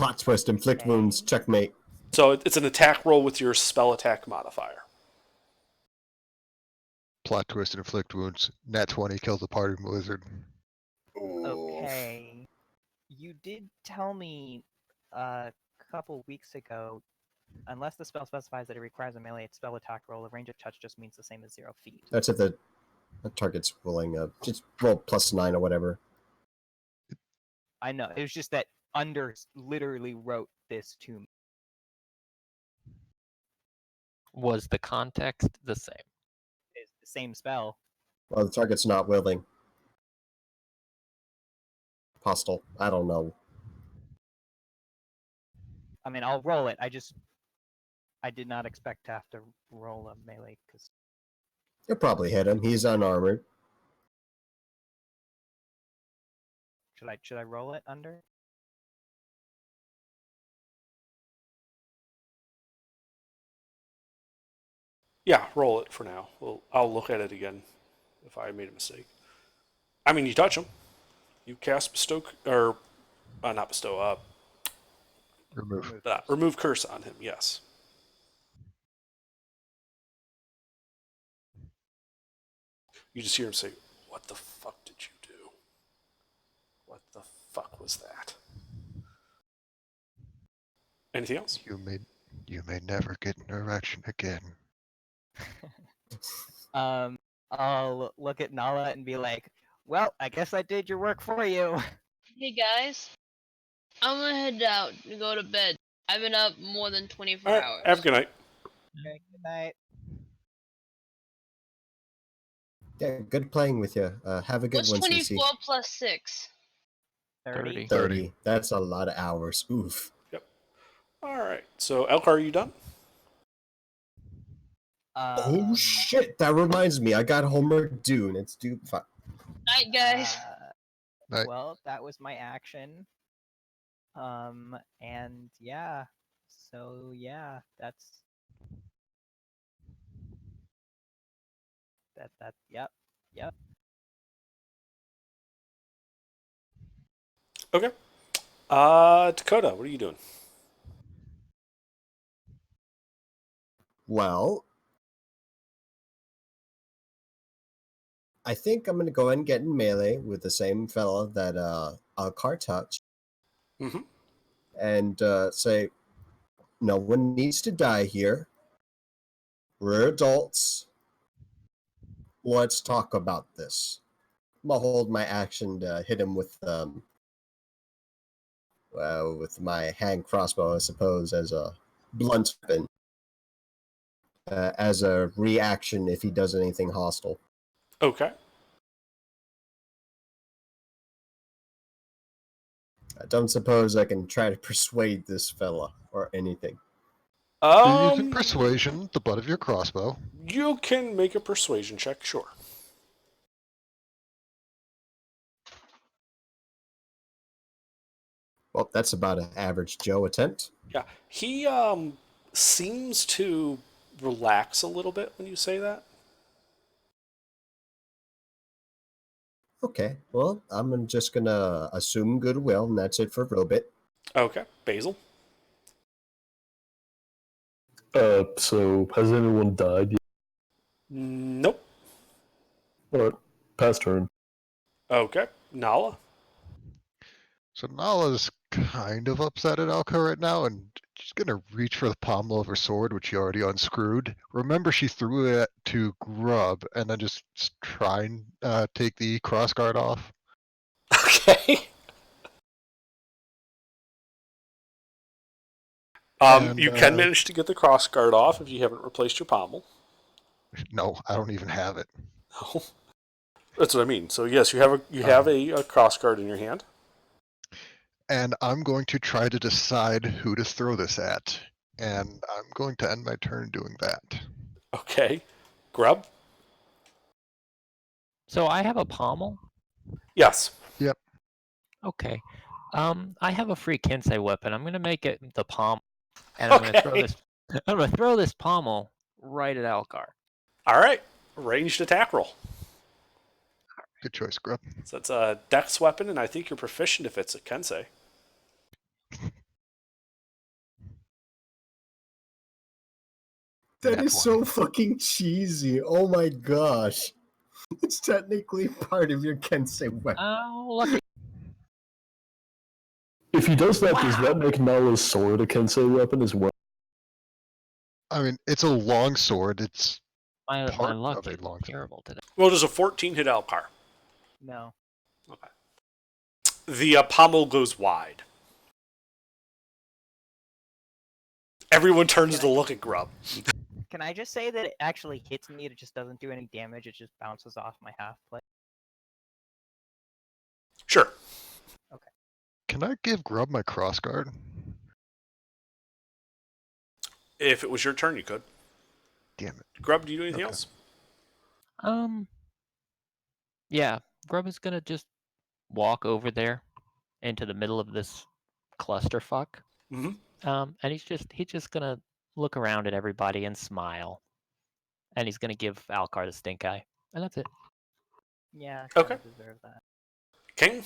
Plot twist, inflict Okay. wounds, checkmate. So it's an attack roll with your spell attack modifier. Plot twist and inflict wounds. Nat 20 kills the party wizard. Okay. You did tell me a couple weeks ago, unless the spell specifies that it requires a melee spell attack roll, a range of touch just means the same as 0 feet. That's if the target's rolling just roll +9 or whatever. I know. It was just that Under literally wrote this to me. Was the context the same? It's the same spell. Well, the target's not willing. Hostile. I don't know. I mean, I'll roll it. I did not expect to have to roll a melee because You'll probably hit him. He's unarmored. should I roll it Under? Yeah, roll it for now. I'll look at it again if I made a mistake. I mean, you touch him. You cast bestow, or not bestow, remove curse on him, yes. You just hear him say, "What the fuck did you do? What the fuck was that?" Anything else? You may never get an erection again. I'll look at Nala and be like, well, I guess I did your work for you. Hey guys, I'm gonna head out and go to bed. I've been up more than 24 All right, hours. have a good night. Okay, good night. Yeah, good playing with you. Have a good What's one, 24 CC. plus 6? 30. 30. That's a lot of hours. Oof. All right, so Elkar, are you done? Oh shit! That reminds me. I got homework due, and it's due. Night, guys. Night. Well, that was my action. And yeah, so yeah, that's that. Yep. Okay. Dakota, what are you doing? Well, I think I'm gonna go ahead and get in melee with the same fella that Alcar touched, Mm-hmm. and say, "No one needs to die here. We're adults. Let's talk about this." I'm gonna hold my action to hit him with my hand crossbow, I suppose, as a blunt weapon, as a reaction if he does anything hostile. Okay. I don't suppose I can try to persuade this fella or anything. Using persuasion, the butt of your crossbow. You can make a persuasion check, sure. Well, that's about an average Joe attempt. Yeah, he seems to relax a little bit when you say that. Okay, well, I'm just gonna assume goodwill, and that's it for a little bit. Okay, Basil. So has anyone died yet? Nope. Alright, pass turn. Okay, Nala. So Nala's kind of upset at Alka right now, and she's gonna reach for the pommel of her sword, which she already unscrewed. Remember, she threw it to Grub, and then just try and take the crossguard off. Okay. You can manage to get the crossguard off if you haven't replaced your pommel. No, I don't even have it. No. That's what I mean. So yes, you have a crossguard in your hand. And I'm going to try to decide who to throw this at, and I'm going to end my turn doing that. Okay. Grub? So I have a pommel. Yes. Yep. Okay. I have a free Kensei weapon. I'm gonna make it the pommel, and I'm gonna throw Okay. this. I'm gonna throw this pommel right at Alcar. All right. Ranged attack roll. Good choice, Grub. So it's a dex weapon, and I think you're proficient if it's a Kensei. That Nat is so 20. fucking cheesy. Oh my gosh. It's technically part of your Kensei weapon. Oh, look. If he does that, does that make Nala's sword a Kensei weapon as well? I mean, it's a long sword. It's My part luck of a is long sword. terrible today. Well, does a 14 hit Alcar? No. Okay. The pommel goes wide. Everyone turns to look at Grub. Can I just say that it actually hits me? It just doesn't do any damage. It just bounces off my half plate. Sure. Can I give Grub my crossguard? If it was your turn, you could. Damn it. Grub, do you do anything Okay. else? Yeah, Grub is gonna just walk over there into the middle of this clusterfuck. Mhm. And he's just gonna look around at everybody and smile. And he's gonna give Alcar the stink eye. And that's it. Yeah. Okay. Kinda deserve that. King?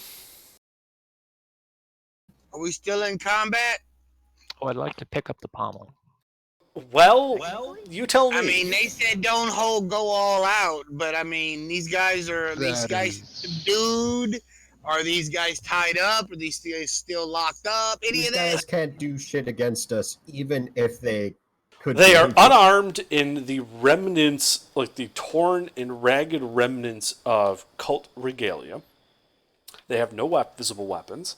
Are we still in combat? Oh, I'd like to pick up the pommel. Well, you tell me. I mean, they said don't go all out, but I mean, these guys subdued? Are these guys tied up? Are these guys still locked up? Any These of that? guys can't do shit against us, even if they could. They be are able- unarmed in the remnants, like the torn and ragged remnants of cult regalia. They have no visible weapons.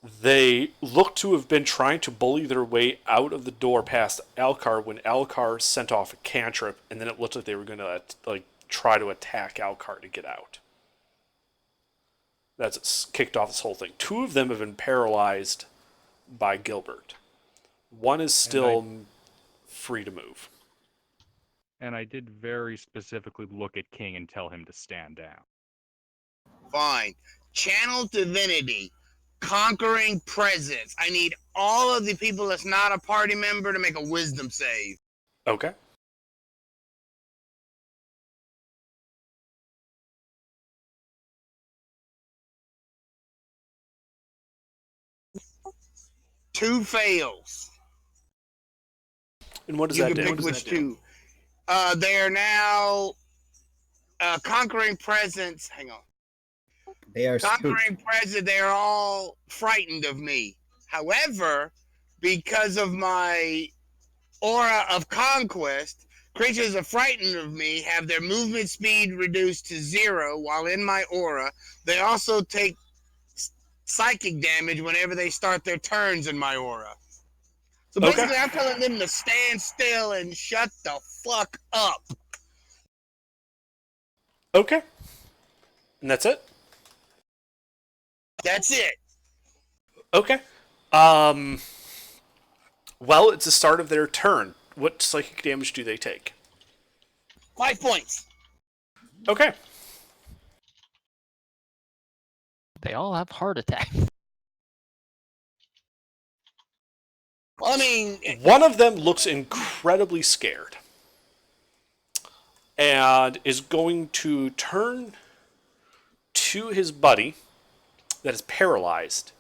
They look to have been trying to bully their way out of the door past Alcar when Alcar sent off a cantrip, and then it looked like they were going to try to attack Alcar to get out. That's kicked off this whole thing. 2 of them have been paralyzed by Gilbert. 1 is still free to move. And I did very specifically look at King and tell him to stand down. Fine. Channel divinity. Conquering presence. I need all of the people that's not a party member to make a wisdom save. Okay. Two fails. And what does You that can do? pick which two. They are now conquering presence. Hang on. They are Conquering presence. They are all frightened of me. However, because of my aura of conquest, creatures are frightened of me have their movement speed reduced to 0 while in my aura. They also take psychic damage whenever they start their turns in my aura. So basically, I'm telling them to stand still and shut the fuck up. Okay. And that's it? That's it. Okay. Well, it's the start of their turn. What psychic damage do they take? 5 points. Okay. They all have heart attacks. Well, I mean, One of them looks incredibly scared and is going to turn to his buddy that is paralyzed,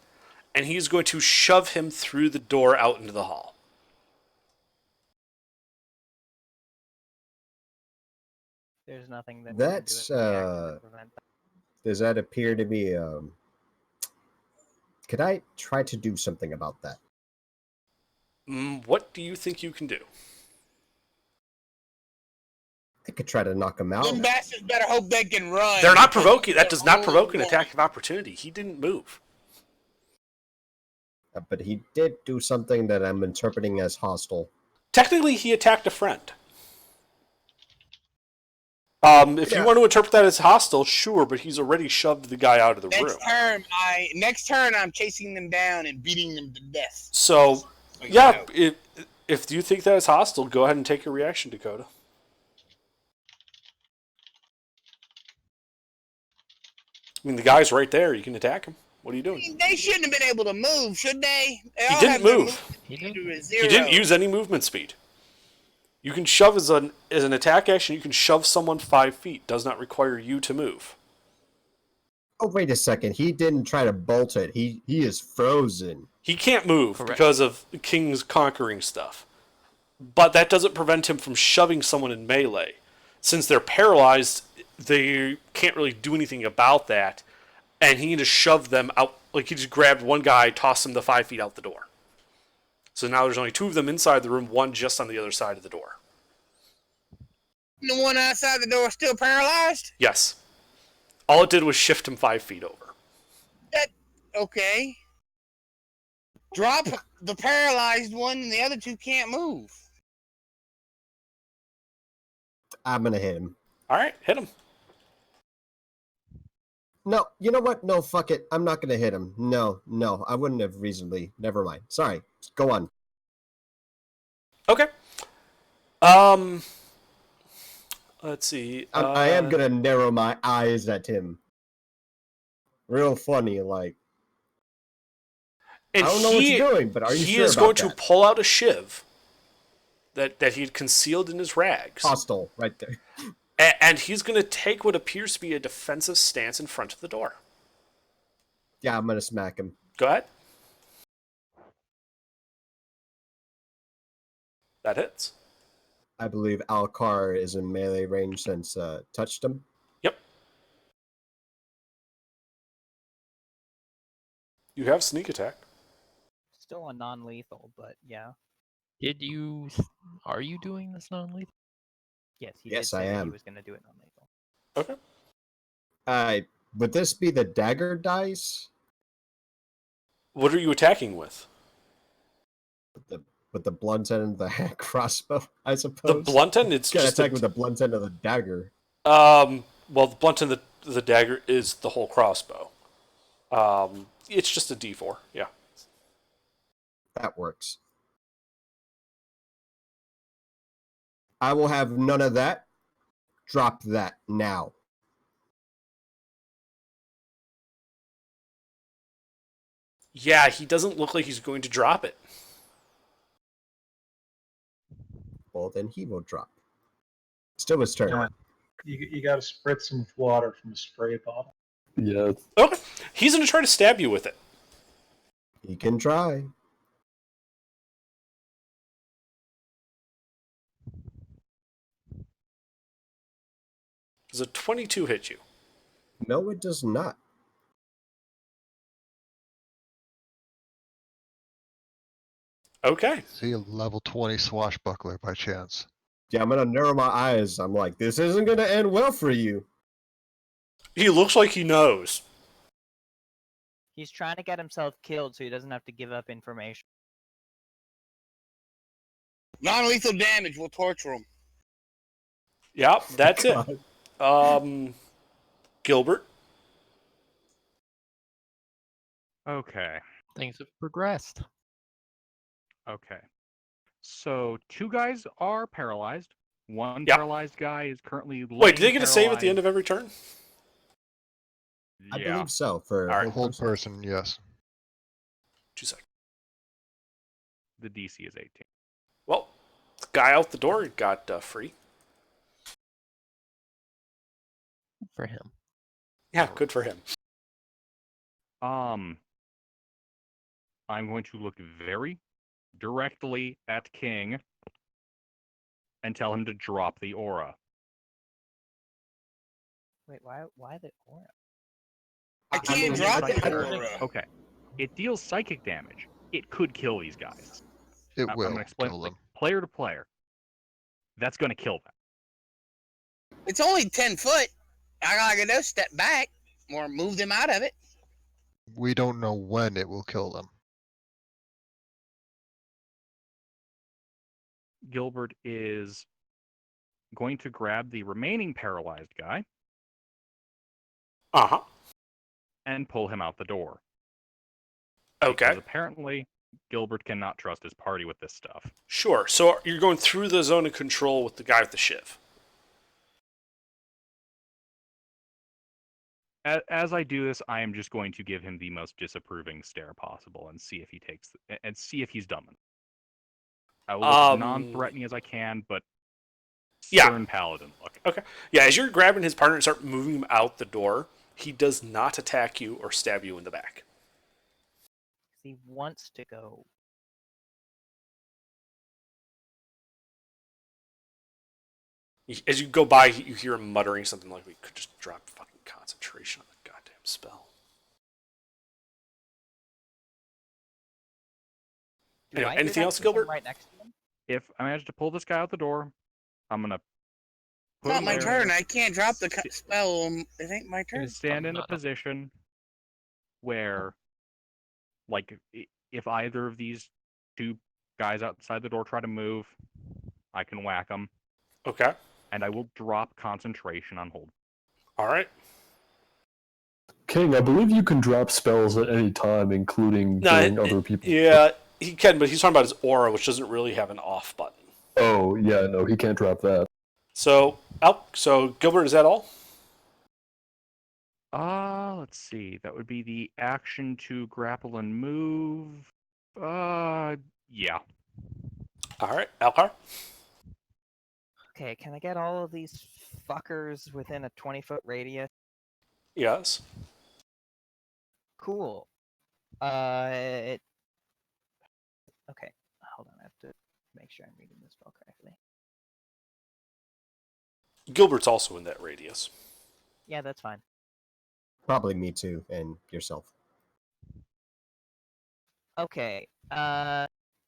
and he's going to shove him through the door out into the hall. There's nothing that That's we can do as a reaction to prevent that. Does that appear to be could I try to do something about that? What do you think you can do? I could try to knock him out. them bastards better hope they can run. They're not provoking. That does not provoke an attack of opportunity. He didn't move. But he did do something that I'm interpreting as hostile. Technically, he attacked a friend. If you want to interpret that as hostile, sure, but he's already shoved the guy out of the room. Next turn, I'm chasing them down and beating them to death. So, yeah, if you think that is hostile, go ahead and take your reaction, Dakota. I mean, the guy's right there. You can attack him. What are you doing? They shouldn't have been able to move, should they? He didn't move. He did. He didn't use any movement speed. You can shove as an attack action. You can shove someone 5 feet. Does not require you to move. Oh, wait a second. He didn't try to bolt it. He is frozen. He can't move Correct. because of King's conquering stuff. but that doesn't prevent him from shoving someone in melee. Since they're paralyzed, they can't really do anything about that, and he just shoved them out. Like, he just grabbed one guy, tossed him the 5 feet out the door. So now there's only 2 of them inside the room, one just on the other side of the door. The one outside the door is still paralyzed? Yes. All it did was shift him 5 feet over. Okay. Drop the paralyzed one and the other 2 can't move. I'm gonna hit him. Alright, hit him. No, you know what? No, fuck it. I'm not gonna hit him. No, I wouldn't have reasonably. Never mind. Sorry. Go on. Okay. Let's see. I am gonna narrow my eyes at him. Real funny, like. And I don't know what you're doing, but are you he sure is about going that? to pull out a shiv that he had concealed in his rags. Hostile, right there. And he's going to take what appears to be a defensive stance in front of the door. Yeah, I'm gonna smack him. Go ahead. That hits. I believe Alcar is in melee range since touched him. Yep. You have sneak attack. Still a non-lethal, but yeah. Are you doing this non-lethal? Yes, he Yes, did say I that am. he was going to do it non-lethal. Okay. Would this be the dagger dice? What are you attacking with? With the blunt end of the crossbow, I suppose. The blunt end? It's Gotta just attack with the blunt end of the dagger. well, the blunt end of the dagger is the whole crossbow. It's just a D4, yeah. That works. I will have none of that. Drop that now. Yeah, he doesn't look like he's going to drop it. Well, then he will drop. Still his turn. You got to spritz some water from a spray bottle. Yeah. Okay. He's going to try to stab you with it. He can try. Does a 22 hit you? No, it does not. Okay. Is he a level 20 swashbuckler by chance? Yeah, I'm gonna narrow my eyes. I'm like, this isn't gonna end well for you. He looks like he knows. He's trying to get himself killed so he doesn't have to give up information. Non-lethal damage will torture him. Yeah, that's it. God. Gilbert. Okay. Things have progressed. Okay. So 2 guys are paralyzed. One Yep. paralyzed guy is currently. Wait, did they get a save at the end of every turn? I Yeah. believe so. For All The right. whole person, yes. 2 seconds. The DC is 18. Well, the guy out the door got free. For him. Yeah, good for him. I'm going to look very directly at King and tell him to drop the aura. Wait, why the aura? I can't drop Psychic the damage. aura. Okay. It deals psychic damage. It could kill these guys. It I'm will gonna explain kill like, them. player to player. That's going to kill them. It's only 10 foot. I gotta go step back or move them out of it. We don't know when it will kill them. Gilbert is going to grab the remaining paralyzed guy Uh-huh. and pull him out the door. Okay. Because apparently, Gilbert cannot trust his party with this stuff. Sure. So you're going through the zone of control with the guy with the shiv. As I do this, I am just going to give him the most disapproving stare possible and see if he takes and see if he's done it. I will look as non-threatening as I can, but stern paladin look. Okay. Yeah, as you're grabbing his partner and start moving him out the door, he does not attack you or stab you in the back. He wants to go As you go by, you hear him muttering something like, "We could just drop fucking concentration on the goddamn spell." Do Anyway, I hear anything that else, from him Gilbert? right next to him? If I manage to pull this guy out the door, I'm gonna put Not him my there. turn. I can't drop the spell. It ain't my turn. Gonna stand in a not up. position where, like, if either of these two guys outside the door try to move, I can whack them, Okay. and I will drop concentration on hold. All right. King, I believe you can drop spells at any time, including during other people's. Yeah, he can, but he's talking about his aura, which doesn't really have an off button. Oh, yeah, no, he can't drop that. So, Gilbert, is that all? Let's see. That would be the action to grapple and move. Yeah. All right, Alcar. Okay, can I get all of these fuckers within a 20-foot radius? Yes. Cool. Okay, hold on. I have to make sure I'm reading this spell correctly. Gilbert's also in that radius. Yeah, that's fine. Probably me too, and yourself. Okay.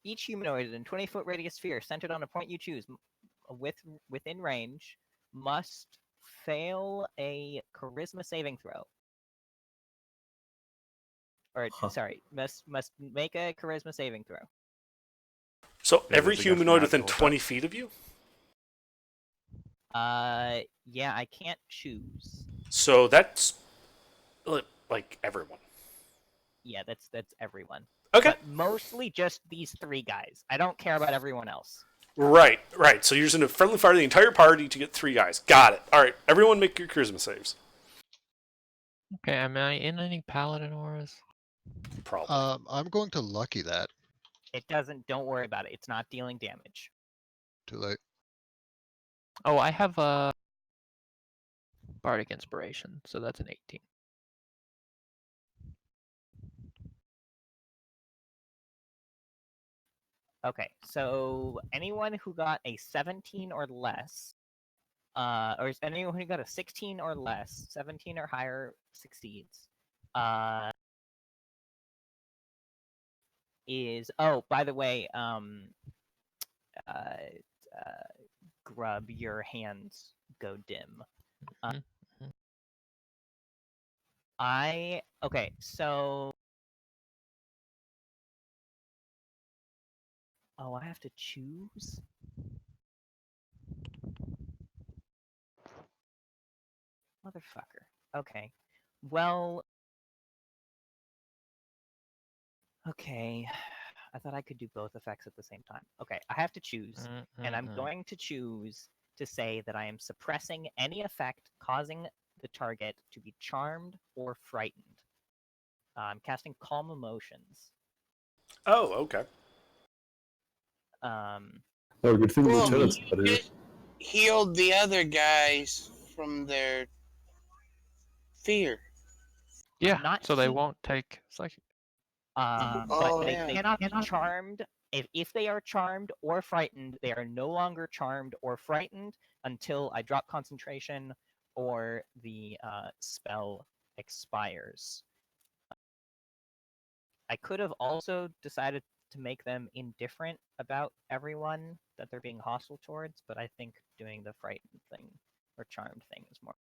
Each humanoid in 20-foot radius sphere centered on a point you choose within range must fail a charisma saving throw. Or sorry, must make a charisma saving throw. So That every is against humanoid within natural 20 feet of you? Yeah, I can't choose. So that's like everyone. Yeah, that's everyone. Okay. But mostly just these three guys. I don't care about everyone else. Right. So you're using a friendly fire to the entire party to get 3 guys. Got it. All right, everyone make your charisma saves. Okay, am I in any paladin auras? Probably. I'm going to lucky that. It doesn't. Don't worry about it. It's not dealing damage. Too late. Oh, I have a bardic inspiration, so that's an 18. Okay, so anyone who got a 17 or less, or anyone who got a 16 or less, 17 or higher succeeds. Oh, by the way, Grub, your hands go dim. Okay, so I have to choose? Motherfucker. Okay. Well, okay. I thought I could do both effects at the same time. Okay, I have to choose, and I'm going to choose to say that I am suppressing any effect causing the target to be charmed or frightened. I'm casting Calm Emotions. Oh, okay. Oh, good thing Well, Lieutenant's you not here. just healed the other guys from their fear. Yeah, so they won't take psychic. But they cannot be charmed. If they are charmed or frightened, they are no longer charmed or frightened until I drop concentration or the spell expires. I could have also decided to make them indifferent about everyone that they're being hostile towards, but I think doing the frightened thing or charmed thing is more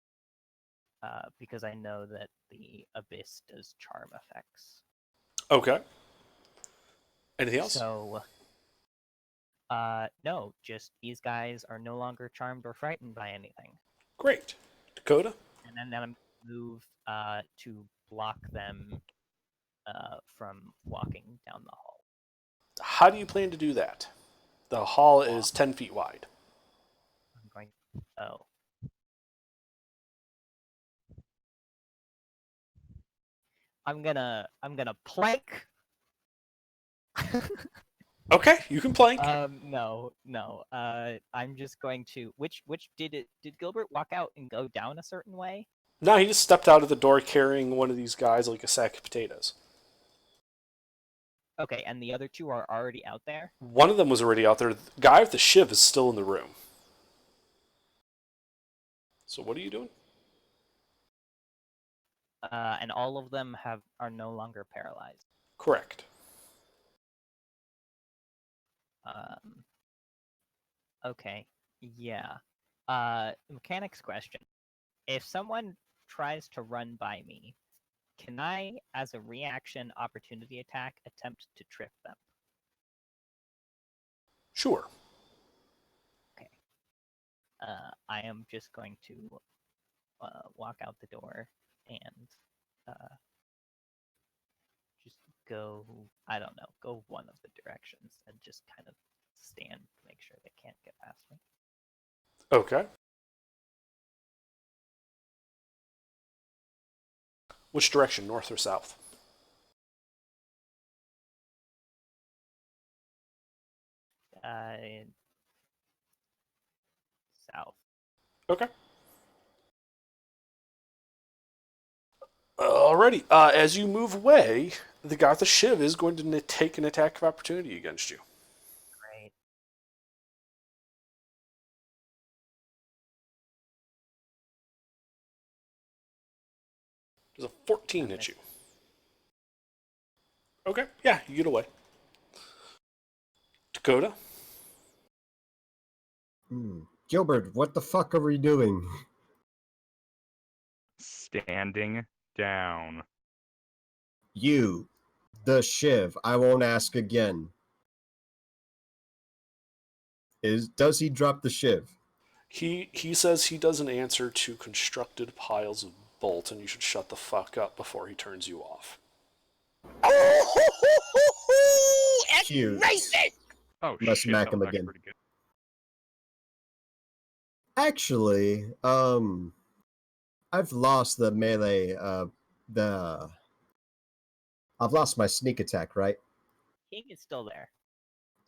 because I know that the abyss does charm effects. Okay. Anything else? So, no, just these guys are no longer charmed or frightened by anything. Great. Dakota? And then I'm move to block them from walking down the hall. How do you plan to do that? The hall is 10 feet wide. I'm going. Oh. I'm gonna plank. Okay, you can plank. No. I'm just going to. Which did Gilbert walk out and go down a certain way? No, he just stepped out of the door carrying one of these guys like a sack of potatoes. Okay, and the other two are already out there? One of them was already out there. The guy with the shiv is still in the room. So what are you doing? And all of them are no longer paralyzed. Correct. Okay. Yeah. Mechanics question. If someone tries to run by me, can I, as a reaction opportunity attack, attempt to trip them? Sure. Okay. I am just going to walk out the door and just go, I don't know, go one of the directions and just kind of stand to make sure they can't get past me. Okay. Which direction, north or south? South. Okay. Alrighty. As you move away, the guy with the shiv is going to take an attack of opportunity against you. Great. Does a 14 hit you? Okay. Yeah, you get away. Dakota? Gilbert, what the fuck are we doing? Standing down. You, the shiv. I won't ask again. Does he drop the shiv? He says he doesn't answer to constructed piles of bolt, and you should shut the fuck up before he turns you off. Oh, that's Cute. racist! Oh, Must shit, smack that him was actually again. pretty good. Actually, I've lost the melee. I've lost my sneak attack, right? King is still there.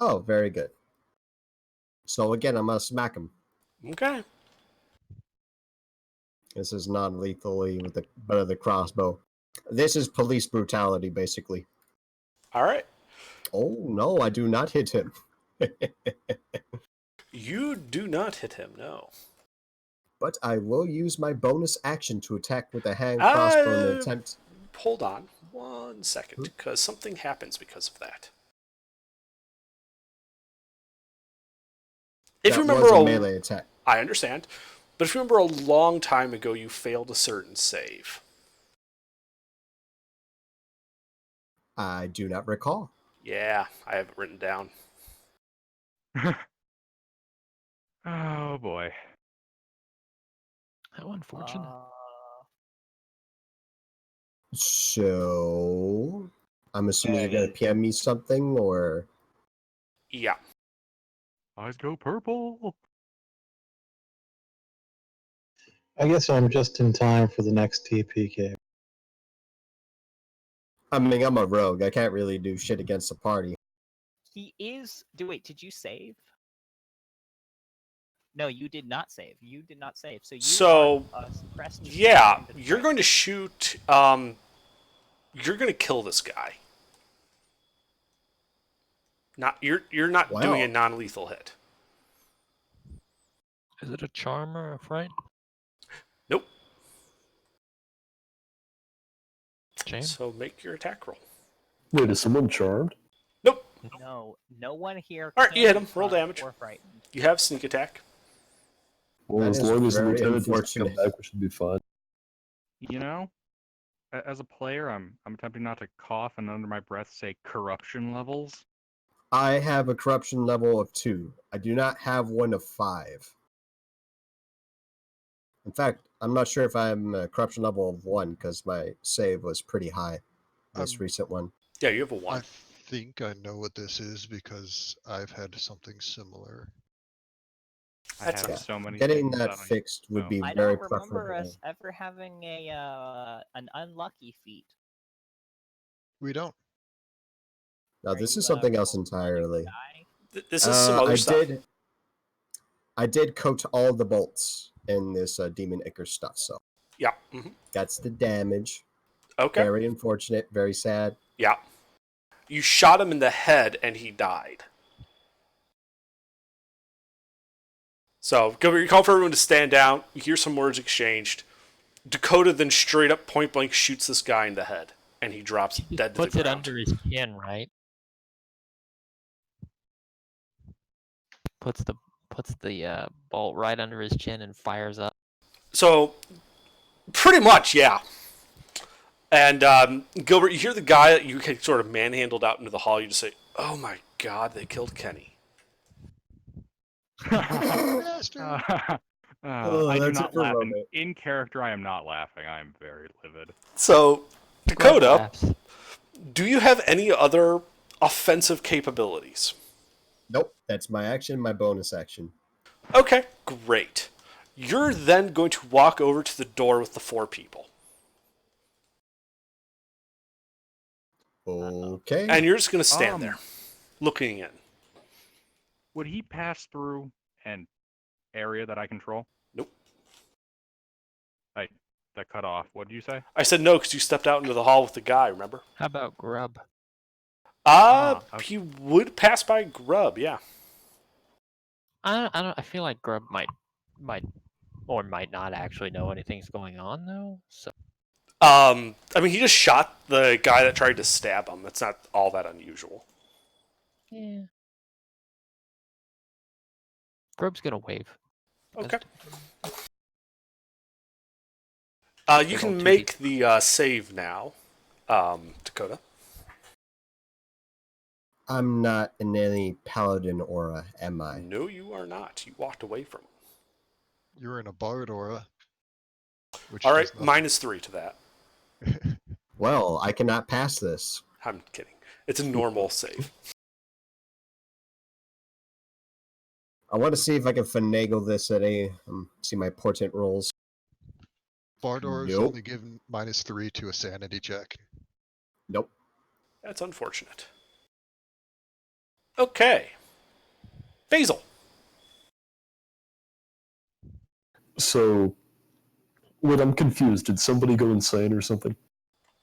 Oh, very good. So again, I'm gonna smack him. Okay. This is non-lethally with the butt of the crossbow. This is police brutality, basically. All right. Oh no, I do not hit him. You do not hit him, no. But I will use my bonus action to attack with a hand crossbow in an attempt. Hold on 1 second, because something happens because of that. If you remember was a melee attack. I understand, but if you remember a long time ago, you failed a certain save. I do not recall. Yeah, I have it written down. Oh boy. How unfortunate. So, I'm assuming you're gonna PM me something, or Yeah. Eyes go purple. I guess I'm just in time for the next TPK. I mean, I'm a rogue. I can't really do shit against the party. He is. Wait, did you save? No, you did not save. You did not save. So you are suppressed. Yeah, you're going to shoot. You're going to kill this guy. You're not doing a non-lethal hit. Is it a charm or a fright? Nope. James? So make your attack roll. Wait, is someone charmed? Nope. No, no one here. All right, you hit him. can Roll be damage. or frightened. You have sneak attack. Well, That as is long as the very lieutenant doesn't come unfortunate. back, we should be fine. You know, as a player, I'm attempting not to cough and under my breath say corruption levels. I have a corruption level of 2. I do not have one of 5. In fact, I'm not sure if I'm a corruption level of 1 because my save was pretty high. This recent one. Yeah, you have a 1. I think I know what this is because I've had something similar. I That's have it. so many Getting things that I don't fixed would know. be I very don't remember preferable. us ever having an unlucky feat. We don't. Now, Are this you, is something else rolling entirely. die? This is some other stuff. I did coat all the bolts in this Demon Icar stuff, so Yeah. that's the damage. Okay. Very unfortunate, very sad. Yeah. You shot him in the head and he died. So, Gilbert, you call for everyone to stand down. You hear some words exchanged. Dakota then straight up point blank shoots this guy in the head, and he drops He just dead to puts the it ground. under his chin, right? Puts the bolt right under his chin and fires up. So, pretty much, yeah. And Gilbert, you hear the guy that you had sort of manhandled out into the hall. You just say, "Oh my God, they killed Kenny." I do that's not it for laugh. Robert. In character, I am not laughing. I am very livid. So, Grub Dakota, laughs. do you have any other offensive capabilities? Nope. That's my action, my bonus action. Okay, great. You're then going to walk over to the door with the 4 people. Okay. And you're just going to stand there, looking in. Would he pass through an area that I control? Nope. That cut off. What did you say? I said no because you stepped out into the hall with the guy, remember? How about Grub? okay. He would pass by Grub, yeah. I feel like Grub might or might not actually know anything's going on though. So I mean, he just shot the guy that tried to stab him. That's not all that unusual. yeah. Grub's gonna wave. Okay. You Big can old make the save now, Dakota. I'm not in any paladin aura, am I? No, you are not. You walked away from him. You're in a bard aura. Which All right, does nothing. -3 to that. Well, I cannot pass this. I'm kidding. It's a normal save. I want to see if I can finagle this at a see my portent rolls. Bard aura is Nope. only given -3 to a sanity check. Nope. That's unfortunate. Okay. Basil. So, wait, I'm confused. Did somebody go insane or something?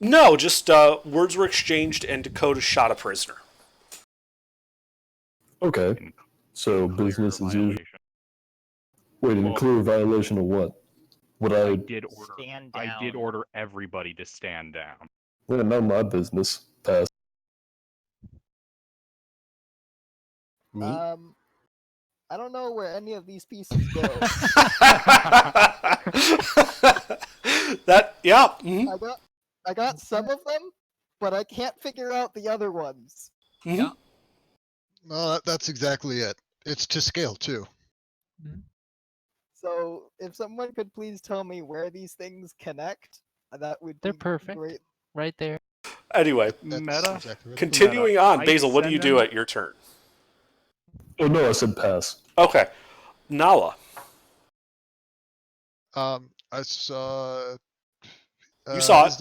No, just words were exchanged and Dakota shot a prisoner. Okay. In So, clear business as usual. violation. Wait, in Well- clear violation of what? Would I I... did order. Stand I did down. order everybody to stand down. Well, not my business. Pass. Neat. I don't know where any of these pieces go. Yeah. Mhm. I got some of them, but I can't figure out the other ones. Mhm. No, that's exactly it. It's to scale too. So if someone could please tell me where these things connect, that would They're be perfect. great. Right there. Anyway, That's Meta. exactly right. continuing Meta. on, I Basil, what do send you do them- at your turn? Oh, no, I said pass. Okay. Nala. I saw. You saw it.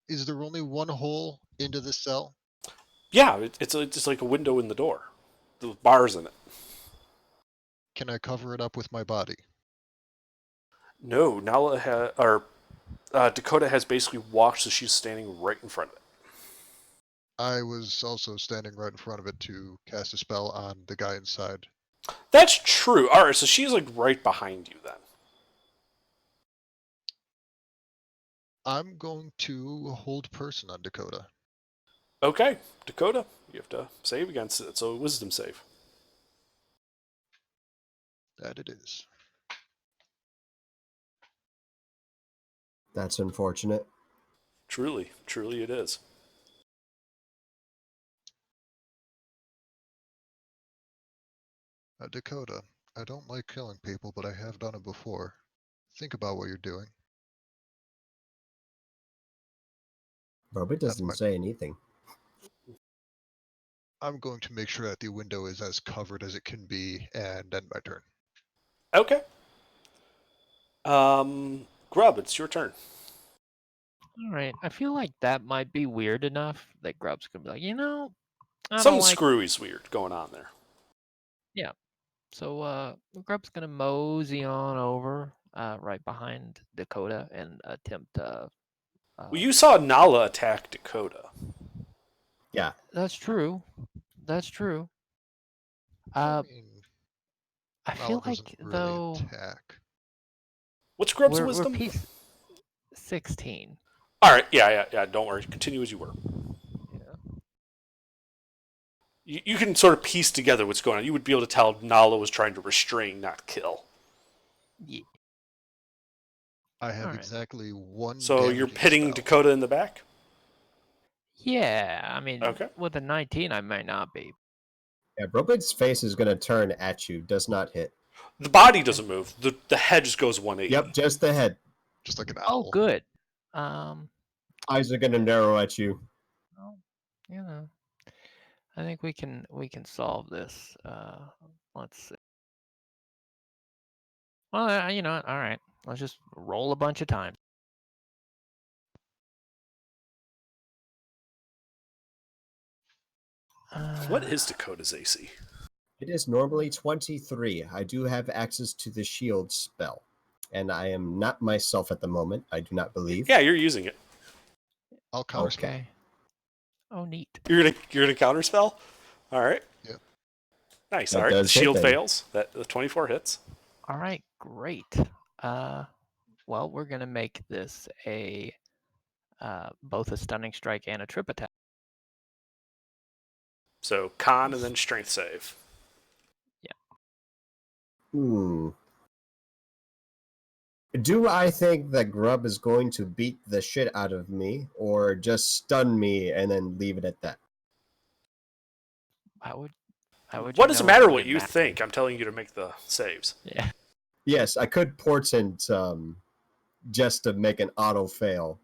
Is there only one hole into the cell? Yeah, it's just like a window in the door. The bars in it. Can I cover it up with my body? No, Nala Dakota has basically walked, so she's standing right in front of it. I was also standing right in front of it to cast a spell on the guy inside. That's true. All right, so she's like right behind you then. I'm going to hold person on Dakota. Okay, Dakota, you have to save against it. So wisdom save. That it is. That's unfortunate. Truly it is. Dakota, I don't like killing people, but I have done it before. Think about what you're doing. Robert doesn't say anything. I'm going to make sure that the window is as covered as it can be, and end my turn. Okay. Grub, it's your turn. All right. I feel like that might be weird enough that Grub's gonna be like, I Something don't like. screwy's weird going on there. So Grub's gonna mosey on over right behind Dakota and attempt. Well, you saw Nala attack Dakota. Yeah. That's true. That's true. I mean, I Mallow feel doesn't like really though attack. What's Grub's we're wisdom? 16. All right, yeah. Don't worry. Continue as you were. Yeah. You can sort of piece together what's going on. You would be able to tell Nala was trying to restrain, not kill. Yeah. I have Alright. exactly one. So you're damaging pitting spell. Dakota in the back? Yeah, I mean, Okay. with a 19, I might not be. Yeah, Brobid's face is going to turn at you. Does not hit. The body doesn't move. The head just goes 180. Yep, just the head. Just like an Oh, owl. good. Eyes are going to narrow at you. Well, you know, I think we can solve this. Let's see. Well, you know what? All right. Let's just roll a bunch of times. What is Dakota's AC? It is normally 23. I do have access to the shield spell. And I am not myself at the moment, I do not believe. Yeah, you're using it. I'll counterspell. Okay. Oh, neat. You're gonna counterspell? All right. Yep. Nice. That All right. does hit Shield then. fails. The 24 hits. All right, great. Well, we're gonna make this a both a stunning strike and a trip attack. So con and then strength save. Do I think that Grub is going to beat the shit out of me, or just stun me and then leave it at that? How would What you does it know matter if what it you mattered? think? I'm telling you to make the saves. Yeah. Yes, I could portent just to make an auto fail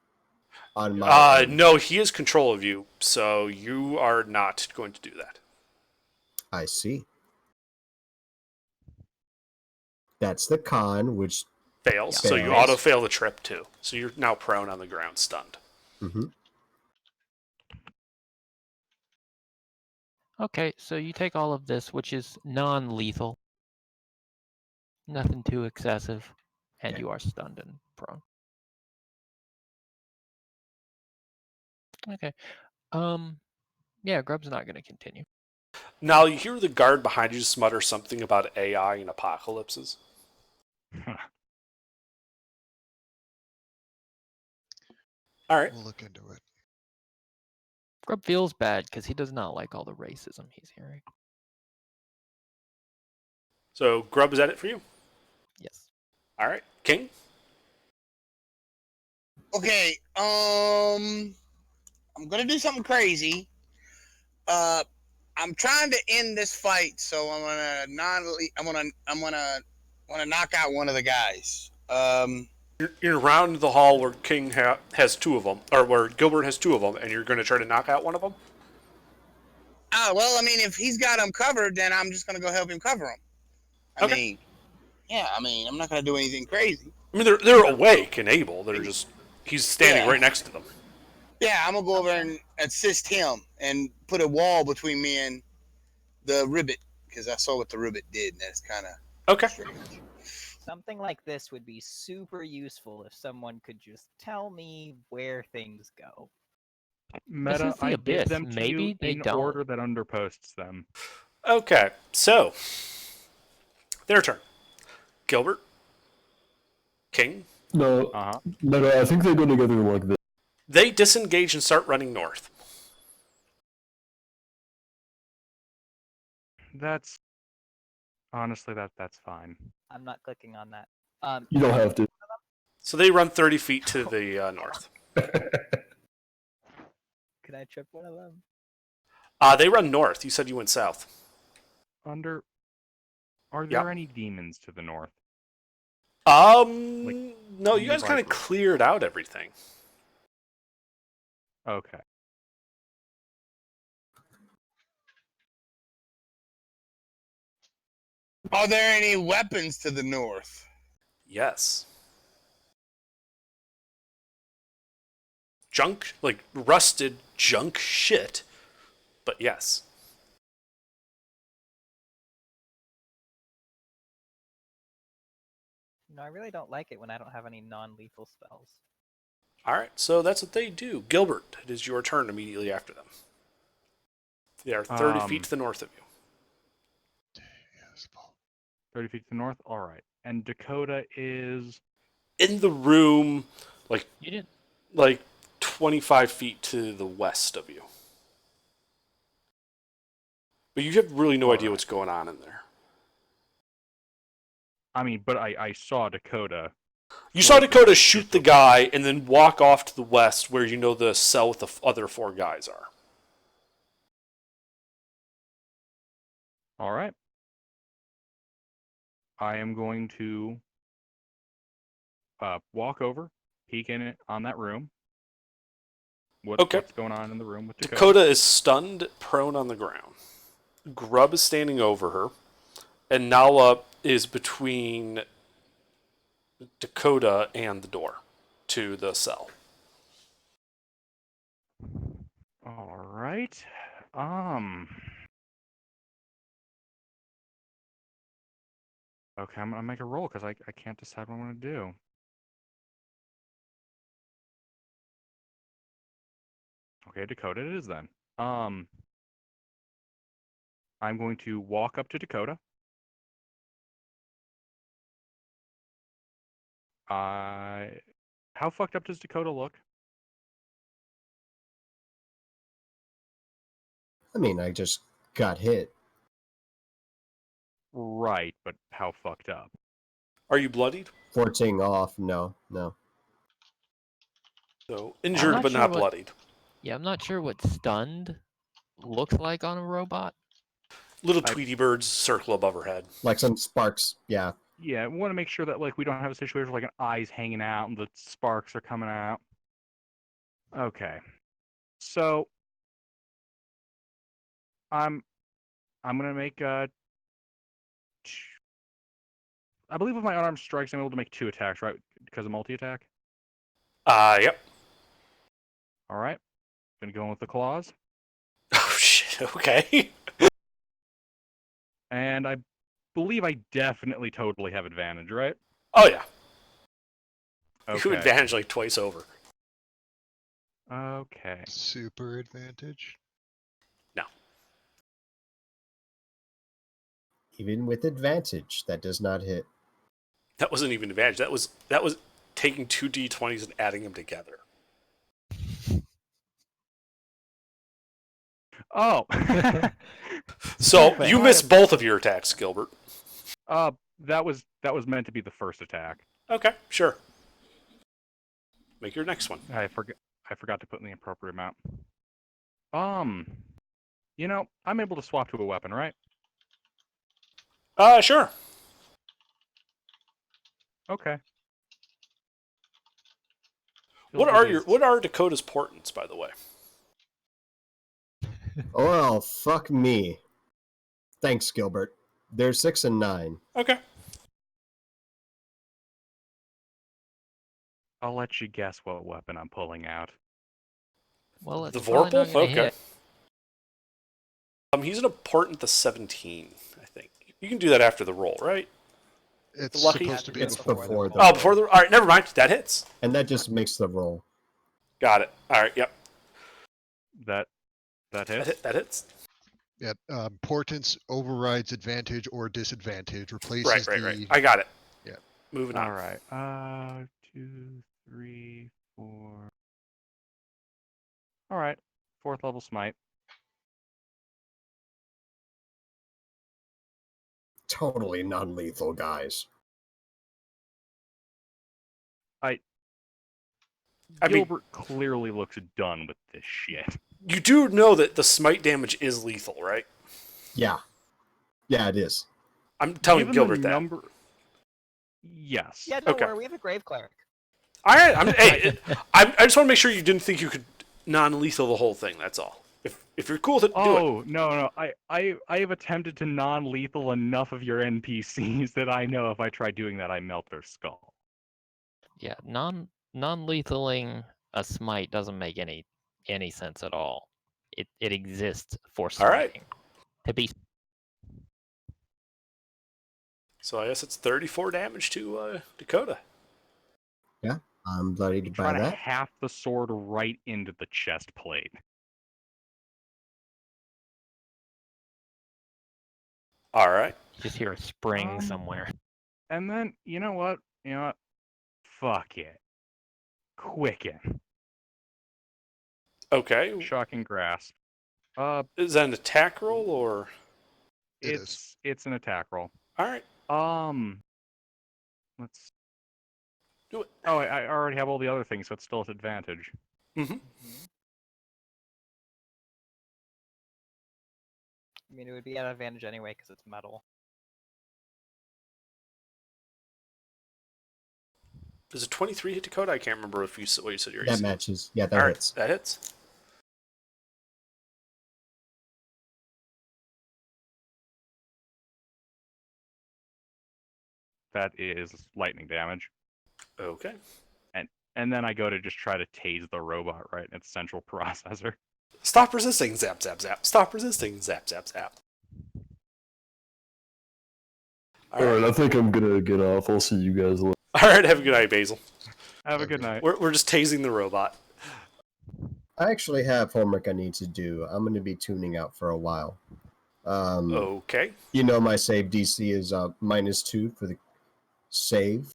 on my end. No, he has control of you, so you are not going to do that. I see. That's the con, which Fails. So you Fails. auto fail the trip too. So you're now prone on the ground, stunned. Okay, so you take all of this, which is non-lethal, nothing too excessive, and you are stunned and prone. Okay. Yeah, Grub's not going to continue. Now you hear the guard behind you just mutter something about AI and apocalypses. All right. We'll look into it. Grub feels bad because he does not like all the racism he's hearing. So Grub, is that it for you? Yes. All right. King? Okay, I'm gonna do something crazy. I'm trying to end this fight, so I'm gonna knock out one of the guys. You're around the hall where King has two of them, or where Gilbert has two of them, and you're going to try to knock out one of them? Well, I mean, if he's got them covered, then I'm just gonna go help him cover them. Okay. I mean, I'm not gonna do anything crazy. I mean, they're awake and able. They're just... He's standing right next to them. Yeah, I'm gonna go over and assist him and put a wall between me and the ribbit, because I saw what the ribbit did, and that's kind of Okay. strange. Something like this would be super useful if someone could just tell me where things go. Meta, is the I abyss. give them to Maybe you they in don't. order that underposts them. Okay, so... Their turn. Gilbert? King? No, no, I think they go together like this. They disengage and start running north. That's honestly that's fine. I'm not clicking on that. You don't have to. So they run 30 feet to the north. Could I trip one of them? They run north. You said you went south. Are there Yeah. any demons to the north? No, you guys nearby kind of group. cleared out everything. Okay. Are there any weapons to the north? Yes. Junk, like rusted junk shit, but yes. No, I really don't like it when I don't have any non-lethal spells. All right, so that's what they do. Gilbert, it is your turn immediately after them. They are 30 feet to the north of you. 30 feet to the north? Alright. And Dakota is... In the room, like You didn't. 25 feet to the west of you. But you have really no idea what's going on in there. I mean, but I saw Dakota. You saw Dakota shoot the guy and then walk off to the west where you know the cell with the other 4 guys are. Alright. I am going to walk over, peek in it on that room. Okay. What's going on in the room with Dakota? Dakota is stunned, prone on the ground. Grub is standing over her, and Nala is between Dakota and the door to the cell. Alright. Okay, I'm gonna make a roll because I can't decide what I'm gonna do. Okay, Dakota it is then. I'm going to walk up to Dakota. How fucked up does Dakota look? I mean, I just got hit. Right, but how fucked up? Are you bloodied? 14 off. No. So injured but not bloodied. Yeah, I'm not sure what stunned looks like on a robot. Little Tweety birds circle above her head. Like some sparks. Yeah. Yeah, we want to make sure that we don't have a situation where an eye's hanging out and the sparks are coming out. Okay. So I'm gonna make I believe with my unarmed strikes I'm able to make 2 attacks, right? Because of multi-attack? Yep. Alright. Gonna go in with the claws. Oh shit, okay. And I believe I definitely totally have advantage, right? Oh yeah. Okay. You advantage twice over. Okay. Super advantage? No. Even with advantage, that does not hit. That wasn't even advantage. That was taking 2 d20s and adding them together. Oh. So you missed both of your attacks, Gilbert. That was meant to be the first attack. Okay, sure. Make your next one. I forgot to put in the appropriate amount. You know, I'm able to swap to a weapon, right? Sure. Okay. What are Dakota's portents, by the way? Well, fuck me. Thanks, Gilbert. They're 6 and 9. Okay. I'll let you guess what weapon I'm pulling out. Well, The it's probably not Vorpal? gonna Okay. hit. He's an important to 17, I think. You can do that after the roll, right? It's Lucky? supposed to be It's before. before the Oh, before the... Alright, never mind. That hits. And that just makes the roll. Got it. Alright, yep. That hits? That hits. Yeah, portents overrides advantage or disadvantage. Replaces Right. I got it. Yeah. Moving on. Alright. 2, 3, 4. Alright. 4th level smite. Totally non-lethal, guys. Gilbert clearly looks done with this shit. You do know that the smite damage is lethal, right? Yeah. Yeah, it is. I'm telling Given Gilbert the that. number... Yes. Yeah, don't Okay. worry, we have a grave cleric. All right. I just want to make sure you didn't think you could non-lethal the whole thing. That's all. If you're cool with it, do it. Oh, no. I have attempted to non-lethal enough of your NPCs that I know if I try doing that, I melt their skull. Yeah, non-lethaling a smite doesn't make any sense at all. It exists for All right. smiting. To be So I guess it's 34 damage to Dakota. Yeah, I'm bloodied by Trying to that. half the sword right into the chest plate. All right. Just hear a spring somewhere. And then, you know what? Fuck it. Quicken. Okay. Shocking grasp. Is that an attack roll or? It is. It's an attack roll. All right. Let's do it. Oh, I already have all the other things, so it's still at advantage. Mm-hmm. I mean, it would be at advantage anyway because it's metal. Does a 23 hit Dakota? I can't remember if what you said your That AC. matches. Yeah, that All right, hits. that hits. That is lightning damage. Okay. And then I go to just try to tase the robot right in its central processor. Stop resisting, zap, zap, zap. Stop resisting, zap, zap, zap. All right, I think I'm gonna get off. I'll see you guys later. All right, have a good night, Basil. Have a good night. We're just tasing the robot. I actually have homework I need to do. I'm going to be tuning out for a while. Okay. You know my save DC is -2 for the save.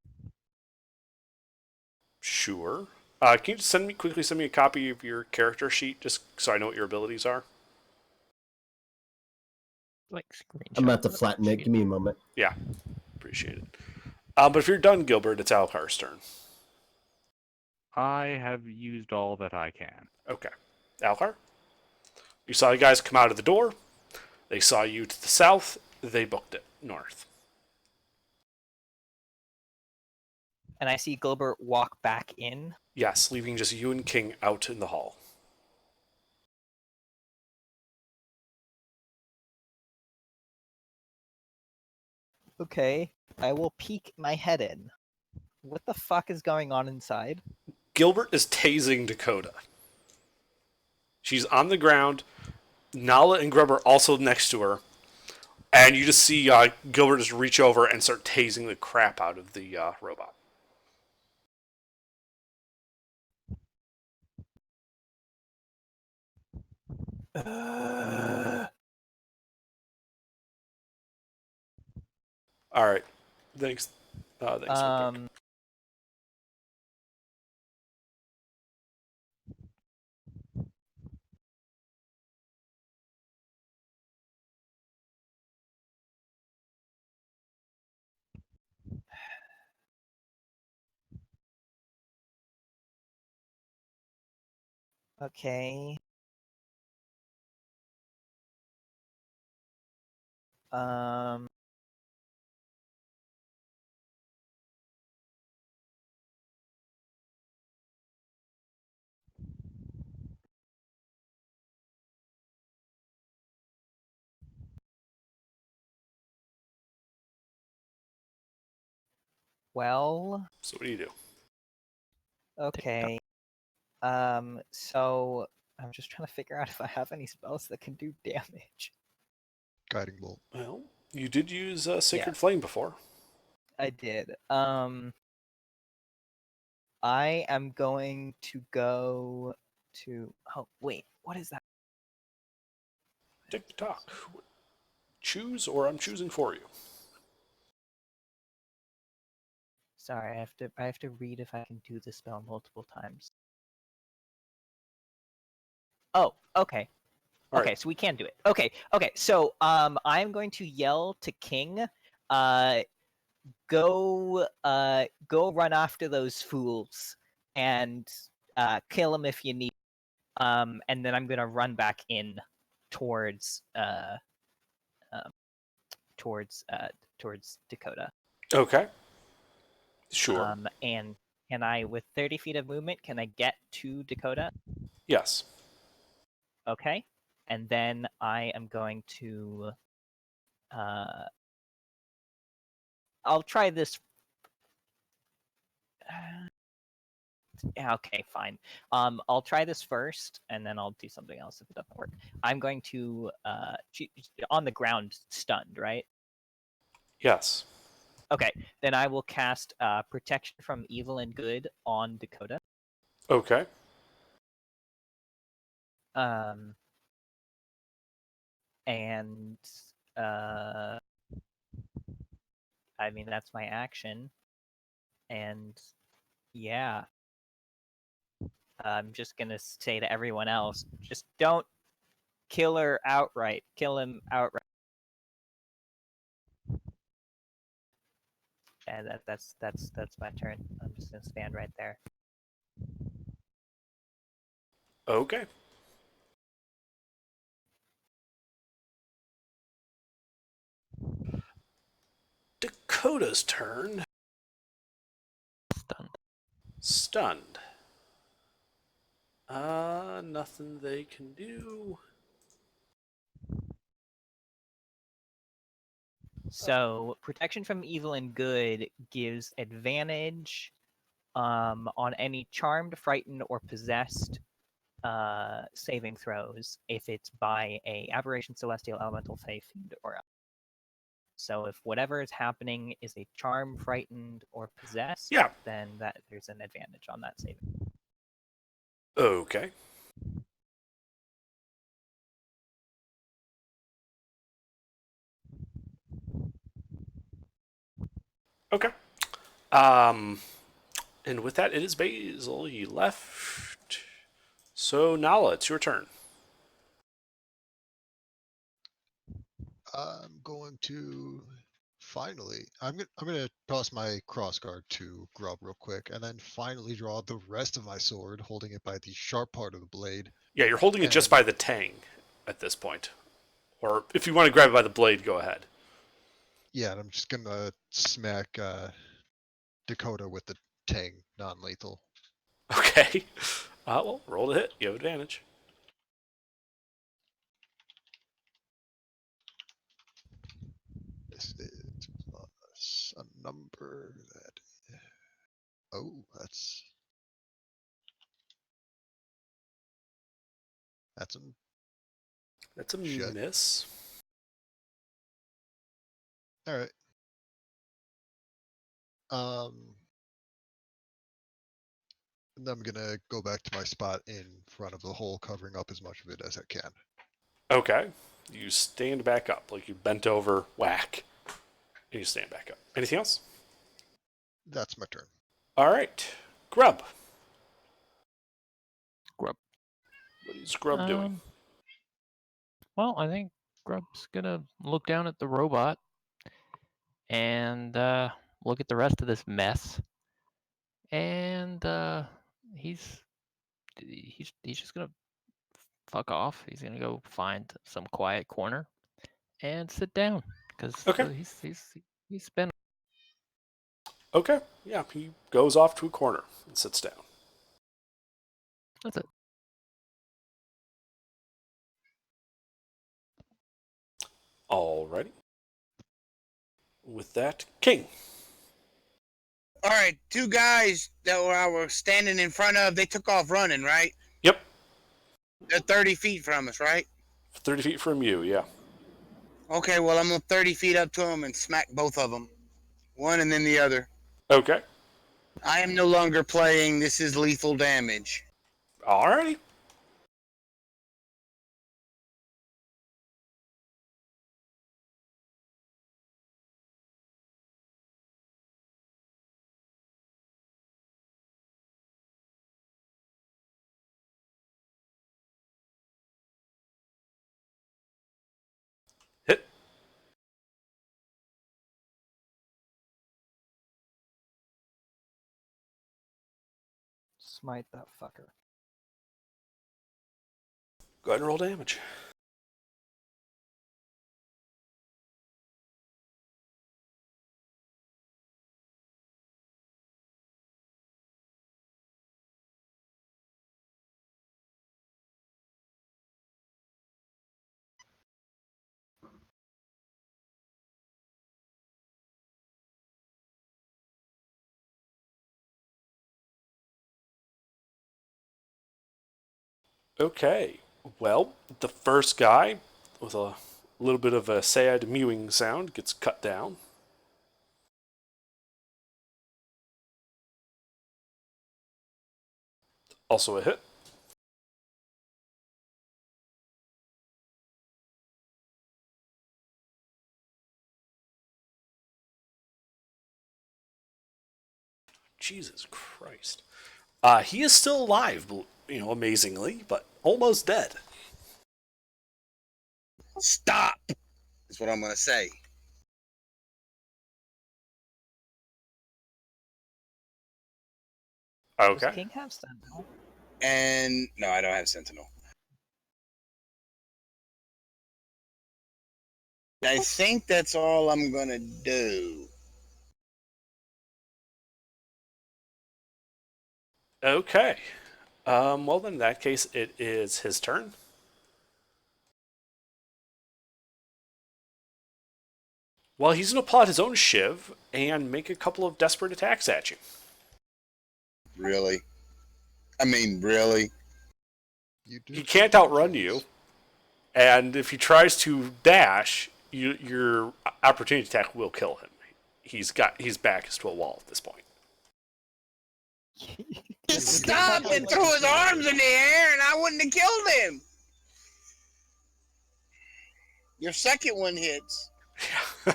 Sure. Can you just quickly send me a copy of your character sheet, just so I know what your abilities are? Like screenshot. I'm about to flatten it. Give me a moment. Yeah, appreciate it. But if you're done, Gilbert, it's Alcar's turn. I have used all that I can. Okay. Alcar? You saw the guys come out of the door. They saw you to the south. They booked it north. And I see Gilbert walk back in. Yes, leaving just you and King out in the hall. Okay, I will peek my head in. What the fuck is going on inside? Gilbert is tasing Dakota. She's on the ground. Nala and Grub are also next to her. And you just see Gilbert just reach over and start tasing the crap out of the robot. All right. Thanks. Thanks real quick. Okay. Well. So what do you do? Okay. So I'm just trying to figure out if I have any spells that can do damage. Guiding bolt. Well, you did use Sacred Yeah. Flame before. I did. I am going to go to. Oh wait, what is that? Tick tock. Choose, or I'm choosing for you. Sorry, I have to read if I can do the spell multiple times. Oh, okay. All Okay, right. so we can do it. Okay, so I'm going to yell to King, go run after those fools and kill them if you need. And then I'm gonna run back in towards Dakota. Okay. Sure. And can I, with 30 feet of movement, can I get to Dakota? Yes. Okay. And then I am going to I'll try this. Yeah, okay, fine. I'll try this first, and then I'll do something else if it doesn't work. I'm going to on the ground, stunned, right? Yes. Okay, then I will cast Protection from Evil and Good on Dakota. Okay. And I mean, that's my action. And yeah, I'm just gonna say to everyone else, just don't kill her outright. Kill him outright. And that's my turn. I'm just gonna stand right there. Okay. Dakota's turn. Stunned. Stunned. Nothing they can do. So protection from evil and good gives advantage on any charmed, frightened, or possessed saving throws if it's by a aberration, celestial, elemental, fey, fiend, or else. So if whatever is happening is a charm, frightened, or possessed, Yeah. then that there's an advantage on that saving. Okay. Okay. And with that, it is Basil. He left. So Nala, it's your turn. I'm going to finally. I'm gonna toss my crossguard to Grub real quick, and then finally draw the rest of my sword, holding it by the sharp part of the blade. Yeah, you're holding it just And- by the tang at this point. Or if you want to grab it by the blade, go ahead. Yeah, and I'm just gonna smack Dakota with the Tang, non-lethal. Okay. Well, roll to hit. You have advantage. This is plus a number that. Oh, that's a That's a Shit. miss. all right. And then I'm gonna go back to my spot in front of the hole, covering up as much of it as I can. Okay. You stand back up. Like you bent over, whack. And you stand back up. Anything else? That's my turn. All right. Grub. Grub. What is Grub doing? Well, I think Grub's gonna look down at the robot and look at the rest of this mess, and he's just gonna fuck off. He's gonna go find some quiet corner and sit down because Okay. he's been. Okay. Yeah, he goes off to a corner and sits down. That's it. Alrighty. With that, King. All right, two guys that I were standing in front of, they took off running, right? Yep. They're 30 feet from us, right? 30 feet from you, yeah. Okay, well, I'm 30 feet up to them and smack both of them. One and then the other. Okay. I am no longer playing. This is lethal damage. Alrighty. Hit. Smite that fucker. Go ahead and roll damage. Okay. Well, the first guy, with a little bit of a sad mewing sound, gets cut down. Also a hit. Jesus Christ. He is still alive, amazingly, but almost dead. Stop! Is what I'm gonna say. Does Okay. King have Sentinel? And no, I don't have Sentinel. I think that's all I'm gonna do. Okay. Well, then in that case, it is his turn. Well, he's going to pull out his own shiv and make a couple of desperate attacks at you. Really? I mean, really? He can't outrun you, and if he tries to dash, your opportunity attack will kill him. His back is to a wall at this point. Just stopped and threw his arms in the air, and I wouldn't have killed him. Your second one hits.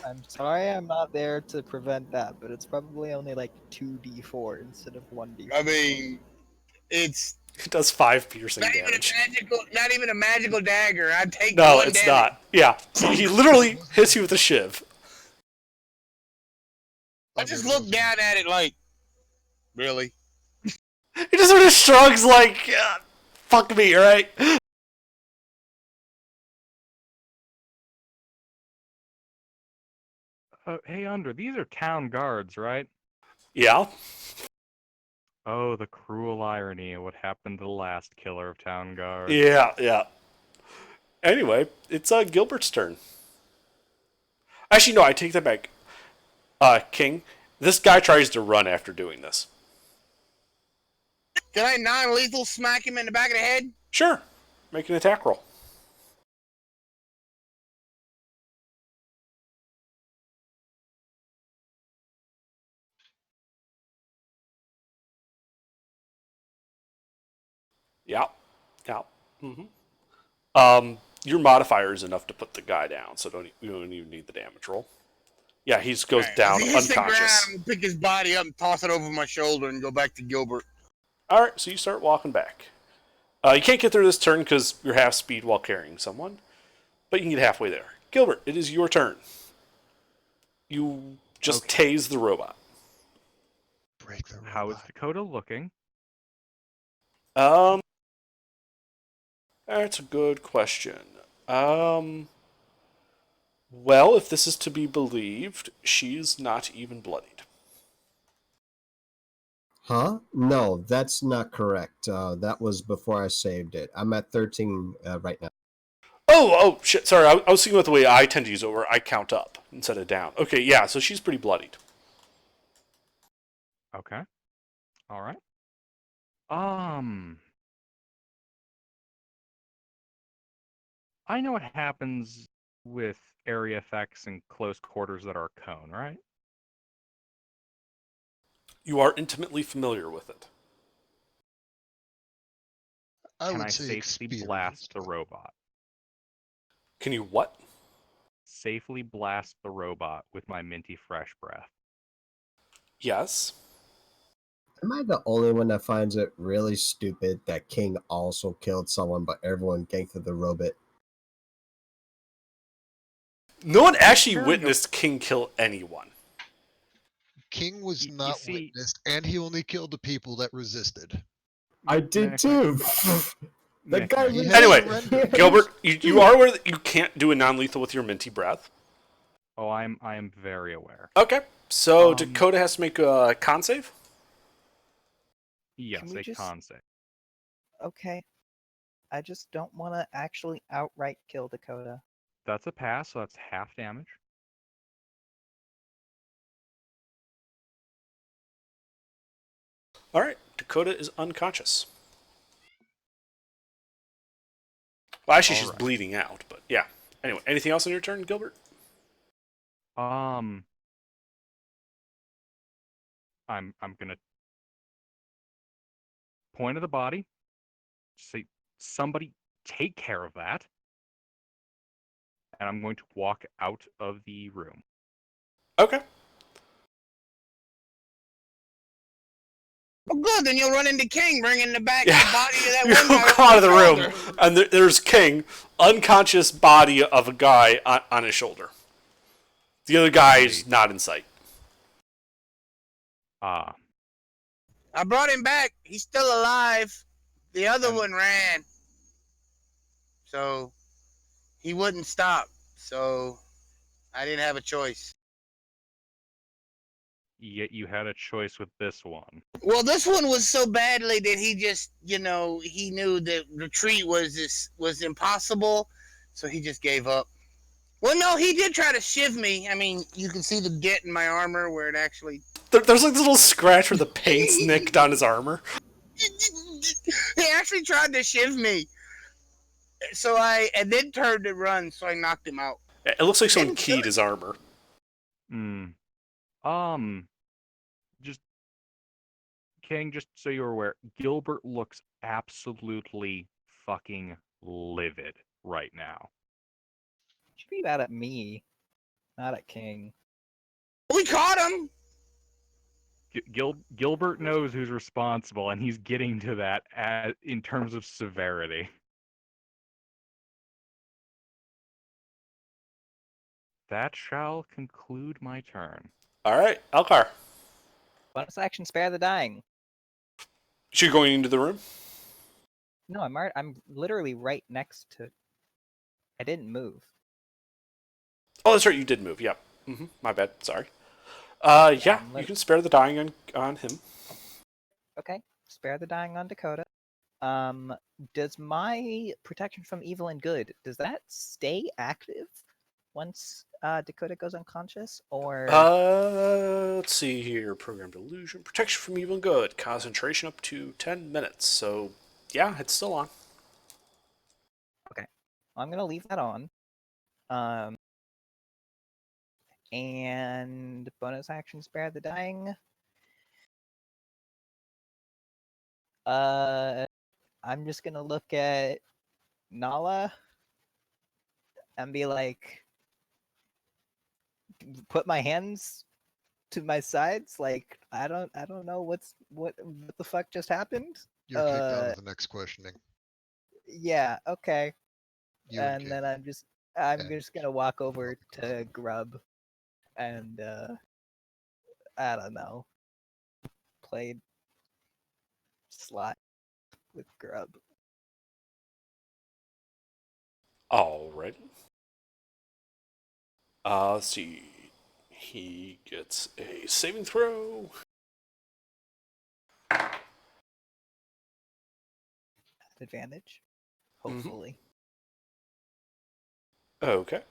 I'm sorry I'm not there to prevent that, but it's probably only like 2d4 instead of 1d4. I mean, it's It does 5 piercing not damage. not even a magical dagger. I'd take No, one it's damage. not. Yeah, he literally hits you with a shiv. I just looked down at it like, really? He just sort of shrugs like, fuck me, right? Hey, Under, these are town guards, right? Yeah. Oh, the cruel irony of what happened to the last killer of town guards. Yeah. Anyway, it's Gilbert's turn. Actually, no, I take that back. King, this guy tries to run after doing this. Can I non-lethal smack him in the back of the head? Sure. Make an attack roll. Yeah. Your modifier is enough to put the guy down, so you don't even need the damage roll. Yeah, he just goes down If he hits unconscious. the ground, I'll pick his body up and toss it over my shoulder and go back to Gilbert. Alright, so you start walking back. You can't get through this turn because you're half speed while carrying someone, but you can get halfway there. Gilbert, it is your turn. You just tase the robot. Break the robot. How is Dakota looking? That's a good question. Well, if this is to be believed, she's not even bloodied. Huh? No, that's not correct. That was before I saved it. I'm at 13 right now. Oh, shit, sorry, I was thinking about the way I tend to use it, where I count up instead of down. Okay, yeah, so she's pretty bloodied. Okay. All right. I know what happens with area effects and close quarters that are a cone, right? You are intimately familiar with it. I Can would I say safely experienced. blast the robot? Can you what? Safely blast the robot with my minty fresh breath. Yes. Am I the only one that finds it really stupid that King also killed someone, but everyone ganked the robot? No one actually witnessed King kill anyone. King was not witnessed, and he only killed the people that resisted. I did too. That guy. Anyway, Gilbert, you are aware that you can't do a non-lethal with your minty breath. Oh, I am very aware. Okay, so Dakota has to make a con save. Yes, Can we a just- con save. Okay. I just don't want to actually outright kill Dakota. That's a pass, so that's half damage. All right, Dakota is unconscious. Well, actually, she's bleeding out, but yeah. Anyway, anything else on your turn, Gilbert? I'm gonna point at the body. Say, somebody take care of that. And I'm going to walk out of the room. Okay. Well, good. Then you'll run into King, bringing the body of Yeah. that You one guy come out of the over room, his shoulder. and there's King, unconscious body of a guy on his shoulder. The other guy is not in sight. Ah, I brought him back. He's still alive. The other one ran. So he wouldn't stop. So I didn't have a choice. yet you had a choice with this one. Well, this one was so badly that he just, he knew that retreat was impossible, so he just gave up. Well, no, he did try to shiv me. I mean, you can see the dent in my armor where it actually. There's like this little scratch where the paint's nicked on his armor. He actually tried to shiv me. And then turned to run, so I knocked him out. It looks like someone keyed his armor. Just King, just so you're aware, Gilbert looks absolutely fucking livid right now. Should be mad at me, not at King. We caught him. Gilbert knows who's responsible, and he's getting to that in terms of severity. That shall conclude my turn. All right, Elkar. Bonus action, spare the dying. So you're going into the room? No, I'm literally right next to. I didn't move. Oh, that's right. You did move. Yep. My bad. Sorry. Yeah, you can spare the dying on him. Okay, spare the dying on Dakota. Does my protection from evil and good, does that stay active once Dakota goes unconscious, or? Let's see here. Programmed illusion, protection from evil and good, concentration up to 10 minutes. So, yeah, it's still on. Okay, I'm gonna leave that on. And bonus action, spare the dying. I'm just gonna look at Nala and be like, put my hands to my sides, like I don't know what the fuck just happened. You're kicked out of the next questioning. Yeah, okay. And then I'm just gonna walk over to Grub and I don't know, play slot with Grub. Alright. Let's see. He gets a saving throw. Advantage, hopefully. Okay.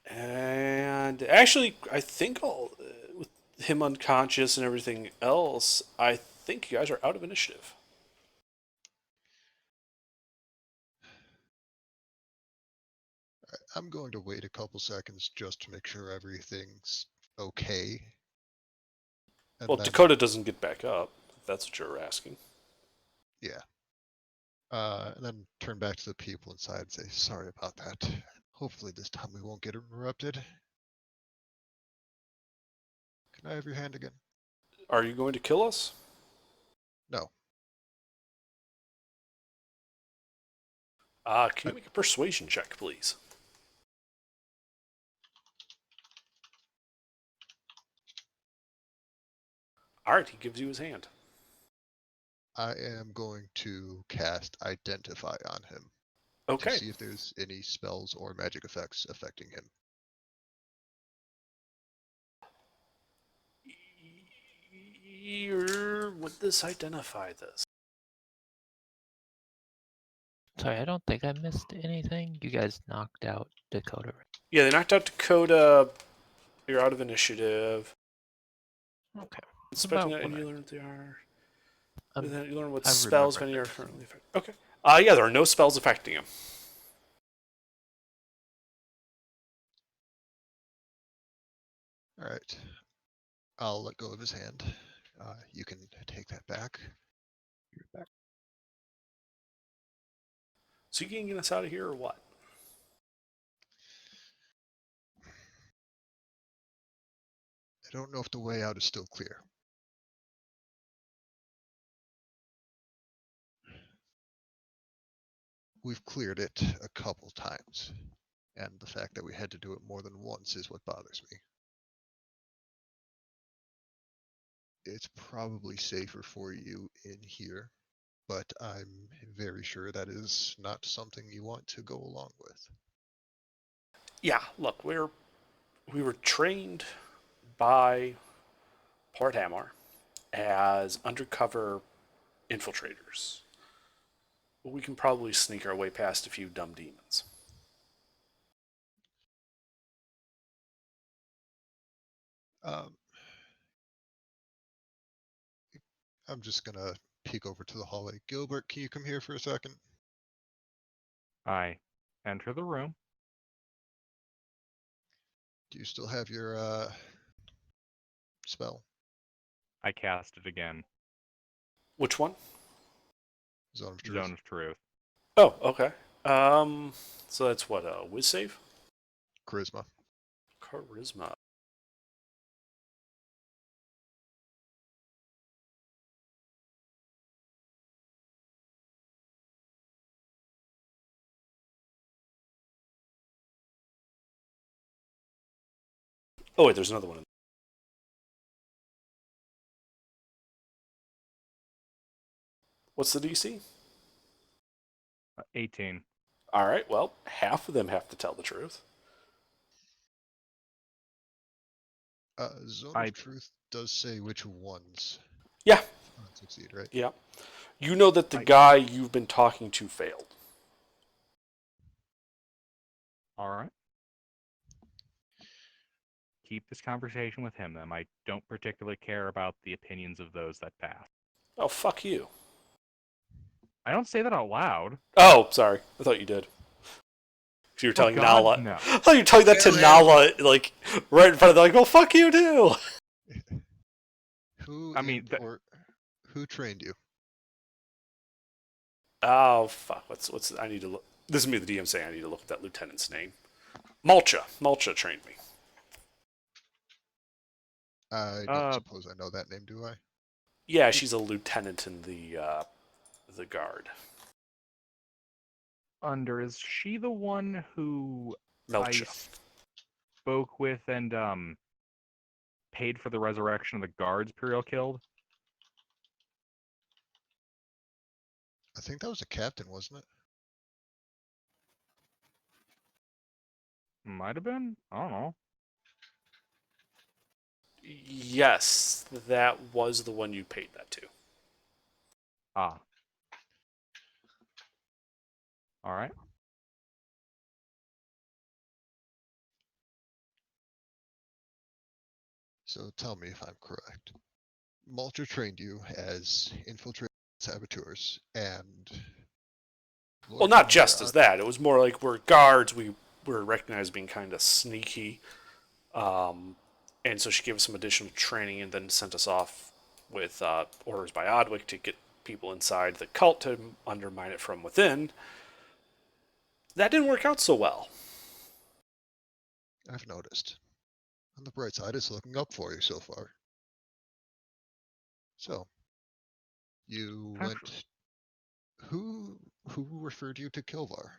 And actually, I think with him unconscious and everything else, I think you guys are out of initiative. I'm going to wait a couple seconds just to make sure everything's okay. And Well, then, Dakota doesn't get back up, if that's what you're asking. Yeah. And then turn back to the people inside and say, sorry about that. Hopefully this time we won't get interrupted. Can I have your hand again? Are you going to kill us? No. Can you make a persuasion check, please? Alright, he gives you his hand. I am going to cast Identify on him. Okay. To see if there's any spells or magic effects affecting him. Would this identify this? Sorry, I don't think I missed anything. You guys knocked out Dakota. Yeah, they knocked out Dakota. You're out of initiative. Okay. Expecting About that, and what you learn what they are. Um, And then you learn what I spells remember many are this. currently affected. Okay. Yeah, there are no spells affecting him. Alright. I'll let go of his hand. You can take that back. You're back. So you can get us out of here or what? I don't know if the way out is still clear. We've cleared it a couple times, and the fact that we had to do it more than once is what bothers me. It's probably safer for you in here, but I'm very sure that is not something you want to go along with. Yeah, look, we were trained by Port Hamar as undercover infiltrators. But we can probably sneak our way past a few dumb demons. I'm just gonna peek over to the hallway. Gilbert, can you come here for a second? I enter the room. Do you still have your spell? I cast it again. Which one? Zone of Truth. Zone of Truth. Oh, okay. So that's what, whiz save? Charisma. Charisma. Oh wait, there's another one. What's the DC? 18. All right, well, half of them have to tell the truth. Zone of Truth does say which ones Yeah. succeed, right? Yeah. You know that the guy you've been talking to failed. All right. Keep this conversation with him, then. I don't particularly care about the opinions of those that pass. Oh, fuck you. I don't say that out loud. Oh, sorry. I thought you did. So you were telling God, Nala. no. I thought you were telling that to Nala, like, right in front of them, like, well, fuck you too. Who who trained you? Oh, fuck. What's I need to look. This is me, the DM, saying I need to look at that lieutenant's name. Mulcha. Mulcha trained me. I don't suppose I know that name, do I? Yeah, she's a lieutenant in the guard. Is she the one who Melcha. I spoke with and paid for the resurrection of the guards Puriel killed? I think that was a captain, wasn't it? Might have been. I don't know. Yes, that was the one you paid that to. Ah. All right. So tell me if I'm correct. Mulcher trained you as infiltrators, saboteurs, and... Well, not just as that. It was more like we're guards. We were recognized as being kind of sneaky. And so she gave us some additional training and then sent us off with orders by Odwick to get people inside the cult to undermine it from within. That didn't work out so well. I've noticed. On the bright side, it's looking up for you so far. So, you went... Who referred you to Kilvar?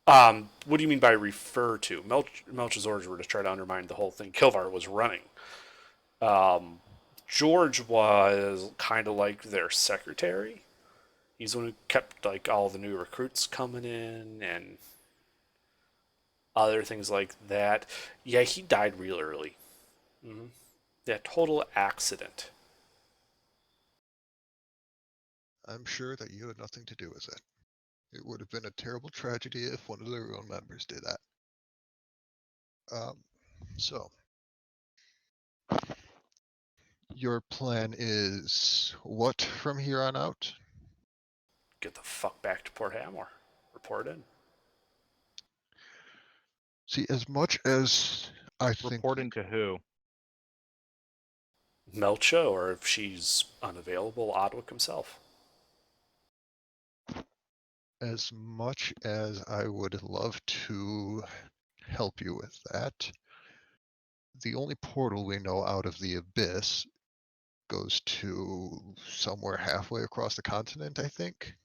What do you mean by refer to? Melch's orders were to try to undermine the whole thing. Kilvar was running. George was kind of like their secretary. He's the one who kept like all the new recruits coming in and other things like that. Yeah, he died real early. Mm-hmm. Yeah, total accident. I'm sure that you had nothing to do with it. It would have been a terrible tragedy if one of their own members did that. So, your plan is what from here on out? Get the fuck back to Port Hamar. Report in. See, as much as I think... Report into who? Melcha, or if she's unavailable, Odwick himself. As much as I would love to help you with that. The only portal we know out of the abyss goes to somewhere halfway across the continent, I think.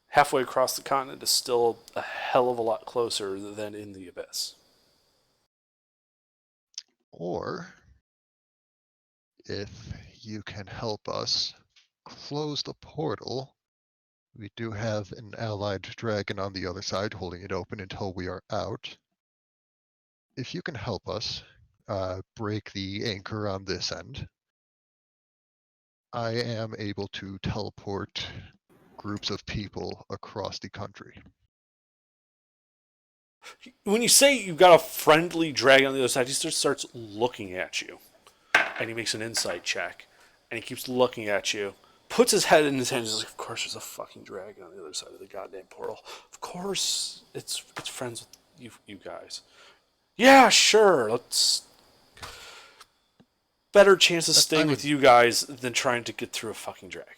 Halfway across the continent is still a hell of a lot closer than in the abyss. Or if you can help us close the portal, we do have an allied dragon on the other side holding it open until we are out. If you can help us break the anchor on this end, I am able to teleport groups of people across the country. When you say you've got a friendly dragon on the other side, he just starts looking at you. And he makes an insight check. And he keeps looking at you. Puts his head in his hands. He's like, of course there's a fucking dragon on the other side of the goddamn portal. Of course it's friends with you guys. Yeah, sure. Let's... Better chance of staying with you guys than trying to get through a fucking dragon.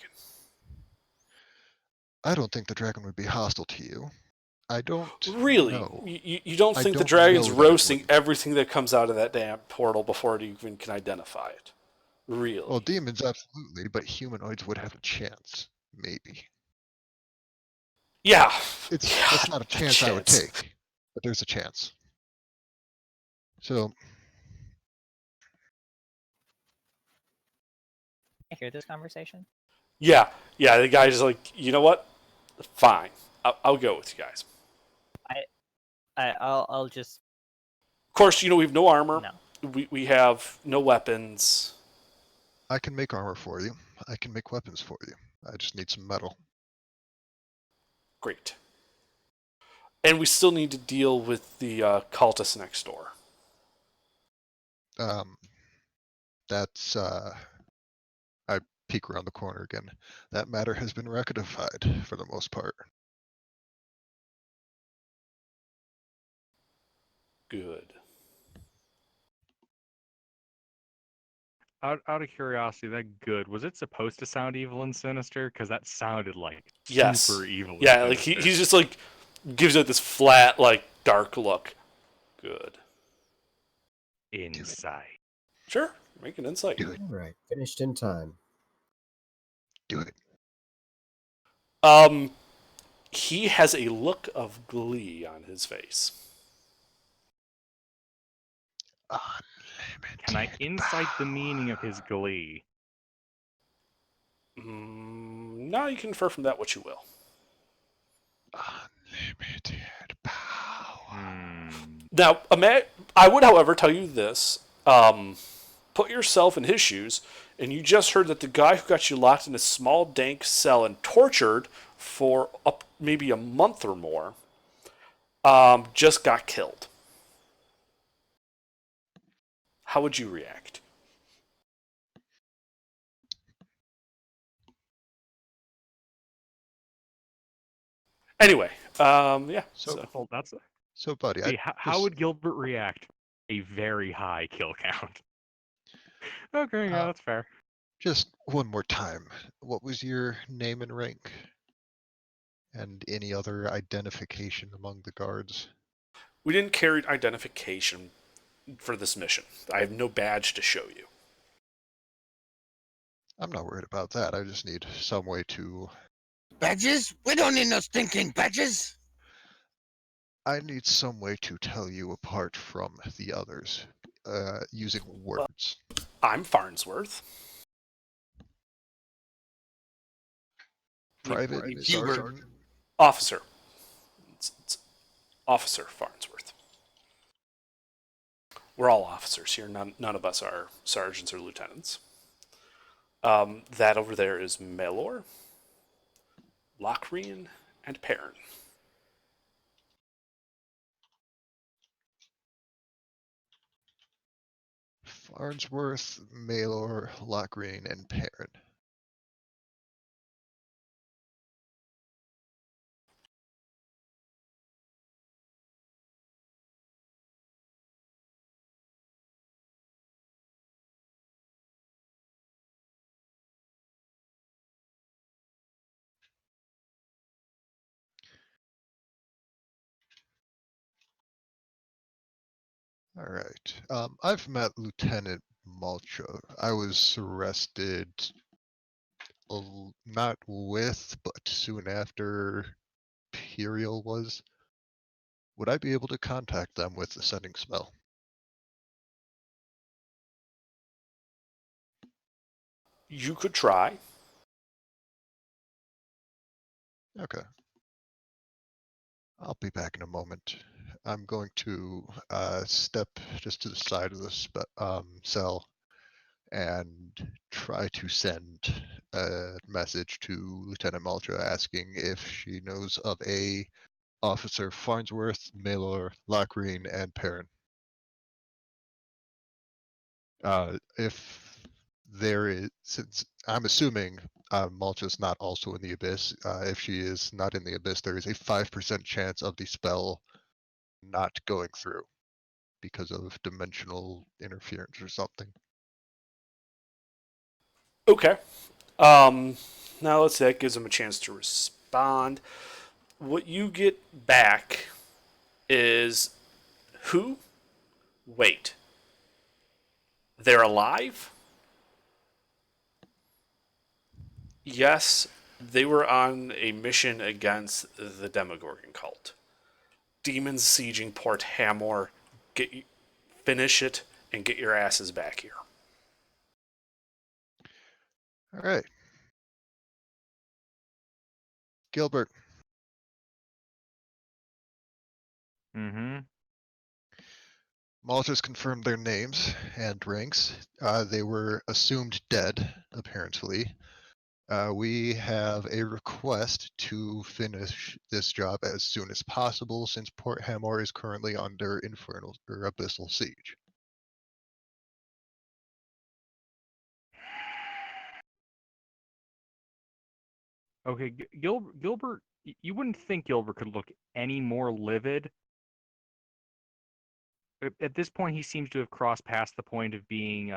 I don't think the dragon would be hostile to you. I don't Really? know. You don't I think the don't dragon's know that it roasting wouldn't. everything that comes out of that damn portal before it even can identify it? Really? Well, demons absolutely, but humanoids would have a chance, maybe. Yeah. That's not a chance I would take, but there's a chance. So I hear this conversation. Yeah. The guy's like, you know what? Fine. I'll go with you guys. I'll just. Of course, we have no armor. No. We have no weapons. I can make armor for you. I can make weapons for you. I just need some metal. Great. And we still need to deal with the cultists next door. That's I peek around the corner again. That matter has been rectified for the most part. Good. Out of curiosity, that good, was it supposed to sound evil and sinister? Because that sounded like Yes. super evil. Yeah, and like sinister. he's just like gives it this flat, like dark look. Good. Insight. Sure, make an insight. Do it. All right, finished in time. Do it. He has a look of glee on his face. Can I insight the meaning of his glee? Now you can infer from that what you will. Unlimited power. Now, I would, however, tell you this. Put yourself in his shoes, and you just heard that the guy who got you locked in a small, dank cell and tortured for maybe a month or more just got killed. How would you react? Anyway, yeah. Well, that's So, buddy, See, how would Gilbert react? A very high kill count. Okay, yeah, that's fair. just one more time. What was your name and rank? And any other identification among the guards? We didn't carry identification for this mission. I have no badge to show you. I'm not worried about that. I just need some way to... Badges? We don't need no stinking badges. I need some way to tell you apart from the others, using words. I'm Farnsworth. Private Hubert. Sergeant? Officer. It's Officer Farnsworth. We're all officers here. None of us are sergeants or lieutenants. That over there is Melor, Locrian, and Perrin. Farnsworth, Malor, Lockgreen, and Perrin. All right. I've met Lieutenant Malcho. I was arrested, not with, but soon after Imperial was. Would I be able to contact them with the sending spell? You could try. Okay. I'll be back in a moment. I'm going to step just to the side of the cell and try to send a message to Lieutenant Malcha asking if she knows of a Officer Farnsworth, Malor, Lockreen, and Perrin. If there is, since I'm assuming Malcha's not also in the Abyss, if she is not in the Abyss, there is a 5% chance of the spell not going through because of dimensional interference or something. Okay. Now let's say that gives them a chance to respond. What you get back is who? Wait. They're alive? Yes, they were on a mission against the Demogorgon cult. Demons sieging Port Hamor. Finish it and get your asses back here. All right. Gilbert. Mm-hmm. Malcha's confirmed their names and ranks. They were assumed dead, apparently. We have a request to finish this job as soon as possible since Port Hamor is currently under infernal or abyssal siege. Okay, Gilbert, you wouldn't think Gilbert could look any more livid. At this point, he seems to have crossed past the point of being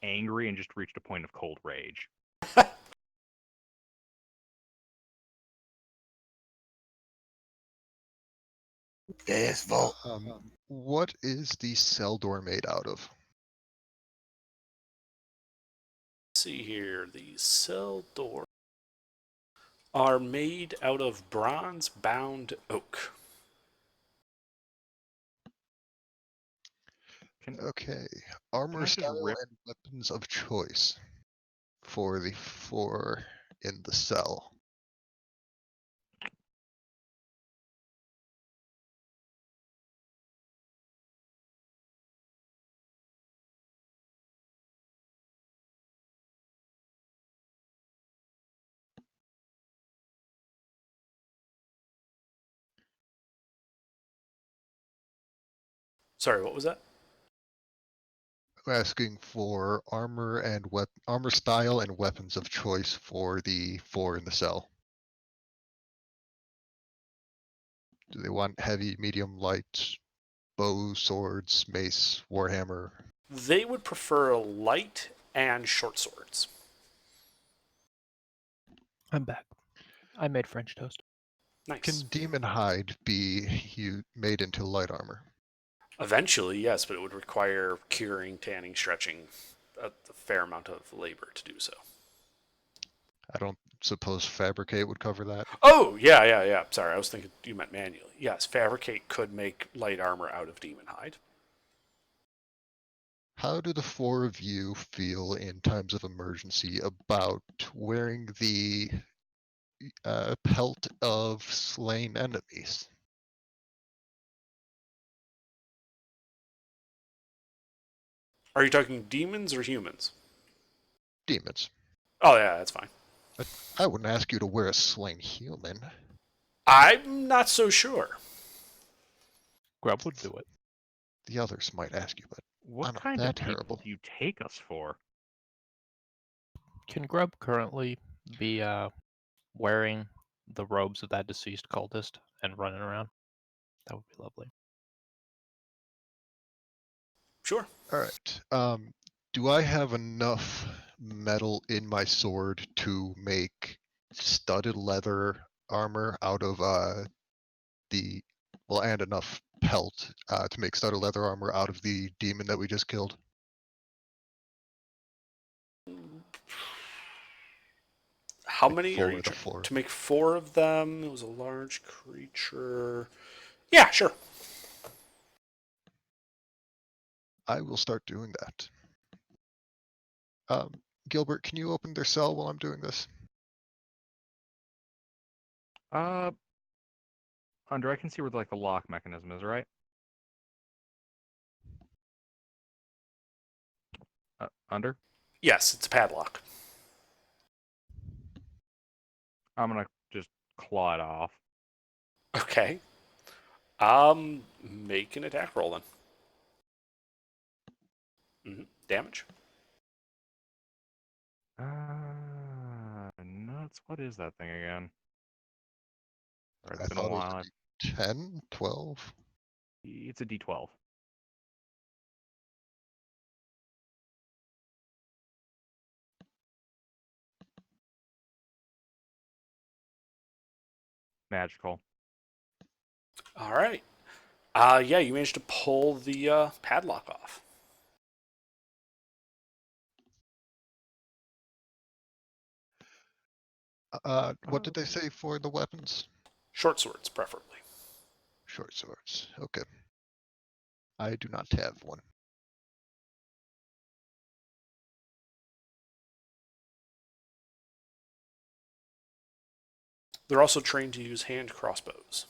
angry and just reached a point of cold rage. Yes, Vault. What is the cell door made out of? Let's see here. The cell doors are made out of bronze-bound oak. Okay. Armor I just style rip- and weapons of choice for the four in the cell. Sorry, what was that? I'm asking for armor and armor style and weapons of choice for the four in the cell. Do they want heavy, medium, light, bow, swords, mace, warhammer? They would prefer light and short swords. I'm back. I made French toast. Nice. Can demon hide be made into light armor? Eventually, yes, but it would require curing, tanning, stretching, a fair amount of labor to do so. I don't suppose fabricate would cover that. Oh, yeah. Sorry, I was thinking you meant manually. Yes, fabricate could make light armor out of demon hide. How do the four of you feel in times of emergency about wearing the pelt of slain enemies? Are you talking demons or humans? Demons. Oh, yeah, that's fine. I wouldn't ask you to wear a slain human. I'm not so sure. Grub would do it. The others might ask you, but What I'm not kind that of people terrible. do you take us for? Can Grub currently be wearing the robes of that deceased cultist and running around? That would be lovely. Sure. All right. Do I have enough metal in my sword to make studded leather armor out of the Well, and enough pelt to make starter leather armor out of the demon that we just killed. How Like many are 4 you out of trying 4. to make? 4 of them. It was a large creature. Yeah, sure. I will start doing that. Gilbert, can you open their cell while I'm doing this? Under, I can see where like the lock mechanism is, right? Under? Yes, it's a padlock. I'm gonna just claw it off. Okay. Make an attack roll then. Damage. Nuts. What is that thing again? Sorry, I it's been thought a it was while. a 10, 12. It's a D12. Magical. All right. Yeah, you managed to pull the padlock off. What did they say for the weapons? Short swords, preferably. Short swords. Okay. I do not have one. They're also trained to use hand crossbows.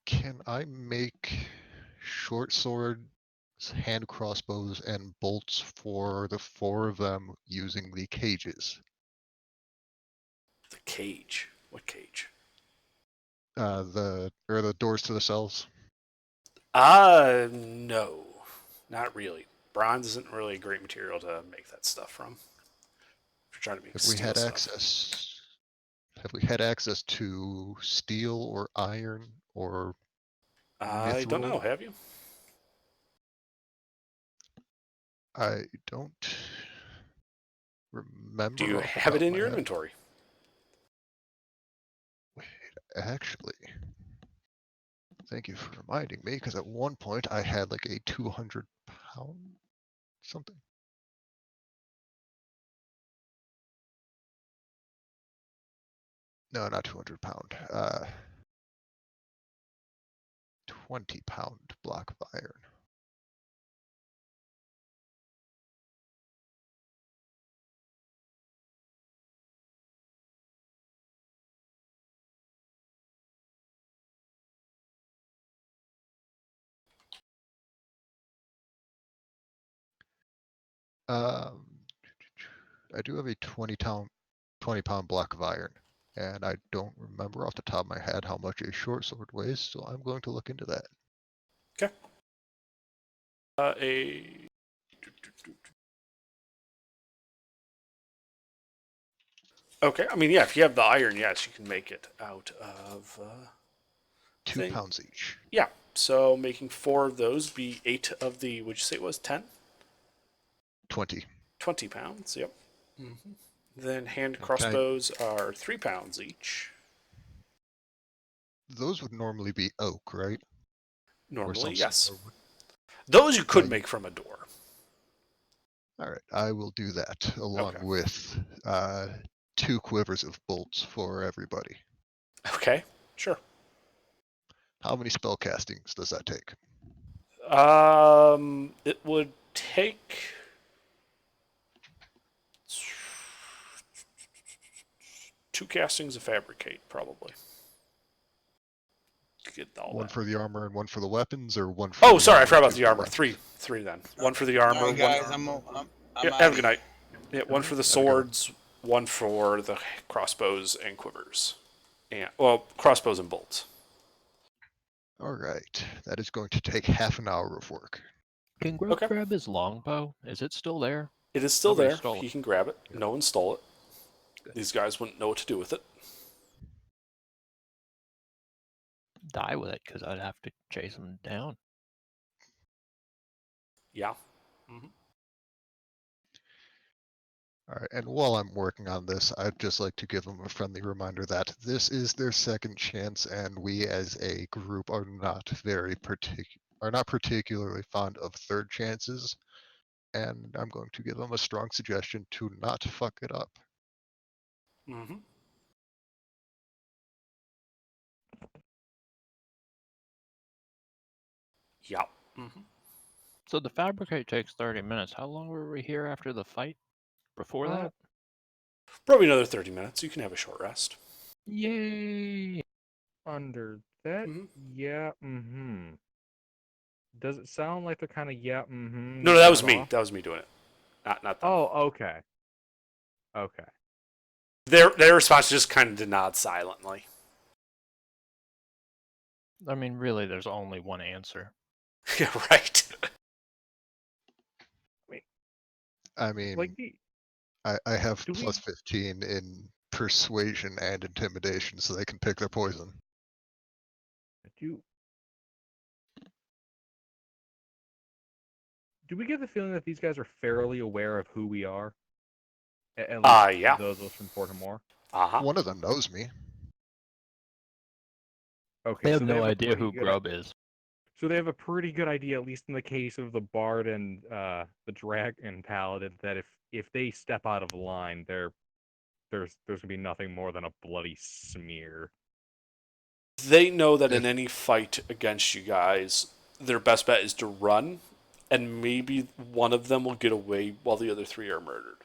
Can I make short swords, hand crossbows, and bolts for the 4 of them using the cages? The cage. What cage? The doors to the cells. No. Not really. Bronze isn't really a great material to make that stuff from. If you're trying to make Have we steel had stuff. access? Have we had access to steel or iron or I don't know. mithril? Have you? I don't remember. Do you off the have top it of in my your head. inventory? Wait, actually, thank you for reminding me, because at one point I had like a 200-pound something. No, not 200-pound. 20-pound block of iron. I do have a 20-pound block of iron, and I don't remember off the top of my head how much a short sword weighs, so I'm going to look into that. Okay. Okay, I mean, yeah, if you have the iron, yes, you can make it out of... 2 pounds each. Yeah, so making 4 of those be 8 of the, would you say it was 10? 20. 20 pounds, yep. Then hand Okay. crossbows are 3 pounds each. Those would normally be oak, right? Normally, yes. Or wood. Those you could Right. make from a door. All right, I will do that along Okay. with 2 quivers of bolts for everybody. Okay, sure. How many spell castings does that take? It would take... two castings of fabricate, probably. To get all One that. for the armor and one for the weapons, or one for Oh, the sorry, I armor forgot and about 2 the for armor. weapons? Three then. One for the armor. All right, guys, I'm Yeah, out have a of good night. Yeah, one for the Gotta go. swords, one for the crossbows and quivers. And well, crossbows and bolts. All right, that is going to take half an hour of work. Can Grove Okay. grab his longbow? Is it still there? It is still Nobody there. stole He it. can grab it. Good. No one stole it. Good. These guys wouldn't know what to do with it. Die with it, because I'd have to chase him down. Yeah. All right, and while I'm working on this, I'd just like to give them a friendly reminder that this is their second chance, and we as a group are not particularly fond of third chances. And I'm going to give them a strong suggestion to not fuck it up. Mm-hmm. Yep. Mm-hmm. So the fabricate takes 30 minutes. How long were we here after the fight? Before that? Probably another 30 minutes. You can have a short rest. Yay! Under that, Mhm. yeah, Does it sound like they're kind of No, that was got me. off? That was me doing it. Not them. Oh, okay. Okay. Their response just kind of did nod silently. I mean, really, there's only one answer. Yeah, right. I mean, Like the I have Do we- plus 15 in persuasion and intimidation, so they can pick their poison. Do we get the feeling that these guys are fairly aware of who we are? At least Yeah. those of us from Portimore. Uh-huh. One of them knows me. Okay, They have so no a idea pretty who good Grub is. So they have a pretty good idea, at least in the case of the Bard and the Dragon Paladin, that if they step out of line, there's gonna be nothing more than a bloody smear. They know that in any fight against you guys, their best bet is to run, and maybe one of them will get away while the other three are murdered.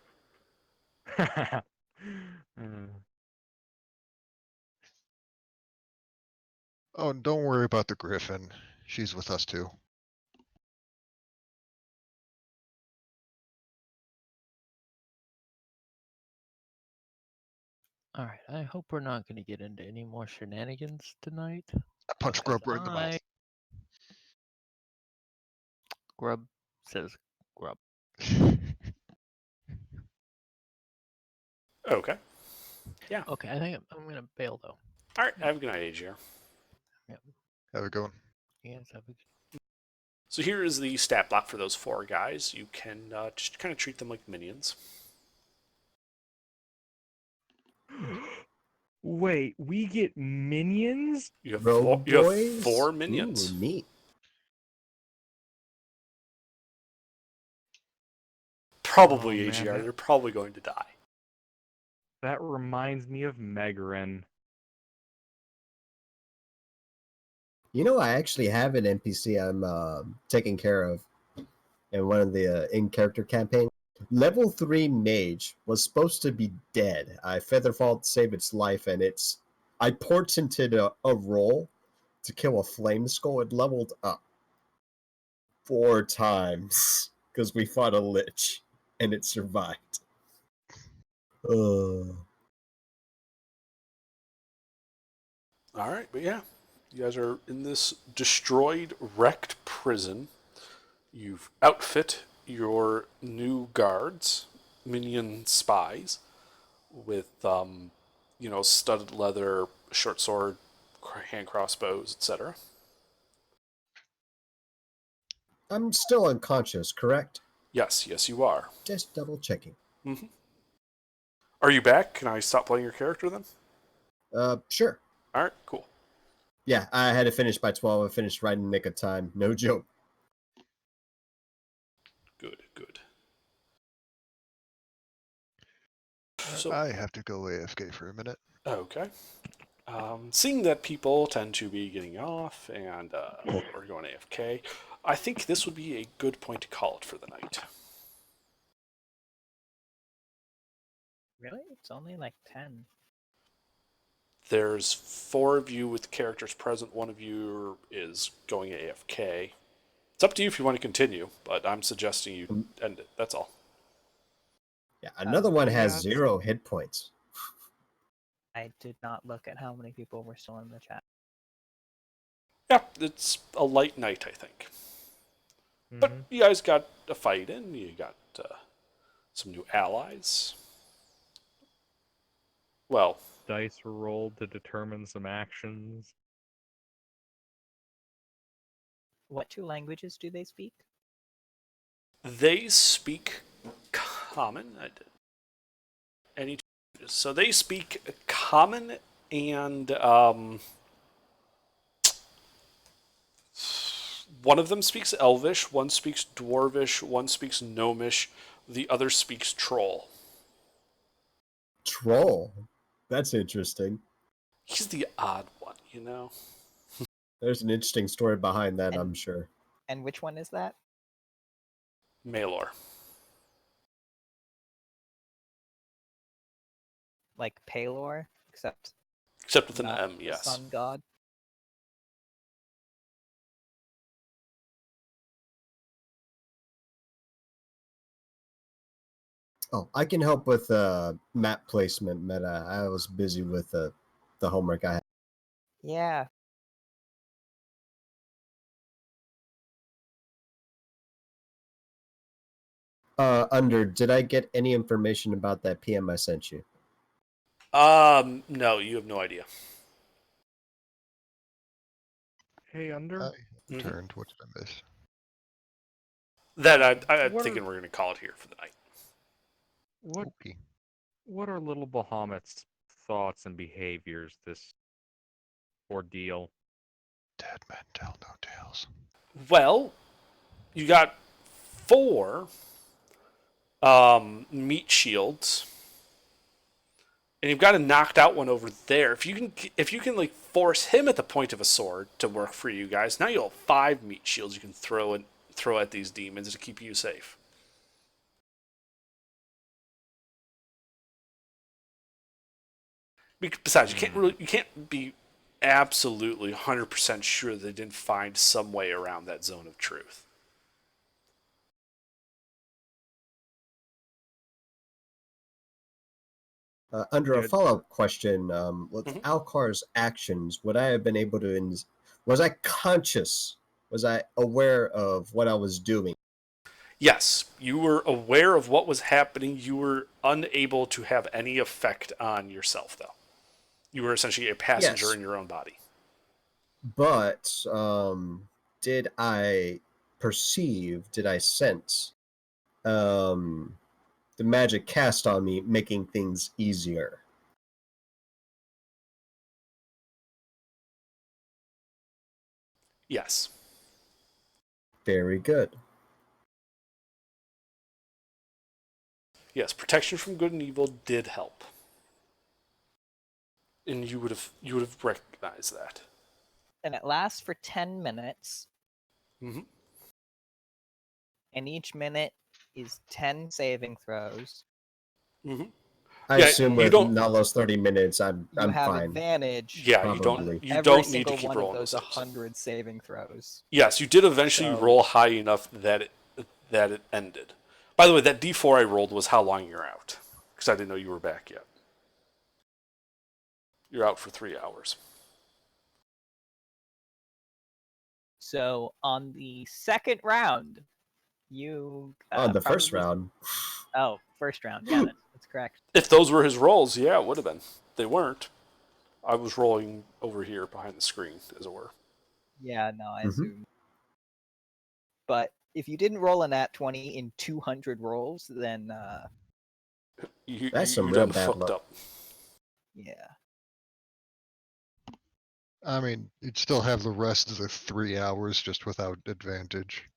Oh, and don't worry about the Griffin. She's with us too. Alright, I hope we're not going to get into any more shenanigans tonight. I punched because Grub right in the mouth. Grub says Grub. Okay. Yeah. Okay, I think I'm going to bail though. All right. Have a good night, AGR. Yep. Have a good one. Yes, have a good. So here is the stat block for those four guys. You can just kind of treat them like minions. Wait, we get minions? You have Rogue you have boys? four minions. Ooh, neat. Probably Oh, man, AGR. that- They're probably going to die. That reminds me of Megarin. You know, I actually have an NPC I'm taking care of in one of the in-character campaigns. Level 3 mage was supposed to be dead. I Featherfall saved its life, and I portented a roll to kill a flame skull. It leveled up 4 times because we fought a lich, and it survived. All right, but yeah, you guys are in this destroyed, wrecked prison. You've outfit your new guards, minion spies, with studded leather, short sword, hand crossbows, etc. I'm still unconscious, correct? Yes, you are. Just double checking. Mm-hmm. Are you back? Can I stop playing your character then? Sure. All right, cool. Yeah, I had to finish by 12. I finished right in the nick of time. No joke. Good. So I have to go AFK for a minute. Okay. Seeing that people tend to be getting off and or going AFK, I think this would be a good point to call it for the night. Really? It's only like 10. There's 4 of you with characters present. 1 of you is going AFK. It's up to you if you want to continue, but I'm suggesting you end it. That's all. Yeah, another one has yeah, 0 hit points. I did not look at how many people were still in the chat. Yeah, it's a light night, I think. But you guys got a fight in. You got some new allies. Well, Dice were rolled to determine some actions. What 2 languages do they speak? they speak common. So they speak Common and one of them speaks Elvish, one speaks Dwarvish, one speaks Gnomish, the other speaks Troll. Troll. That's interesting. He's the odd one, you know? There's an interesting story behind that, And- I'm sure. And which one is that? Malor. Like Palor, except Except with an not M, the yes. sun god. Oh, I can help with map placement meta. I was busy with the homework I had. Yeah. Under, did I get any information about that PM I sent you? No, you have no idea. Hey, Under. I Mhm. turned. What did I miss? That I'm What thinking are- we're going to call it here for the night. What Okay. what are little Bahamut's thoughts and behaviors this ordeal? Dead men tell no tales. Well, you got 4 meat shields, and you've got a knocked out one over there. If you can like force him at the point of a sword to work for you guys, now you'll have 5 meat shields you can throw at these demons to keep you safe. Besides, you can't be absolutely 100% sure they didn't find some way around that zone of truth. Under a Yeah. follow-up question, with Mhm. Alcar's actions, would I have been able to? Was I conscious? Was I aware of what I was doing? Yes, you were aware of what was happening. You were unable to have any effect on yourself, though. You were essentially a passenger Yes. in your own body. But did I perceive? Did I sense the magic cast on me, making things easier? Yes. Very good. Yes, protection from good and evil did help. And you would have recognized that. And it lasts for 10 minutes. Mhm. And each minute is 10 saving throws. Mhm. I Yeah, assume you with don't- all those 30 minutes, I'm You have fine. advantage. Yeah, Probably. you Every don't need single to keep one rolling of those those saves. 100 saving throws. Yes, you did eventually So- roll high enough that it ended. By the way, that D4 I rolled was how long you're out, because I didn't know you were back yet. You're out for 3 hours. So on the second round, you. On the first probably- round. Oh, first round. Yeah, that's correct. If those were his rolls, yeah, it would have been. They weren't. I was rolling over here behind the screen, as it were. Yeah, no, I Mhm. assume. But if you didn't roll a nat 20 in 200 rolls, then That's some you real done bad fucked luck. up. yeah. I mean, you'd still have the rest of the 3 hours just without advantage.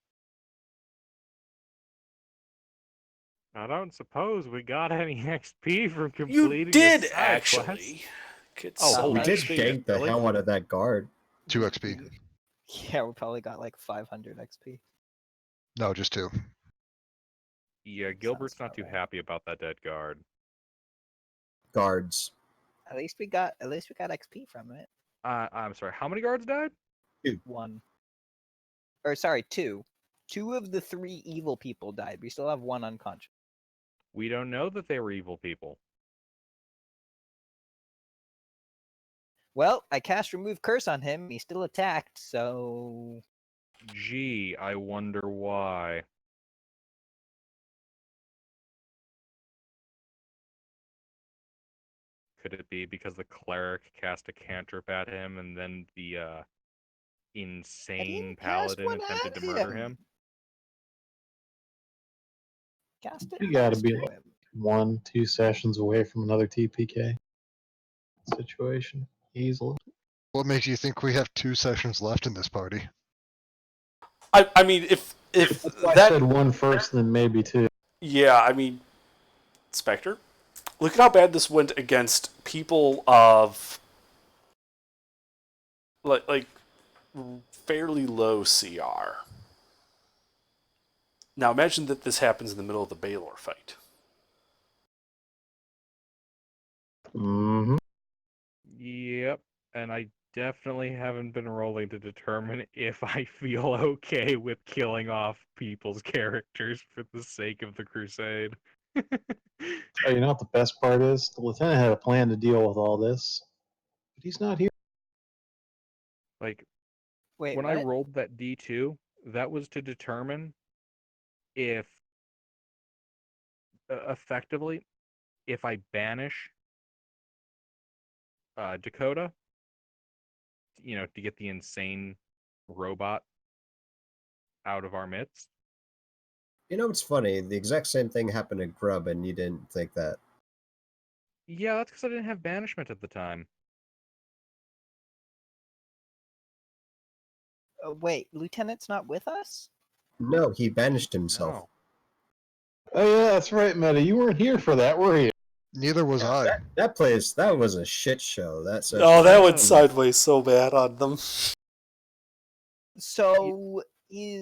I don't suppose we got any XP from You completing did the side actually. Get Oh, some We did XP. gank the really? hell out of that guard. 2 XP. Yeah, we probably got like 500 XP. No, just 2. Yeah, Gilbert's not about too right. happy about that dead guard. Guards. At least we got XP from it. I'm sorry, how many guards died? 1. Or sorry, 2. 2 of the 3 evil people died. We still have 1 unconscious. We don't know that they were evil people. Well, I cast remove curse on him. He still attacked, so Gee, I wonder why. Could it be because the cleric cast a cantrip at him and then the insane cast paladin one attempted at to murder him. him? cast it. You gotta cast be to like- him. 1-2 sessions away from another TPK situation easily. What makes you think we have 2 sessions left in this party? I mean, if That's why I that, said 1 first, then maybe 2. yeah, I mean, Spectre, look at how bad this went against people of like fairly low CR. Now imagine that this happens in the middle of the Baylor fight. Mm-hmm. Yep, and I definitely haven't been rolling to determine if I feel okay with killing off people's characters for the sake of the crusade. Oh, you know what the best part is? The lieutenant had a plan to deal with all this, but he's not here. Like, Wait, when what? I rolled that D2, that was to determine if, effectively, if I banish Dakota, you know, to get the insane robot out of our midst. You know what's funny? The exact same thing happened to Grub, and you didn't think that. Yeah, that's because I didn't have banishment at the time. Wait, Lieutenant's not with us? No, he banished himself. No. Oh yeah, that's right, Meta. You weren't here for that, were you? Neither was I. That place, that was a shit show. That session. Oh, that Yeah. went sideways so bad on them. So is